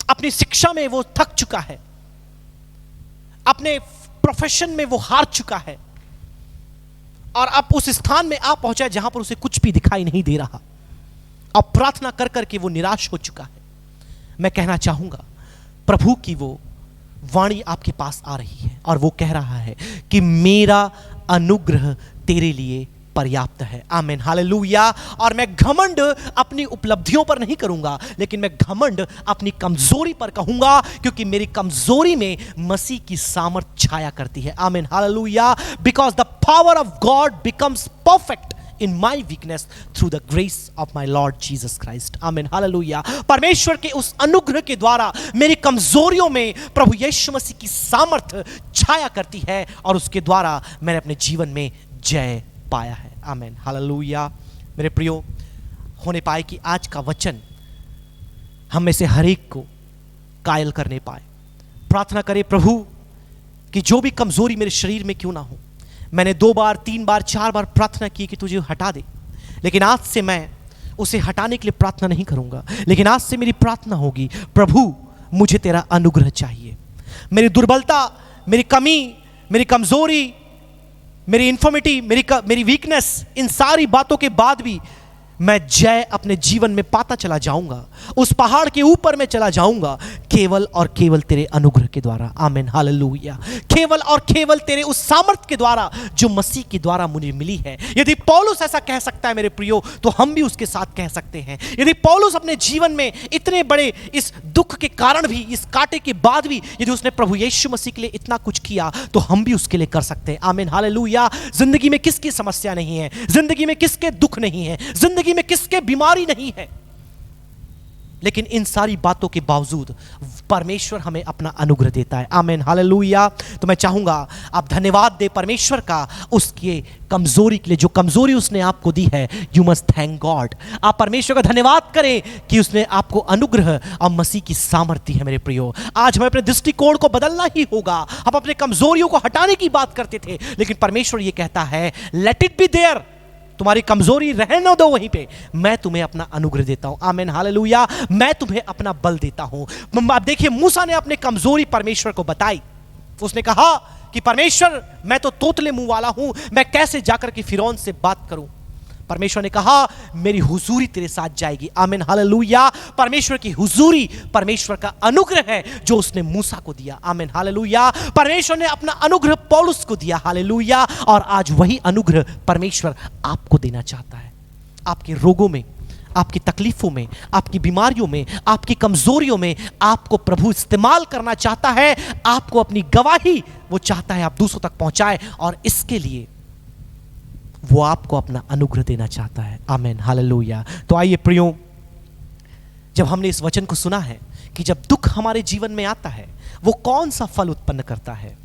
अपनी शिक्षा में वो थक चुका है, अपने प्रोफेशन में वो हार चुका है और अब उस स्थान में आप पहुंचा जहां पर उसे कुछ भी दिखाई नहीं दे रहा, अब प्रार्थना कर करके वो निराश हो चुका है, मैं कहना चाहूंगा प्रभु की वो वाणी आपके पास आ रही है और वो कह रहा है कि मेरा अनुग्रह तेरे लिए पर्याप्त है। आमीन, हालेलुया। और मैं घमंड अपनी उपलब्धियों पर नहीं करूंगा, लेकिन मैं घमंड अपनी कमजोरी पर कहूंगा, क्योंकि मेरी कमजोरी में मसीह की सामर्थ छाया करती है। आमीन, hallelujah. Because the power of God becomes perfect in my weakness through the grace of my Lord Jesus Christ. Amen, hallelujah. परमेश्वर के उस अनुग्रह के द्वारा मेरी कमजोरियों में प्रभु यीशु मसीह की सामर्थ छाया करती है और उसके द्वारा मैंने अपने जीवन में जय पाया है। Amen, hallelujah. मेरे प्रियो, होने पाए कि आज का वचन हम में से हर एक को कायल करने पाए। प्रार्थना करें प्रभु कि जो भी कमजोरी मेरे शरीर में क्यों ना हो, मैंने 2 बार 3 बार 4 बार प्रार्थना की कि तुझे हटा दे, लेकिन आज से मैं उसे हटाने के लिए प्रार्थना नहीं करूंगा, लेकिन आज से मेरी प्रार्थना होगी प्रभु मुझे तेरा अनुग्रह चाहिए। मेरी दुर्बलता, मेरी कमी, मेरी कमजोरी, मेरी इन्फॉर्मिटी, मेरी वीकनेस, इन सारी बातों के बाद भी मैं जय अपने जीवन में पाता चला जाऊंगा, उस पहाड़ के ऊपर मैं चला जाऊंगा केवल और केवल तेरे अनुग्रह के द्वारा। आमीन, हालेलुया। केवल और केवल तेरे उस सामर्थ के द्वारा जो मसीह के द्वारा मुझे मिली है। यदि पौलुस ऐसा कह सकता है मेरे प्रियो, तो हम भी उसके साथ कह सकते हैं। यदि पौलुस अपने जीवन में इतने बड़े इस दुख के कारण भी, इस कांटे के बाद भी यदि उसने प्रभु यीशु मसीह के लिए इतना कुछ किया, तो हम भी उसके लिए कर सकते हैं। आमीन, हालेलुया। जिंदगी में किसकी समस्या नहीं है, जिंदगी में किसके दुख नहीं है, जिंदगी में किसके बीमारी नहीं है, लेकिन इन सारी बातों के बावजूद परमेश्वर हमें अपना अनुग्रह देता है। आमीन, हालेलुया। तो मैं चाहूंगा आप धन्यवाद दे परमेश्वर का उसके कमजोरी के लिए, जो कमजोरी उसने आपको दी है। You must thank God. आप परमेश्वर का धन्यवाद करें कि उसने आपको अनुग्रह और मसीह की सामर्थ्य है। मेरे प्रियो, आज हमें अपने दृष्टिकोण को बदलना ही होगा। हम अपने कमजोरियों को हटाने की बात करते थे, लेकिन परमेश्वर ये कहता है लेट इट बी देयर, तुम्हारी कमजोरी रहने दो वहीं पे, मैं तुम्हें अपना अनुग्रह देता हूं। आमीन, हालेलुया। मैं तुम्हें अपना बल देता हूं। आप देखिए, मूसा ने अपने कमजोरी परमेश्वर को बताई। उसने कहा कि परमेश्वर मैं तो तोतले मुंह वाला हूं, मैं कैसे जाकर के फिरौन से बात करूं। परमेश्वर ने कहा मेरी हुजूरी तेरे साथ जाएगी। आमीन, हालेलुया। परमेश्वर की हुजूरी परमेश्वर का अनुग्रह है जो उसने मूसा को दिया। आमीन, हालेलुया। परमेश्वर ने अपना अनुग्रह पौलुस को दिया। हालेलुया। और आज वही अनुग्रह परमेश्वर आपको देना चाहता है। आपके रोगों में, आपकी तकलीफों में, आपकी बीमारियों में, आपकी कमजोरियों में आपको प्रभु इस्तेमाल करना चाहता है। आपको अपनी गवाही वो चाहता है आप दूसरों तक पहुंचाए, और इसके लिए वो आपको अपना अनुग्रह देना चाहता है। आमीन, हालेलुया। तो आइए प्रियो, जब हमने इस वचन को सुना है कि जब दुख हमारे जीवन में आता है वो कौन सा फल उत्पन्न करता है,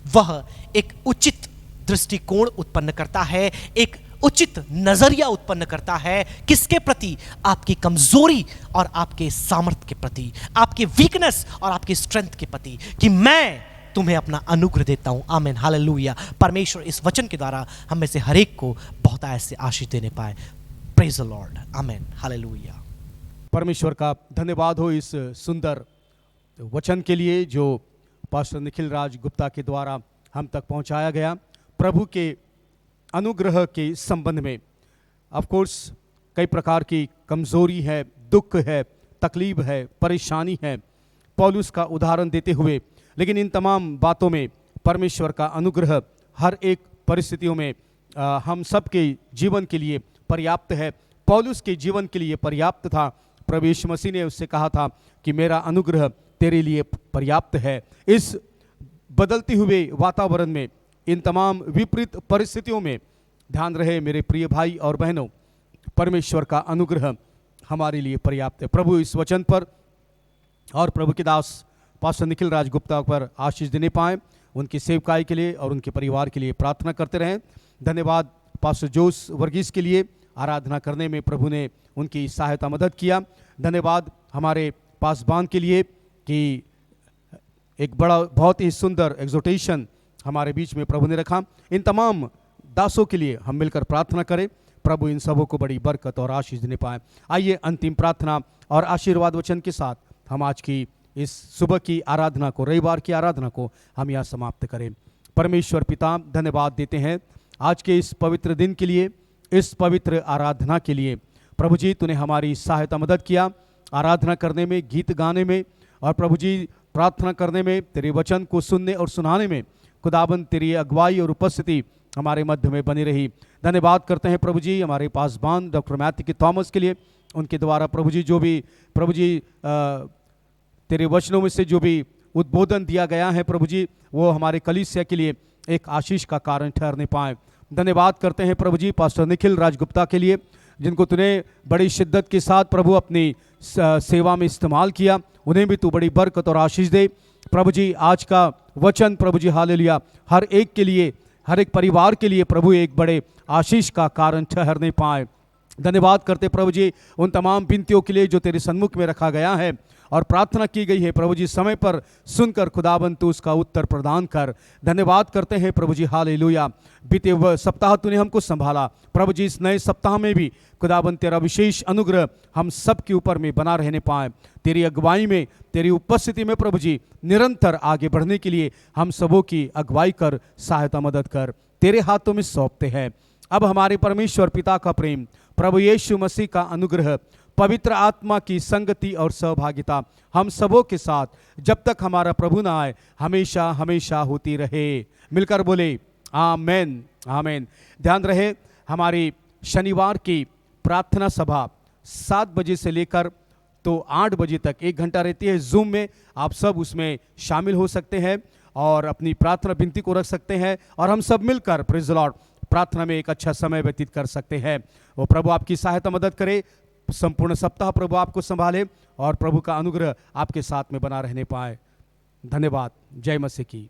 वह एक उचित दृष्टिकोण उत्पन्न करता है, एक उचित नजरिया उत्पन्न करता है। किसके प्रति? आपकी कमजोरी और आपके सामर्थ्य के प्रति, आपके वीकनेस और आपके स्ट्रेंथ के प्रति, कि मैं तुम्हें अपना अनुग्रह देता हूं। आमीन, हालेलुया। परमेश्वर इस वचन के द्वारा हम में से हर एक को बहुत ऐसे आशीष देने पाए। Praise the Lord. आमीन, हालेलुया। परमेश्वर का धन्यवाद हो इस सुंदर वचन के लिए जो पास्टर निखिल राज गुप्ता के द्वारा हम तक पहुंचाया गया। प्रभु के अनुग्रह के संबंध में ऑफ कोर्स कई प्रकार की कमजोरी है, दुख है, तकलीफ है, परेशानी है, पौलुस का उदाहरण देते हुए, लेकिन इन तमाम बातों में परमेश्वर का अनुग्रह हर एक परिस्थितियों में हम सब के जीवन के लिए पर्याप्त है। पौलुस के जीवन के लिए पर्याप्त था। प्रभु यीशु मसीह ने उससे कहा था कि मेरा अनुग्रह तेरे लिए पर्याप्त है। इस बदलते हुए वातावरण में, इन तमाम विपरीत परिस्थितियों में ध्यान रहे मेरे प्रिय भाई और बहनों, परमेश्वर का अनुग्रह हमारे लिए पर्याप्त है। प्रभु इस वचन पर और प्रभु के दास पास्टर निखिल राज गुप्ता पर आशीष देने पाए, उनकी सेवकाई के लिए और उनके परिवार के लिए प्रार्थना करते रहें। धन्यवाद पास्टर जोस वर्गीस के लिए, आराधना करने में प्रभु ने उनकी सहायता मदद किया। धन्यवाद हमारे पासबान के लिए कि एक बड़ा बहुत ही सुंदर एग्जोटेशन हमारे बीच में प्रभु ने रखा। इन तमाम दासों के लिए हम मिलकर प्रार्थना करें, प्रभु इन सबों को बड़ी बरकत और आशीष देने पाए। आइए अंतिम प्रार्थना और आशीर्वाद वचन के साथ हम आज की इस सुबह की आराधना को, रविवार की आराधना को हम यहाँ समाप्त करें। परमेश्वर पिता, धन्यवाद देते हैं आज के इस पवित्र दिन के लिए, इस पवित्र आराधना के लिए। प्रभु जी, तूने हमारी सहायता मदद किया आराधना करने में, गीत गाने में, और प्रभु जी प्रार्थना करने में, तेरे वचन को सुनने और सुनाने में। खुदाबंद तेरी अगुवाई और उपस्थिति हमारे मध्य में बनी रही। धन्यवाद करते हैं प्रभु जी हमारे पासबान डॉक्टर मैथ्यू के थॉमस के लिए, उनके द्वारा प्रभु जी जो भी प्रभु जी तेरे वचनों में से जो भी उद्बोधन दिया गया है प्रभु जी, वो हमारे कलीसिया के लिए एक आशीष का कारण ठहरने पाए। धन्यवाद करते हैं प्रभु जी पास्टर निखिल राजगुप्ता के लिए, जिनको तूने बड़ी शिद्दत के साथ प्रभु अपनी सेवा में इस्तेमाल किया। उन्हें भी तू बड़ी बरकत और आशीष दे प्रभु जी। आज का वचन प्रभु जी हालेलुया हर एक के लिए, हर एक परिवार के लिए प्रभु एक बड़े आशीष का कारण ठहरने पाए। धन्यवाद करते प्रभु जी उन तमाम विनतियों के लिए जो तेरे सन्मुख में रखा गया है और प्रार्थना की गई है प्रभु जी, समय पर सुनकर खुदाबंद तू उसका उत्तर प्रदान कर। धन्यवाद करते हैं प्रभु जी हालेलुया। बीते सप्ताह तूने हमको संभाला प्रभु जी, इस नए सप्ताह में भी खुदाबंद तेरा विशेष अनुग्रह हम सब के ऊपर में बना रहने पाए। तेरी अगुवाई में, तेरी उपस्थिति में प्रभु जी निरंतर आगे बढ़ने के लिए हम सबों की अगुवाई कर, सहायता मदद कर, तेरे हाथों में सौंपते हैं। अब हमारे परमेश्वर पिता का प्रेम, प्रभु यीशु मसीह का अनुग्रह, पवित्र आत्मा की संगति और सहभागिता हम सबों के साथ जब तक हमारा प्रभु ना आए हमेशा हमेशा होती रहे। मिलकर बोले आमेन आमेन। ध्यान रहे हमारी शनिवार की प्रार्थना सभा 7 बजे से लेकर तो 8 बजे तक 1 घंटा रहती है। जूम में आप सब उसमें शामिल हो सकते हैं और अपनी प्रार्थना विनती को रख सकते हैं और हम सब मिलकर प्रेज़ द लॉर्ड प्रार्थना में एक अच्छा समय व्यतीत कर सकते हैं। वो प्रभु आपकी सहायता मदद करे, संपूर्ण सप्ताह प्रभु आपको संभाले और प्रभु का अनुग्रह आपके साथ में बना रहने पाए। धन्यवाद। जय मसीह की।